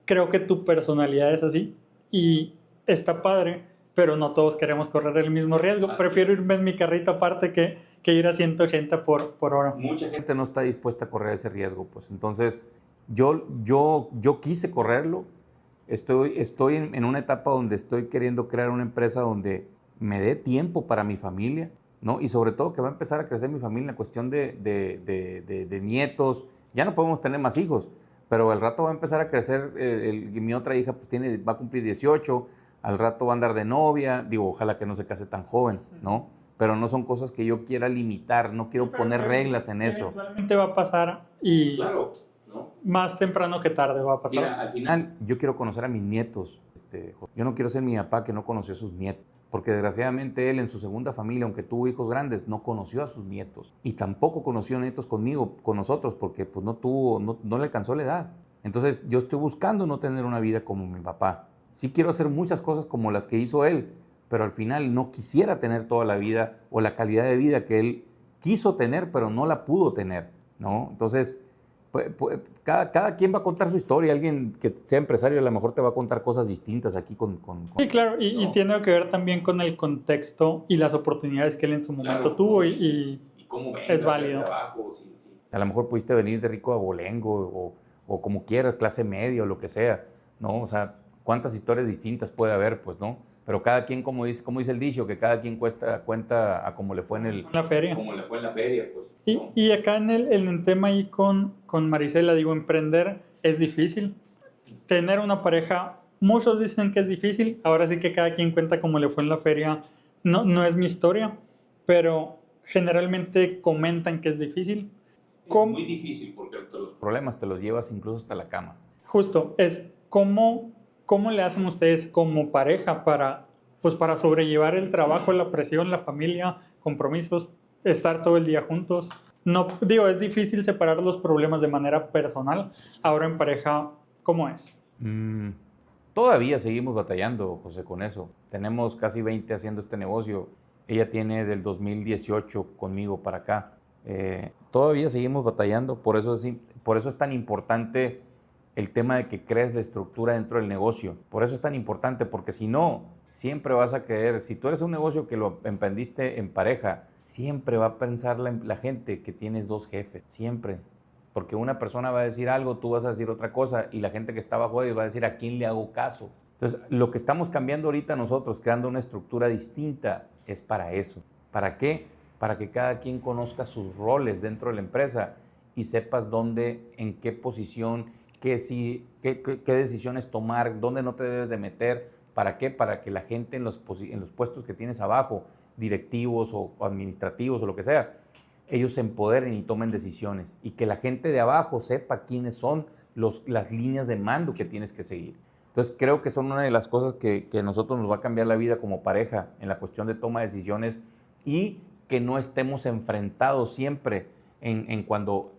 creo que tu personalidad es así y está padre, pero no todos queremos correr el mismo riesgo. Así Prefiero irme en mi carrito aparte que ir a 180 por hora. Mucha gente no está dispuesta a correr ese riesgo, pues. Entonces, yo quise correrlo. Estoy en una etapa donde estoy queriendo crear una empresa donde me dé tiempo para mi familia, ¿no? Y sobre todo que va a empezar a crecer mi familia en la cuestión de nietos. Ya no podemos tener más hijos, pero al rato va a empezar a crecer. Mi otra hija pues va a cumplir 18, al rato va a andar de novia. Digo, ojalá que no se case tan joven, ¿no? Pero no son cosas que yo quiera limitar, no quiero poner reglas en eso. Eventualmente va a pasar y claro, ¿no? Más temprano que tarde va a pasar. Mira, al final yo quiero conocer a mis nietos. Yo no quiero ser mi papá que no conoció a sus nietos. Porque desgraciadamente él en su segunda familia, aunque tuvo hijos grandes, no conoció a sus nietos. Y tampoco conoció nietos conmigo, con nosotros, porque pues no le alcanzó la edad. Entonces yo estoy buscando no tener una vida como mi papá. Sí quiero hacer muchas cosas como las que hizo él, pero al final no quisiera tener toda la vida o la calidad de vida que él quiso tener, pero no la pudo tener, ¿no? Entonces, cada quien va a contar su historia. Alguien que sea empresario a lo mejor te va a contar cosas distintas aquí Sí, claro, y tiene que ver también con el contexto y las oportunidades que él en su momento tuvo y cómo es válido. Sí. A lo mejor pudiste venir de rico a abolengo o como quieras, clase media o lo que sea, ¿no? O sea, cuántas historias distintas puede haber, pues, ¿no? Pero cada quien, como dice el dicho, que cada quien cuenta a cómo le fue en la feria. Como le fue en la feria, pues. ¿no? Y acá en el tema ahí con Marisela, digo, emprender es difícil. Tener una pareja, muchos dicen que es difícil. Ahora sí que cada quien cuenta cómo le fue en la feria. No es mi historia, pero generalmente comentan que es difícil. Es muy difícil porque los problemas te los llevas incluso hasta la cama. Justo, es cómo le hacen ustedes como pareja para sobrellevar el trabajo, la presión, la familia, compromisos, estar todo el día juntos. No, digo, es difícil separar los problemas de manera personal. Ahora en pareja, ¿cómo es? Todavía seguimos batallando, José, con eso. Tenemos casi 20 haciendo este negocio. Ella tiene del 2018 conmigo para acá. Todavía seguimos batallando. Por eso es tan importante el tema de que crees la estructura dentro del negocio. Por eso es tan importante, porque si no, siempre vas a querer. Si tú eres un negocio que lo emprendiste en pareja, siempre va a pensar la gente que tienes 2 jefes. Siempre. Porque una persona va a decir algo, tú vas a decir otra cosa, y la gente que está abajo de ellos va a decir, ¿a quién le hago caso? Entonces, lo que estamos cambiando ahorita nosotros, creando una estructura distinta, es para eso. ¿Para qué? Para que cada quien conozca sus roles dentro de la empresa y sepas dónde, en qué posición, qué decisiones tomar, dónde no te debes de meter. ¿Para qué? Para que la gente en los puestos que tienes abajo, directivos o administrativos o lo que sea, ellos se empoderen y tomen decisiones. Y que la gente de abajo sepa quiénes son las líneas de mando que tienes que seguir. Entonces, creo que son una de las cosas que a nosotros nos va a cambiar la vida como pareja en la cuestión de toma de decisiones y que no estemos enfrentados siempre en cuando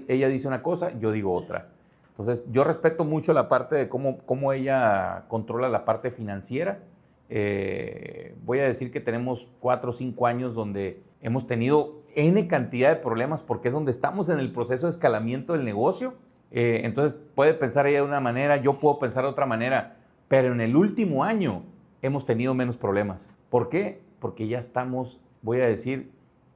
ella dice una cosa, yo digo otra. Entonces, yo respeto mucho la parte de cómo ella controla la parte financiera. Voy a decir que tenemos 4 o 5 años donde hemos tenido N cantidad de problemas porque es donde estamos en el proceso de escalamiento del negocio. Entonces, puede pensar ella de una manera, yo puedo pensar de otra manera, pero en el último año hemos tenido menos problemas. ¿Por qué? Porque ya estamos, voy a decir,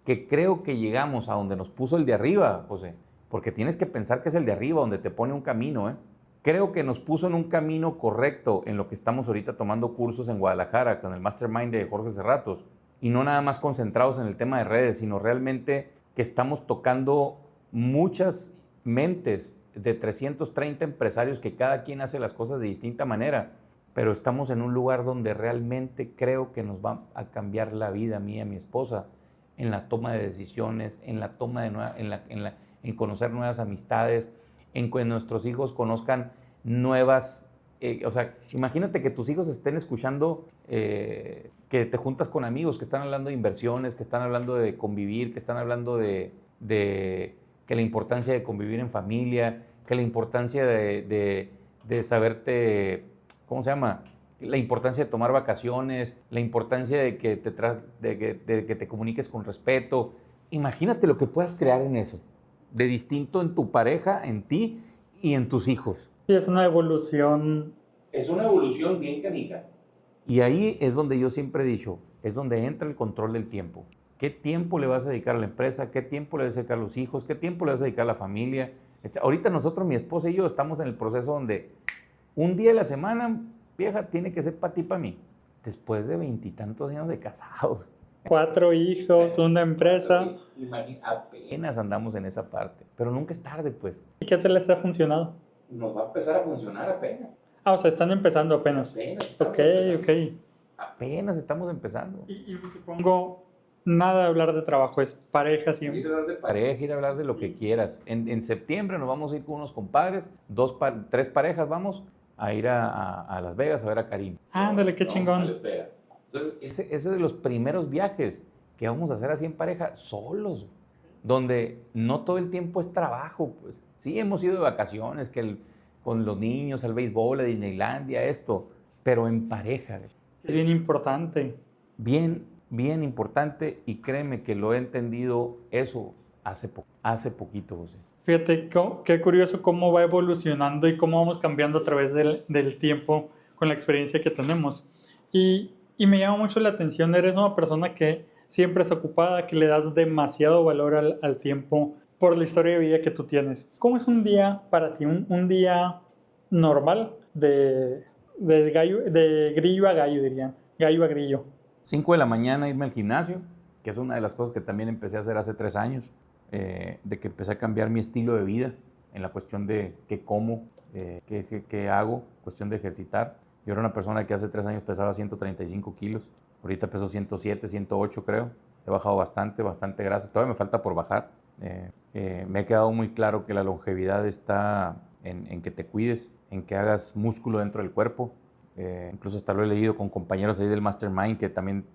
que creo que llegamos a donde nos puso el de arriba, José. Porque tienes que pensar que es el de arriba donde te pone un camino, ¿eh? Creo que nos puso en un camino correcto en lo que estamos ahorita tomando cursos en Guadalajara con el Mastermind de Jorge Serratos. Y no nada más concentrados en el tema de redes, sino realmente que estamos tocando muchas mentes de 330 empresarios que cada quien hace las cosas de distinta manera. Pero estamos en un lugar donde realmente creo que nos va a cambiar la vida a mí y a mi esposa en la toma de decisiones, en la toma de en conocer nuevas amistades, en que nuestros hijos conozcan nuevas, o sea, imagínate que tus hijos estén escuchando que te juntas con amigos que están hablando de inversiones, que están hablando de convivir, que están hablando de que la importancia de convivir en familia, que la importancia de saberte, ¿cómo se llama? La importancia de tomar vacaciones, la importancia de que te comuniques con respeto. Imagínate lo que puedas crear en eso, de distinto en tu pareja, en ti y en tus hijos. Sí, es una evolución. Es una evolución bien canija. Y ahí es donde yo siempre he dicho, es donde entra el control del tiempo. ¿Qué tiempo le vas a dedicar a la empresa? ¿Qué tiempo le vas a dedicar a los hijos? ¿Qué tiempo le vas a dedicar a la familia? Ahorita nosotros, mi esposa y yo, estamos en el proceso donde un día de la semana, vieja, tiene que ser para ti, para mí. Después de 20 y tantos años de casados. 4 hijos, una empresa. Apenas andamos en esa parte, pero nunca es tarde, pues. ¿Y qué te les ha funcionado? Nos va a empezar a funcionar apenas. Ah, o sea, están empezando apenas. Ok. Apenas estamos empezando. Y supongo, nada de hablar de trabajo, es pareja siempre. Ir a hablar de pareja, ir a hablar de lo que quieras. En septiembre nos vamos a ir con unos compadres, 3 parejas vamos a ir a Las Vegas a ver a Karim. Ándale, qué chingón. Entonces, ese es de los primeros viajes que vamos a hacer así en pareja, solos, donde no todo el tiempo es trabajo, pues. Sí, hemos ido de vacaciones, con los niños, al béisbol, a Disneylandia, esto, pero en pareja. Es bien importante. Bien importante, y créeme que lo he entendido eso hace poquito, José. Fíjate qué curioso cómo va evolucionando y cómo vamos cambiando a través del tiempo con la experiencia que tenemos. Y me llama mucho la atención, eres una persona que siempre es ocupada, que le das demasiado valor al tiempo por la historia de vida que tú tienes. ¿Cómo es un día para ti, un día normal de grillo a gallo, dirían, gallo a grillo? 5 de la mañana irme al gimnasio, que es una de las cosas que también empecé a hacer hace 3 años, de que empecé a cambiar mi estilo de vida en la cuestión de qué como, qué hago, cuestión de ejercitar. Yo era una persona que hace 3 años pesaba 135 kilos, ahorita peso 107, 108 creo. He bajado bastante grasa, todavía me falta por bajar. Me ha quedado muy claro que la longevidad está en que te cuides, en que hagas músculo dentro del cuerpo. Incluso hasta lo he leído con compañeros ahí del Mastermind que también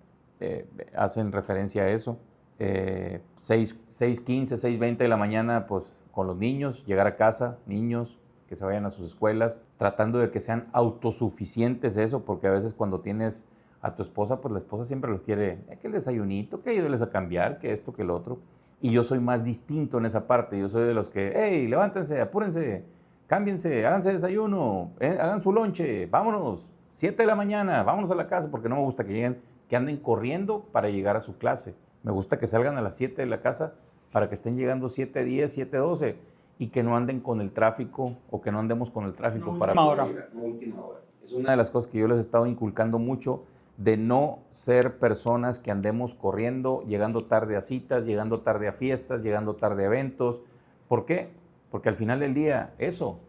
hacen referencia a eso. 6:15, 6:20 de la mañana, pues con los niños, llegar a casa, niños que se vayan a sus escuelas, tratando de que sean autosuficientes eso, porque a veces cuando tienes a tu esposa, pues la esposa siempre los quiere, que el desayunito, que ayúdeles a cambiar, que esto, que el otro. Y yo soy más distinto en esa parte. Yo soy de los que, hey, levántense, apúrense, cámbiense, háganse desayuno, hagan su lonche, vámonos, 7 de la mañana, vámonos a la casa, porque no me gusta que lleguen, que anden corriendo para llegar a su clase. Me gusta que salgan a las 7 de la casa para que estén llegando 7:10, 7:12 y que no anden con el tráfico o que no andemos con el tráfico No, para última hora. última hora. Es una de las cosas que yo les he estado inculcando mucho, de no ser personas que andemos corriendo, llegando tarde a citas, llegando tarde a fiestas, llegando tarde a eventos. ¿Por qué? Porque al final del día eso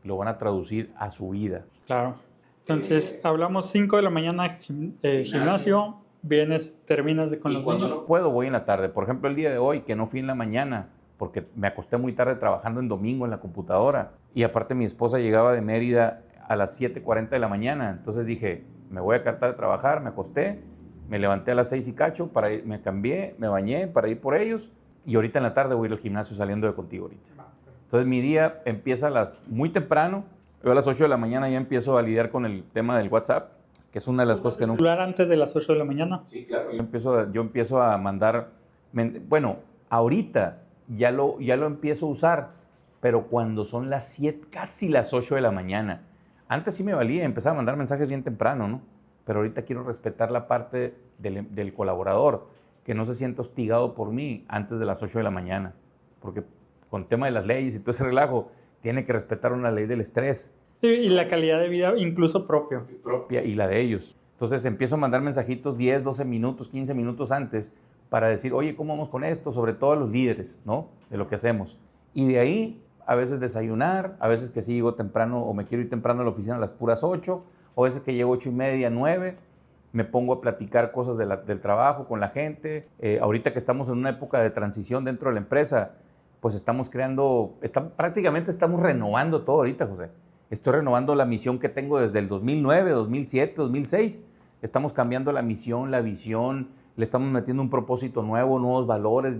lo van a traducir a su vida. Claro. Entonces, hablamos 5 de la mañana gimnasio, vienes, terminas con los niños. No puedo, voy en la tarde. Por ejemplo, el día de hoy, que no fui en la mañana, porque me acosté muy tarde trabajando en domingo en la computadora. Y aparte mi esposa llegaba de Mérida a las 7:40 de la mañana. Entonces dije, me voy a quedar tarde de trabajar, me acosté, me levanté a las 6 y cacho, me cambié, me bañé para ir por ellos. Y ahorita en la tarde voy a ir al gimnasio saliendo de contigo ahorita. Entonces mi día empieza muy temprano. Yo a las 8 de la mañana ya empiezo a lidiar con el tema del WhatsApp, que es una de las cosas que no... ¿Celular antes de las 8 de la mañana? Sí, claro. Yo empiezo a mandar... Bueno, ahorita ya lo empiezo a usar, pero cuando son las 7, casi las 8 de la mañana. Antes sí me valía, empezaba a mandar mensajes bien temprano, ¿no? Pero ahorita quiero respetar la parte del colaborador, que no se sienta hostigado por mí antes de las 8 de la mañana. Porque con el tema de las leyes y todo ese relajo, tiene que respetar una ley del estrés. Y la calidad de vida incluso propia. Y la de ellos. Entonces empiezo a mandar mensajitos 10, 12 minutos, 15 minutos antes para decir, oye, ¿cómo vamos con esto? Sobre todo a los líderes, ¿no? De lo que hacemos. Y de ahí, a veces desayunar, a veces que sí llego temprano o me quiero ir temprano a la oficina a las puras 8, o a veces que llego 8:30, 9, me pongo a platicar cosas del trabajo con la gente. Ahorita que estamos en una época de transición dentro de la empresa, pues estamos prácticamente estamos renovando todo ahorita, José. Estoy renovando la misión que tengo desde el 2009, 2007, 2006. Estamos cambiando la misión, la visión, le estamos metiendo un propósito nuevo, nuevos valores,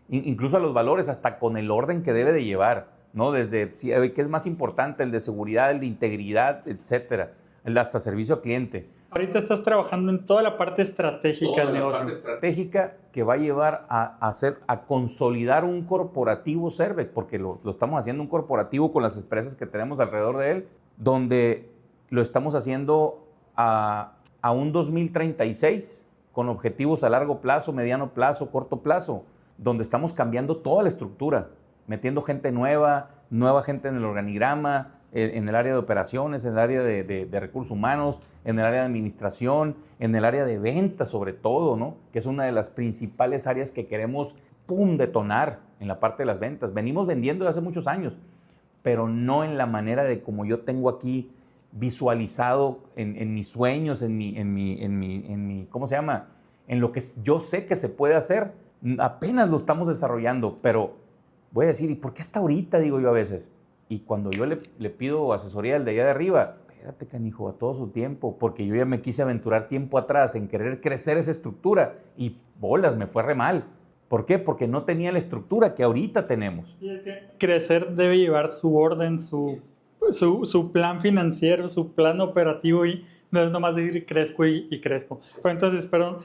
incluso a los valores, hasta con el orden que debe de llevar, ¿no? Desde qué es más importante, el de seguridad, el de integridad, etcétera, hasta servicio al cliente. Ahorita estás trabajando en toda la parte estratégica del negocio. La parte estratégica que va a llevar a consolidar un corporativo Servec, porque lo estamos haciendo un corporativo con las empresas que tenemos alrededor de él, donde lo estamos haciendo a un 2036 con objetivos a largo plazo, mediano plazo, corto plazo, donde estamos cambiando toda la estructura, metiendo gente nueva gente en el organigrama, en el área de operaciones, en el área de recursos humanos, en el área de administración, en el área de ventas sobre todo, ¿no? Que es una de las principales áreas que queremos, detonar en la parte de las ventas. Venimos vendiendo desde hace muchos años, pero no en la manera de como yo tengo aquí visualizado en mis sueños, en mi, ¿cómo se llama? En lo que yo sé que se puede hacer. Apenas lo estamos desarrollando, pero voy a decir, ¿y por qué hasta ahorita? Digo yo a veces. Y cuando yo le pido asesoría al de allá de arriba, espérate, canijo, a todo su tiempo, porque yo ya me quise aventurar tiempo atrás en querer crecer esa estructura y bolas, me fue re mal. ¿Por qué? Porque no tenía la estructura que ahorita tenemos. Sí, es que crecer debe llevar su orden, su plan financiero, su plan operativo, y no es nomás decir crezco y crezco. Pero entonces, perdón,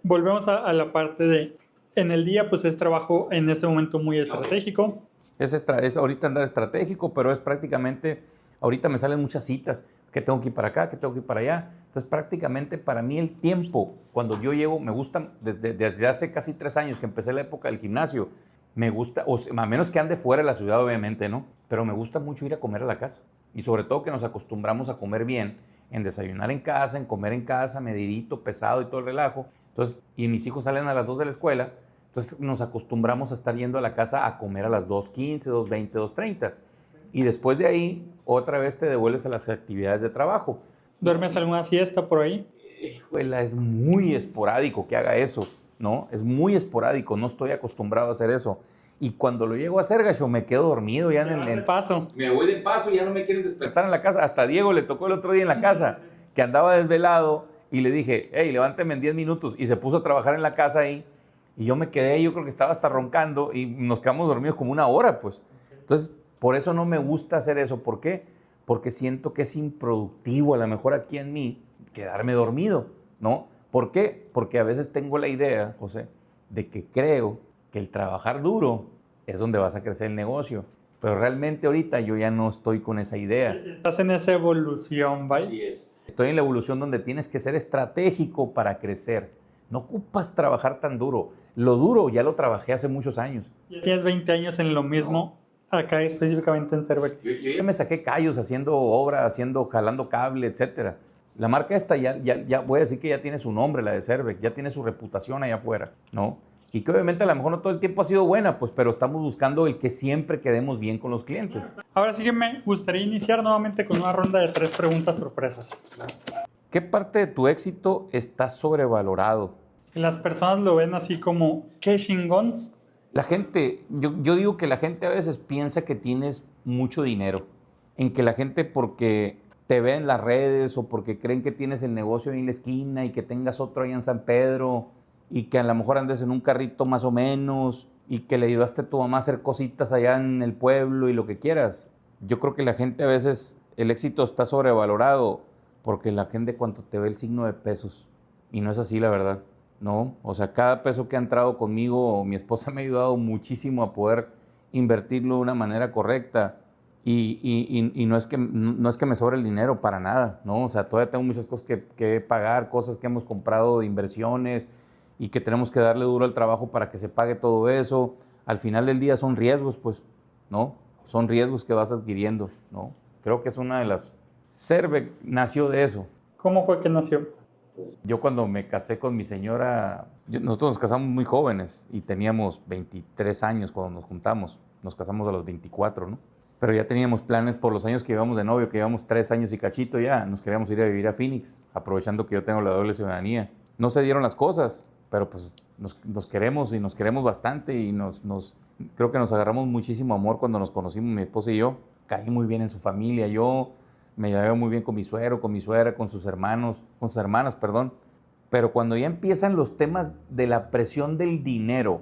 volvemos a la parte de, en el día pues es trabajo en este momento muy estratégico. Es ahorita andar estratégico, pero es prácticamente, ahorita me salen muchas citas, que tengo que ir para acá, que tengo que ir para allá. Entonces prácticamente para mí el tiempo, cuando yo llego, me gusta, desde hace casi 3 años que empecé la época del gimnasio, me gusta, a menos que ande fuera de la ciudad obviamente, ¿no? Pero me gusta mucho ir a comer a la casa. Y sobre todo que nos acostumbramos a comer bien, en desayunar en casa, en comer en casa, medidito, pesado y todo el relajo. Entonces, y mis hijos salen a las 2 de la escuela, entonces nos acostumbramos a estar yendo a la casa a comer a las 2:15, 2:20, 2:30. Y después de ahí, otra vez te devuelves a las actividades de trabajo. ¿Duermes alguna siesta por ahí? Híjole, es muy esporádico que haga eso, ¿no? Es muy esporádico, no estoy acostumbrado a hacer eso. Y cuando lo llego a hacer, gacho, me quedo dormido ya en el paso. Me voy de paso y ya no me quieren despertar en la casa. Hasta a Diego le tocó el otro día en la casa, que andaba desvelado, y le dije, hey, levánteme en 10 minutos. Y se puso a trabajar en la casa ahí. Y yo me quedé, yo creo que estaba hasta roncando, y nos quedamos dormidos como 1 hora, pues. Entonces, por eso no me gusta hacer eso. ¿Por qué? Porque siento que es improductivo, a lo mejor aquí en mí, quedarme dormido, ¿no? ¿Por qué? Porque a veces tengo la idea, José, de que creo que el trabajar duro es donde vas a crecer el negocio. Pero realmente ahorita yo ya no estoy con esa idea. Estás en esa evolución, ¿vale? Así es. Estoy en la evolución donde tienes que ser estratégico para crecer. No ocupas trabajar tan duro. Lo duro ya lo trabajé hace muchos años. Ya tienes 20 años en lo mismo. acá específicamente en Cervec? Yo me saqué callos haciendo obra, jalando cable, etcétera. La marca esta ya voy a decir que ya tiene su nombre, la de Cervec, ya tiene su reputación allá afuera, ¿no? Y que obviamente a lo mejor no todo el tiempo ha sido buena, pues, pero estamos buscando el que siempre quedemos bien con los clientes. Ahora sí que me gustaría iniciar nuevamente con una ronda de 3 preguntas sorpresas. ¿Qué parte de tu éxito está sobrevalorado? Y las personas lo ven así como, qué chingón. La gente, yo digo que la gente a veces piensa que tienes mucho dinero, en que la gente porque te ve en las redes o porque creen que tienes el negocio ahí en la esquina y que tengas otro ahí en San Pedro y que a lo mejor andes en un carrito más o menos y que le ayudaste a tu mamá a hacer cositas allá en el pueblo y lo que quieras. Yo creo que la gente a veces, el éxito está sobrevalorado porque la gente cuando te ve el signo de pesos y no es así la verdad. No, o sea, cada peso que ha entrado conmigo, mi esposa me ha ayudado muchísimo a poder invertirlo de una manera correcta y no es que me sobre el dinero para nada, ¿no? O sea, todavía tengo muchas cosas que pagar, cosas que hemos comprado de inversiones y que tenemos que darle duro al trabajo para que se pague todo eso. Al final del día son riesgos, pues, ¿no? Son riesgos que vas adquiriendo, ¿no? Creo que es una de las... Cervec nació de eso. ¿Cómo fue que nació? Yo cuando me casé con mi señora, nosotros nos casamos muy jóvenes y teníamos 23 años cuando nos juntamos. Nos casamos a los 24, ¿no? Pero ya teníamos planes por los años que llevamos de novio, que llevamos 3 años y cachito ya. Nos queríamos ir a vivir a Phoenix, aprovechando que yo tengo la doble ciudadanía. No se dieron las cosas, pero pues nos queremos y nos queremos bastante y creo que nos agarramos muchísimo amor cuando nos conocimos, mi esposa y yo. Caí muy bien en su familia, yo me llevé muy bien con mi suegro, con mi suegra, con sus hermanas, perdón. Pero cuando ya empiezan los temas de la presión del dinero,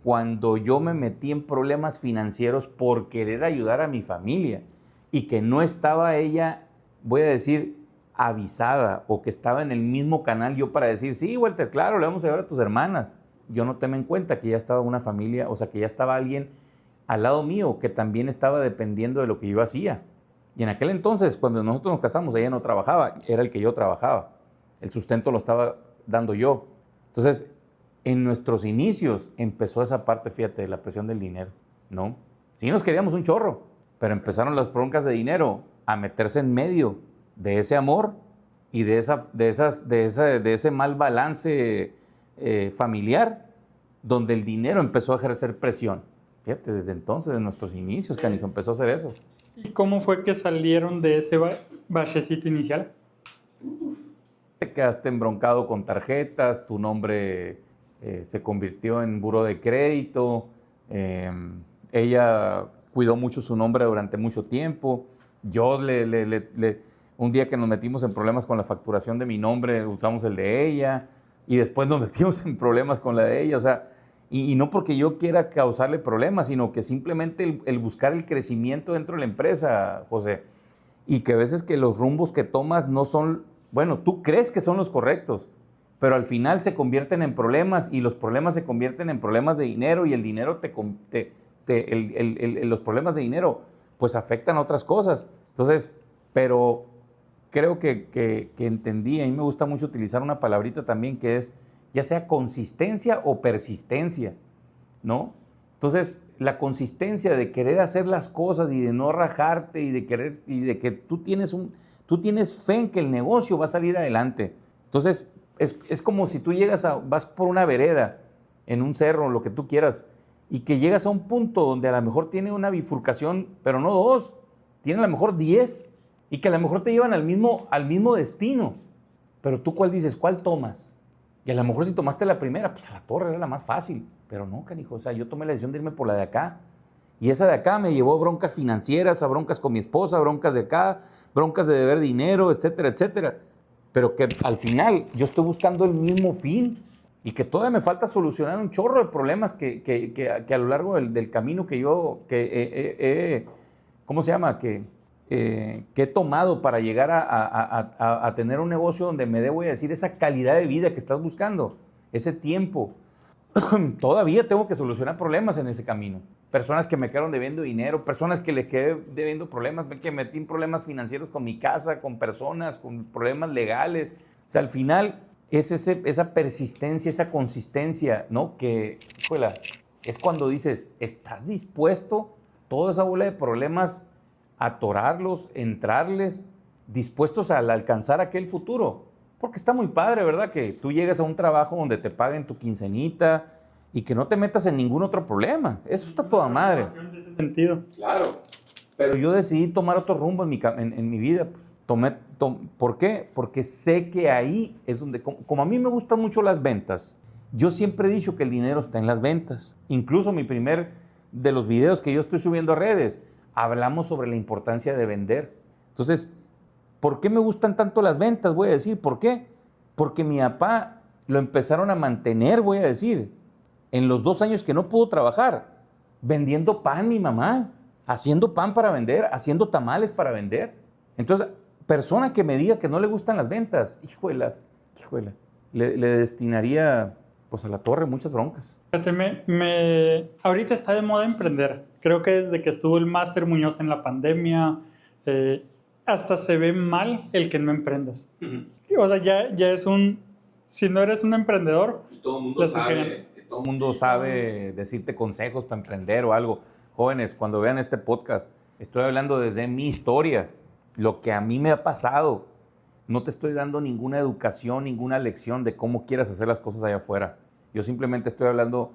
cuando yo me metí en problemas financieros por querer ayudar a mi familia y que no estaba ella, voy a decir, avisada o que estaba en el mismo canal yo para decir, sí, Walter, claro, le vamos a llevar a tus hermanas. Yo no tomé en cuenta que ya estaba una familia, o sea, que ya estaba alguien al lado mío que también estaba dependiendo de lo que yo hacía. Y en aquel entonces, cuando nosotros nos casamos, ella no trabajaba, era el que yo trabajaba. El sustento lo estaba dando yo. Entonces, en nuestros inicios empezó esa parte, fíjate, de la presión del dinero, ¿no? Sí nos queríamos un chorro, pero empezaron las broncas de dinero a meterse en medio de ese amor y de ese mal balance familiar, donde el dinero empezó a ejercer presión. Fíjate, desde entonces, en nuestros inicios, canijo, empezó a hacer eso. ¿Y cómo fue que salieron de ese bachecito inicial? Te quedaste embroncado con tarjetas, tu nombre se convirtió en buró de crédito, ella cuidó mucho su nombre durante mucho tiempo. Yo un día que nos metimos en problemas con la facturación de mi nombre, usamos el de ella y después nos metimos en problemas con la de ella, o sea, y no porque yo quiera causarle problemas, sino que simplemente el buscar el crecimiento dentro de la empresa, José, y que a veces que los rumbos que tomas no son, bueno, tú crees que son los correctos, pero al final se convierten en problemas y los problemas se convierten en problemas de dinero y el dinero los problemas de dinero pues afectan a otras cosas. Entonces, pero creo que entendí, a mí me gusta mucho utilizar una palabrita también que es ya sea consistencia o persistencia, ¿no? Entonces, la consistencia de querer hacer las cosas y de no rajarte y de que tú tienes fe en que el negocio va a salir adelante. Entonces, es como si tú vas por una vereda, en un cerro, lo que tú quieras, y que llegas a un punto donde a lo mejor tiene una bifurcación, pero no 2, tiene a lo mejor 10, y que a lo mejor te llevan al mismo destino. Pero tú, ¿cuál dices? ¿Cuál tomas? Y a lo mejor si tomaste la primera, pues a la torre era la más fácil. Pero no, canijo, o sea, yo tomé la decisión de irme por la de acá. Y esa de acá me llevó a broncas financieras, a broncas con mi esposa, a broncas de acá, broncas de deber dinero, etcétera, etcétera. Pero que al final yo estoy buscando el mismo fin y que todavía me falta solucionar un chorro de problemas que a lo largo del camino ¿cómo se llama? Que he tomado para llegar a tener un negocio donde me debo decir esa calidad de vida que estás buscando, ese tiempo. Todavía tengo que solucionar problemas en ese camino. Personas que me quedaron debiendo dinero, personas que le quedé debiendo problemas, que metí en problemas financieros con mi casa, con personas, con problemas legales. O sea, al final es esa persistencia, esa consistencia, ¿no? Que, híjole, es cuando dices, ¿estás dispuesto toda esa bola de problemas, atorarlos, entrarles, dispuestos a alcanzar aquel futuro. Porque está muy padre, ¿verdad? Que tú llegues a un trabajo donde te paguen tu quincenita y que no te metas en ningún otro problema. Eso está toda madre. En ese sentido. Claro. Pero yo decidí tomar otro rumbo en mi vida. Pues, ¿por qué? Porque sé que ahí es donde, como a mí me gustan mucho las ventas, yo siempre he dicho que el dinero está en las ventas. Incluso mi primer de los videos que yo estoy subiendo a redes, hablamos sobre la importancia de vender. Entonces, ¿por qué me gustan tanto las ventas? Voy a decir, ¿por qué? Porque mi papá lo empezaron a mantener, voy a decir, en los 2 años que no pudo trabajar, vendiendo pan mi mamá, haciendo pan para vender, haciendo tamales para vender. Entonces, persona que me diga que no le gustan las ventas, híjole, le destinaría pues a la torre muchas broncas. Fíjate, ahorita está de moda emprender. Creo que desde que estuvo el Máster Muñoz en la pandemia, hasta se ve mal el que no emprendas. O sea, ya es si no eres un emprendedor, Y todo el mundo sabe decirte consejos para emprender o algo. Jóvenes, cuando vean este podcast, estoy hablando desde mi historia, lo que a mí me ha pasado. No te estoy dando ninguna educación, ninguna lección de cómo quieras hacer las cosas allá afuera. Yo simplemente estoy hablando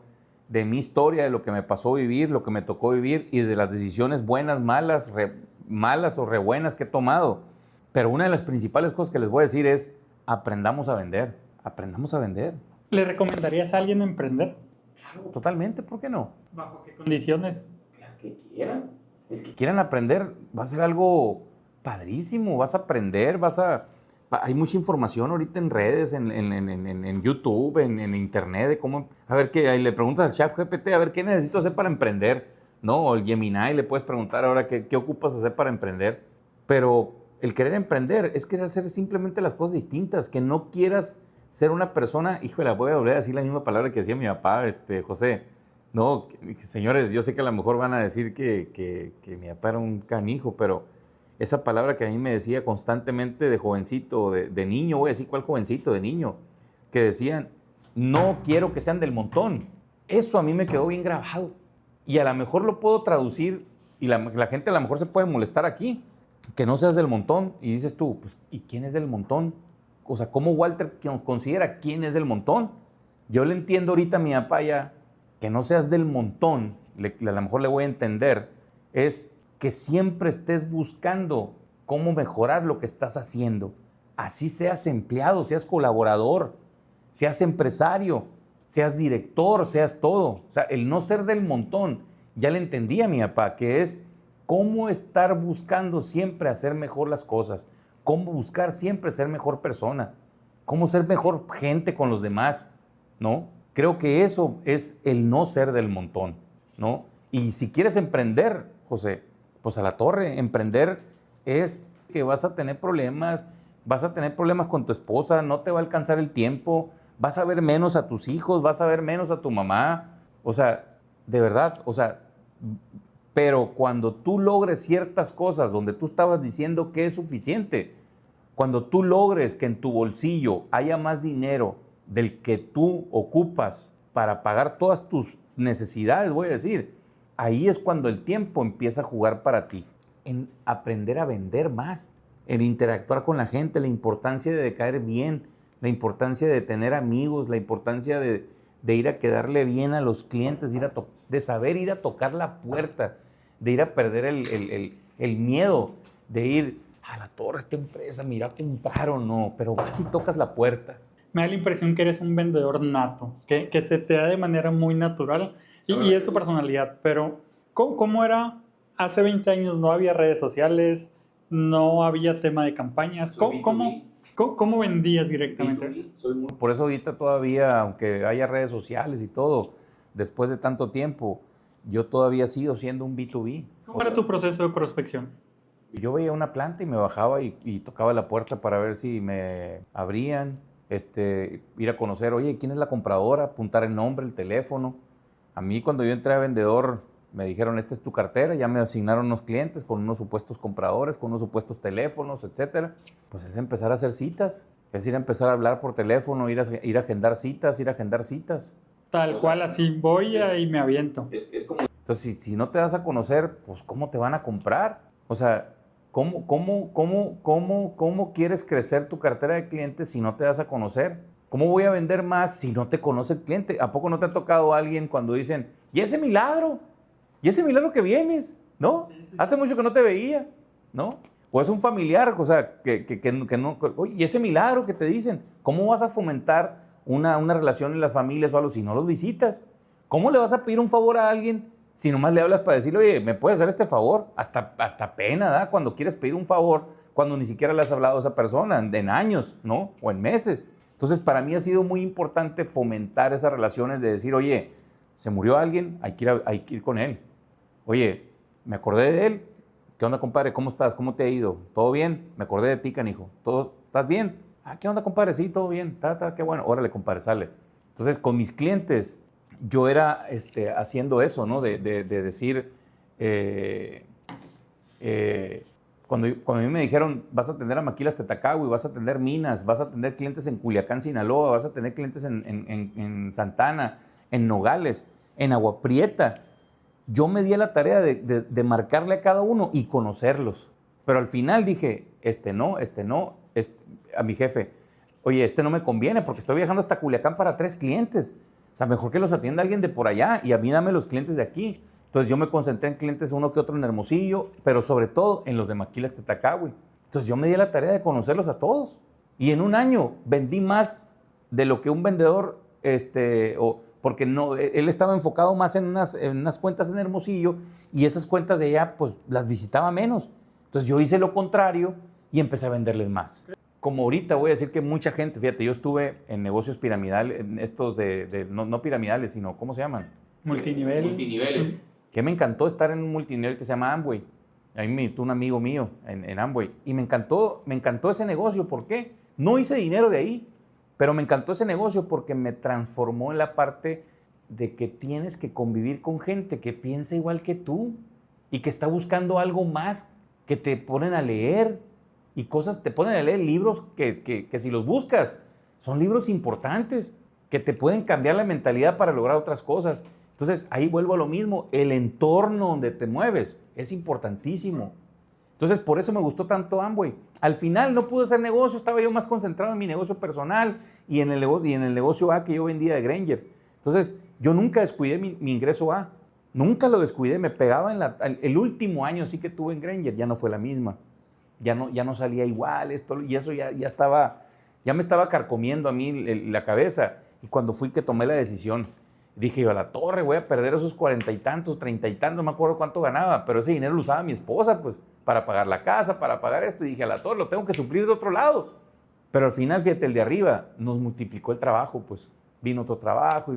de mi historia, de lo que me pasó vivir, lo que me tocó vivir y de las decisiones buenas, malas o re buenas que he tomado. Pero una de las principales cosas que les voy a decir es, aprendamos a vender. Aprendamos a vender. ¿le recomendarías a alguien emprender? Totalmente, ¿por qué no? ¿Bajo qué condiciones? Las que quieran. El que quieran aprender va a ser algo padrísimo. Vas a aprender, hay mucha información ahorita en redes, en YouTube, en internet, de cómo... A ver, ahí le preguntas al ChatGPT, a ver, ¿qué necesito hacer para emprender? ¿No? O el Gemini le puedes preguntar ahora, ¿qué ocupas hacer para emprender? Pero el querer emprender es querer hacer simplemente las cosas distintas, que no quieras ser una persona... Híjole, voy a volver a decir la misma palabra que decía mi papá, José. No, señores, yo sé que a lo mejor van a decir que mi papá era un canijo, pero esa palabra que a mí me decía constantemente de jovencito, de niño, voy a decir cuál jovencito, de niño, que decían, no quiero que sean del montón. Eso a mí me quedó bien grabado. Y a lo mejor lo puedo traducir y la gente a lo mejor se puede molestar aquí, que no seas del montón. Y dices tú, pues, ¿y quién es del montón? O sea, ¿cómo Walter considera quién es del montón? Yo le entiendo ahorita a mi papá ya, que no seas del montón, a lo mejor le voy a entender, es que siempre estés buscando cómo mejorar lo que estás haciendo. Así seas empleado, seas colaborador, seas empresario, seas director, seas todo. O sea, el no ser del montón, ya le entendí a mi papá, que es cómo estar buscando siempre hacer mejor las cosas, cómo buscar siempre ser mejor persona, cómo ser mejor gente con los demás, ¿no? Creo que eso es el no ser del montón, ¿no? Y si quieres emprender, José, pues a la torre. Emprender es que vas a tener problemas con tu esposa, no te va a alcanzar el tiempo, vas a ver menos a tus hijos, vas a ver menos a tu mamá. O sea, de verdad, pero cuando tú logres ciertas cosas donde tú estabas diciendo que es suficiente, cuando tú logres que en tu bolsillo haya más dinero del que tú ocupas para pagar todas tus necesidades, voy a decir, ahí es cuando el tiempo empieza a jugar para ti. En aprender a vender más, en interactuar con la gente, la importancia de caer bien, la importancia de tener amigos, la importancia de ir a quedarle bien a los clientes, de saber ir a tocar la puerta, de ir a perder el miedo, de ir a la torre, esta empresa, mira, comprar o no, pero vas y tocas la puerta. Me da la impresión que eres un vendedor nato, que se te da de manera muy natural y es tu personalidad. Pero, ¿cómo era hace 20 años? No había redes sociales, no había tema de campañas. ¿Cómo vendías directamente? Por eso ahorita todavía, aunque haya redes sociales y todo, después de tanto tiempo, yo todavía sigo siendo un B2B. ¿Cómo era tu proceso de prospección? Yo veía una planta y me bajaba y tocaba la puerta para ver si me abrían. Ir a conocer, oye, ¿quién es la compradora? Apuntar el nombre, el teléfono. A mí cuando yo entré a vendedor me dijeron, esta es tu cartera, ya me asignaron unos clientes con unos supuestos compradores, con unos supuestos teléfonos, etcétera. Pues es empezar a hacer citas, es ir a empezar a hablar por teléfono, ir a agendar citas, Tal cual, así voy y me aviento. Entonces, si no te das a conocer, pues ¿cómo te van a comprar? O sea, ¿cómo quieres crecer tu cartera de clientes si no te das a conocer? ¿Cómo voy a vender más si no te conoce el cliente? ¿A poco no te ha tocado a alguien cuando dicen, ¿y ese milagro? ¿Y ese milagro que vienes? ¿No? Hace mucho que no te veía, ¿no? O es un familiar, o sea, que no... Oye, ¿y ese milagro que te dicen? ¿Cómo vas a fomentar una relación en las familias o algo si no los visitas? ¿Cómo le vas a pedir un favor a alguien si nomás le hablas para decirle, oye, ¿me puedes hacer este favor? Hasta pena, ¿da? Cuando quieres pedir un favor, cuando ni siquiera le has hablado a esa persona en años, ¿no? O en meses. Entonces, para mí ha sido muy importante fomentar esas relaciones de decir, oye, se murió alguien, hay que ir con él. Oye, me acordé de él. ¿Qué onda, compadre? ¿Cómo estás? ¿Cómo te ha ido? ¿Todo bien? Me acordé de ti, canijo. ¿Estás bien? Ah, ¿qué onda, compadre? Sí, todo bien. Qué bueno. Órale, compadre, sale. Entonces, con mis clientes, yo era haciendo eso, ¿no? De decir, cuando a mí me dijeron, vas a atender a Maquilas Tetacagui, vas a atender minas, vas a atender clientes en Culiacán, Sinaloa, vas a tener clientes en Santana, en Nogales, en Agua Prieta. Yo me di a la tarea de marcarle a cada uno y conocerlos. Pero al final dije, a mi jefe, oye, no me conviene porque estoy viajando hasta Culiacán para 3 clientes. O sea, mejor que los atienda alguien de por allá y a mí dame los clientes de aquí. Entonces yo me concentré en clientes uno que otro en Hermosillo, pero sobre todo en los de Maquilas Tetacagui. Entonces yo me di a la tarea de conocerlos a todos. Y en un año vendí más de lo que un vendedor, porque no, él estaba enfocado más en unas cuentas en Hermosillo y esas cuentas de allá pues las visitaba menos. Entonces yo hice lo contrario y empecé a venderles más. Como ahorita voy a decir que mucha gente, fíjate, yo estuve en negocios piramidales, en estos no piramidales, sino, ¿cómo se llaman? Multiniveles. Que me encantó estar en un multinivel que se llama Amway. A mí me invitó un amigo mío en Amway y me encantó ese negocio. ¿Por qué? No hice dinero de ahí, pero me encantó ese negocio porque me transformó en la parte de que tienes que convivir con gente que piensa igual que tú y que está buscando algo más, que te ponen a leer y te ponen a leer libros que si los buscas son libros importantes, que te pueden cambiar la mentalidad para lograr otras cosas. Entonces ahí vuelvo a lo mismo, el entorno donde te mueves es importantísimo. Entonces por eso me gustó tanto Amway. Al final no pude hacer negocio, estaba yo más concentrado en mi negocio personal y en el negocio A que yo vendía de Grainger. Entonces yo nunca descuidé mi ingreso A, nunca lo descuidé, me pegaba el último año sí que tuve en Grainger, ya no fue la misma, ya no salía igual, y eso ya me estaba carcomiendo a mí la cabeza. Y cuando fui que tomé la decisión, dije yo, a la torre, voy a perder esos 40 y tantos, 30 y tantos, no me acuerdo cuánto ganaba, pero ese dinero lo usaba mi esposa, pues, para pagar la casa, para pagar esto, y dije, a la torre, lo tengo que suplir de otro lado. Pero al final, fíjate, el de arriba nos multiplicó el trabajo, pues, vino otro trabajo,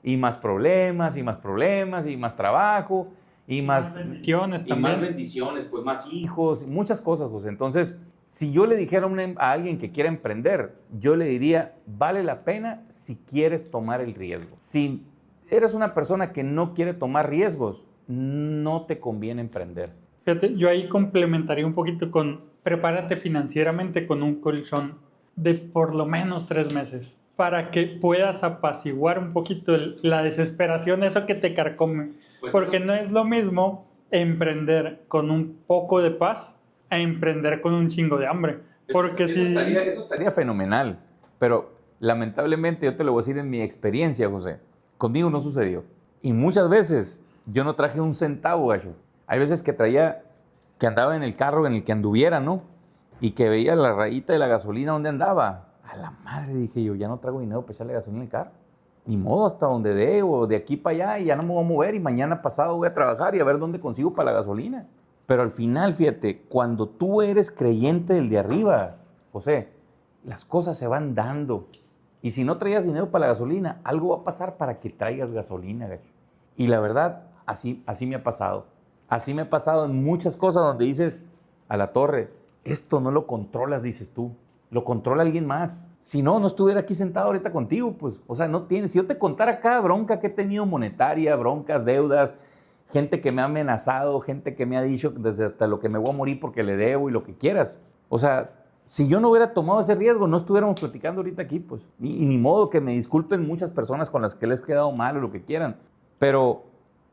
y más problemas, y más problemas, y más trabajo, y más bendiciones y también. más bendiciones, pues, más hijos, muchas cosas, pues. Entonces, si yo le dijera a alguien que quiera emprender, yo le diría, vale la pena si quieres tomar el riesgo. Si eres una persona que no quiere tomar riesgos, no te conviene emprender. Fíjate, yo ahí complementaría un poquito con prepárate financieramente con un colchón de por lo menos 3 meses para que puedas apaciguar un poquito la desesperación, eso que te carcome. Pues porque eso... no es lo mismo emprender con un poco de paz a emprender con un chingo de hambre. Porque eso estaría fenomenal, pero lamentablemente yo te lo voy a decir en mi experiencia, José, conmigo no sucedió. Y muchas veces yo no traje un centavo, gacho. Hay veces que andaba en el carro en el que anduviera, ¿no? Y que veía la rayita de la gasolina donde andaba. A la madre, dije yo, ya no traigo dinero para echarle gasolina al carro. Ni modo, hasta donde debo, de aquí para allá, y ya no me voy a mover, y mañana pasado voy a trabajar y a ver dónde consigo para la gasolina. Pero al final, fíjate, cuando tú eres creyente del de arriba, José, las cosas se van dando. Y si no traías dinero para la gasolina, algo va a pasar para que traigas gasolina, gacho. Y la verdad, así me ha pasado. Así me ha pasado en muchas cosas donde dices, a la torre, esto no lo controlas, dices tú. Lo controla alguien más. Si no, no estuviera aquí sentado ahorita contigo, pues. O sea, no tienes. Si yo te contara cada bronca que he tenido monetaria, broncas, deudas, gente que me ha amenazado, gente que me ha dicho desde hasta lo que me voy a morir porque le debo y lo que quieras. O sea, si yo no hubiera tomado ese riesgo, no estuviéramos platicando ahorita aquí, pues. Y ni modo que me disculpen muchas personas con las que les he quedado mal o lo que quieran. Pero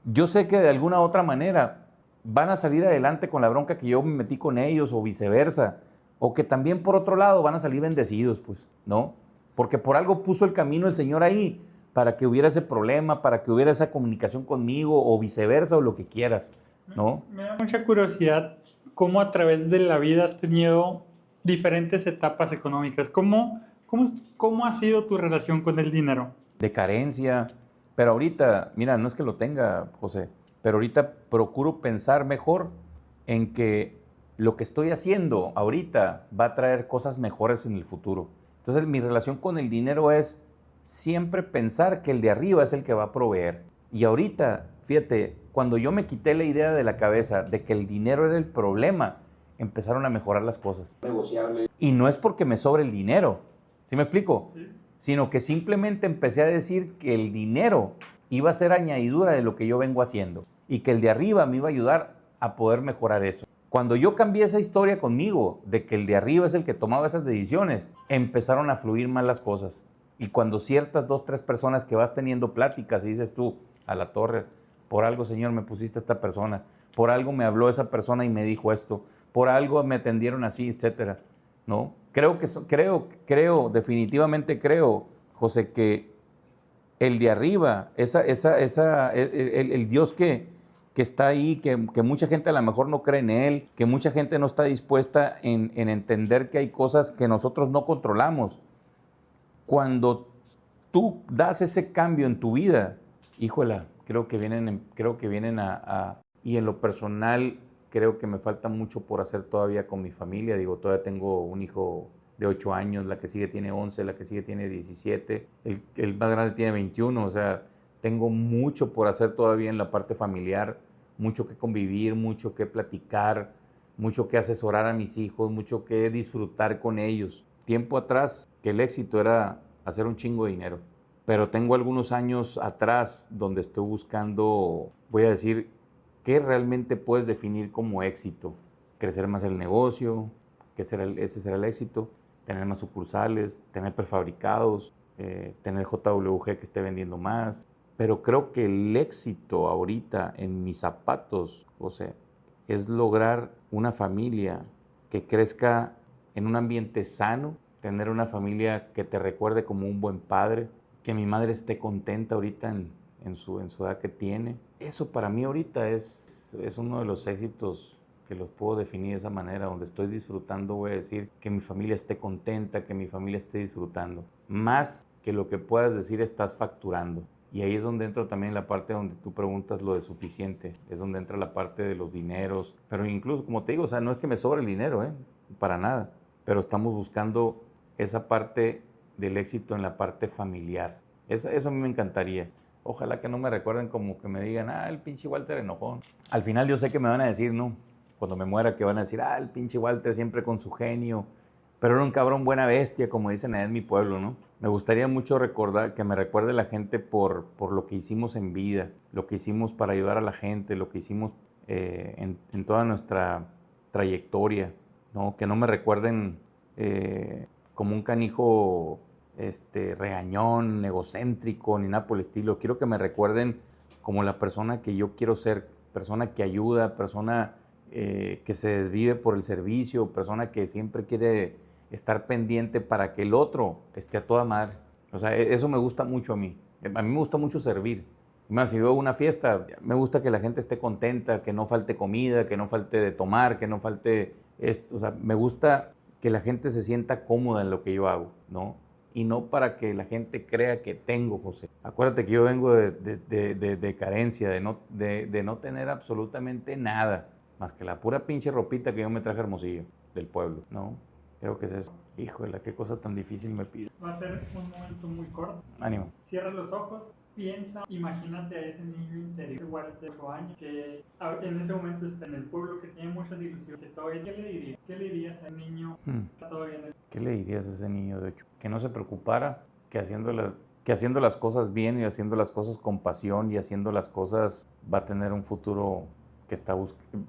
yo sé que de alguna u otra manera van a salir adelante con la bronca que yo me metí con ellos o viceversa, o que también por otro lado van a salir bendecidos, pues, ¿no? Porque por algo puso el camino el Señor ahí, para que hubiera ese problema, para que hubiera esa comunicación conmigo o viceversa o lo que quieras, ¿no? Me da mucha curiosidad cómo a través de la vida has tenido diferentes etapas económicas. ¿Cómo ha sido tu relación con el dinero? De carencia, pero ahorita, mira, no es que lo tenga, José, pero ahorita procuro pensar mejor en que lo que estoy haciendo ahorita va a traer cosas mejores en el futuro. Entonces, mi relación con el dinero es siempre pensar que el de arriba es el que va a proveer. Y ahorita, fíjate, cuando yo me quité la idea de la cabeza de que el dinero era el problema, empezaron a mejorar las cosas. Negociable. Y no es porque me sobre el dinero, ¿sí me explico? Sí. Sino que simplemente empecé a decir que el dinero iba a ser añadidura de lo que yo vengo haciendo y que el de arriba me iba a ayudar a poder mejorar eso. Cuando yo cambié esa historia conmigo de que el de arriba es el que tomaba esas decisiones, empezaron a fluir más las cosas. Y cuando ciertas 2, 3 personas que vas teniendo pláticas y dices tú, a la torre, por algo, Señor, me pusiste a esta persona, por algo me habló esa persona y me dijo esto, por algo me atendieron así, etcétera, ¿no? Definitivamente creo, José, que el de arriba, el Dios que está ahí, que mucha gente a lo mejor no cree en Él, que mucha gente no está dispuesta en entender que hay cosas que nosotros no controlamos. Cuando tú das ese cambio en tu vida, híjola, creo que vienen y en lo personal creo que me falta mucho por hacer todavía con mi familia. Digo, todavía tengo un hijo de 8 años, la que sigue tiene 11, la que sigue tiene 17, el más grande tiene 21, o sea, tengo mucho por hacer todavía en la parte familiar, mucho que convivir, mucho que platicar, mucho que asesorar a mis hijos, mucho que disfrutar con ellos. Tiempo atrás que el éxito era hacer un chingo de dinero, pero tengo algunos años atrás donde estoy buscando, voy a decir, ¿qué realmente puedes definir como éxito? Crecer más el negocio, ese será el éxito, tener más sucursales, tener prefabricados, tener JWG que esté vendiendo más. Pero creo que el éxito ahorita en mis zapatos, José, es lograr una familia que crezca en un ambiente sano, tener una familia que te recuerde como un buen padre, que mi madre esté contenta ahorita en su edad que tiene. Eso para mí ahorita es uno de los éxitos que los puedo definir de esa manera, donde estoy disfrutando, voy a decir, que mi familia esté contenta, que mi familia esté disfrutando. Más que lo que puedas decir estás facturando. Y ahí es donde entra también la parte donde tú preguntas lo de suficiente, es donde entra la parte de los dineros, pero incluso, como te digo, o sea, no es que me sobre el dinero, para nada, pero estamos buscando esa parte del éxito en la parte familiar. Eso a mí me encantaría. Ojalá que no me recuerden como que me digan, el pinche Walter enojón. Al final yo sé que me van a decir, no, cuando me muera, que van a decir, el pinche Walter siempre con su genio, pero era un cabrón buena bestia, como dicen allá en mi pueblo, ¿no? Me gustaría mucho que me recuerde la gente por lo que hicimos en vida, lo que hicimos para ayudar a la gente, lo que hicimos en toda nuestra trayectoria, ¿no? Que no me recuerden como un canijo regañón, egocéntrico, ni nada por el estilo. Quiero que me recuerden como la persona que yo quiero ser, persona que ayuda, persona que se desvive por el servicio, persona que siempre quiere estar pendiente para que el otro esté a toda madre. O sea, eso me gusta mucho a mí. A mí me gusta mucho servir. Más, si veo una fiesta, me gusta que la gente esté contenta, que no falte comida, que no falte de tomar, que no falte esto. O sea, me gusta que la gente se sienta cómoda en lo que yo hago, ¿no? Y no para que la gente crea que tengo, José. Acuérdate que yo vengo de carencia, de no tener absolutamente nada, más que la pura pinche ropita que yo me traje a Hermosillo, del pueblo, ¿no? Creo que es eso. Híjole, qué cosa tan difícil me pide. Va a ser un momento muy corto. Ánimo. Cierra los ojos, piensa, imagínate a ese niño interior, igual de 8 años, que en ese momento está en el pueblo, que tiene muchas ilusiones, que todavía, ¿qué le dirías? ¿Qué le dirías al niño que está todavía en el... ¿Qué le dirías a ese niño de 8? Que no se preocupara, que haciendo las cosas bien y haciendo las cosas con pasión y haciendo las cosas va a tener un futuro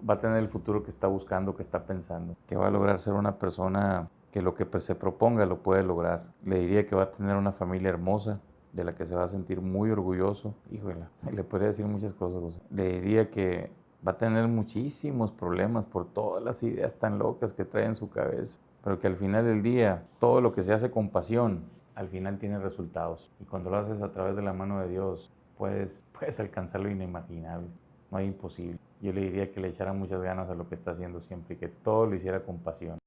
va a tener el futuro que está buscando, que está pensando, que va a lograr ser una persona que lo que se proponga lo puede lograr. Le diría que va a tener una familia hermosa, de la que se va a sentir muy orgulloso. Híjole, le podría decir muchas cosas, José. Le diría que va a tener muchísimos problemas por todas las ideas tan locas que trae en su cabeza, pero que al final del día, todo lo que se hace con pasión, al final tiene resultados. Y cuando lo haces a través de la mano de Dios, puedes alcanzar lo inimaginable. No hay imposible. Yo le diría que le echara muchas ganas a lo que está haciendo siempre y que todo lo hiciera con pasión.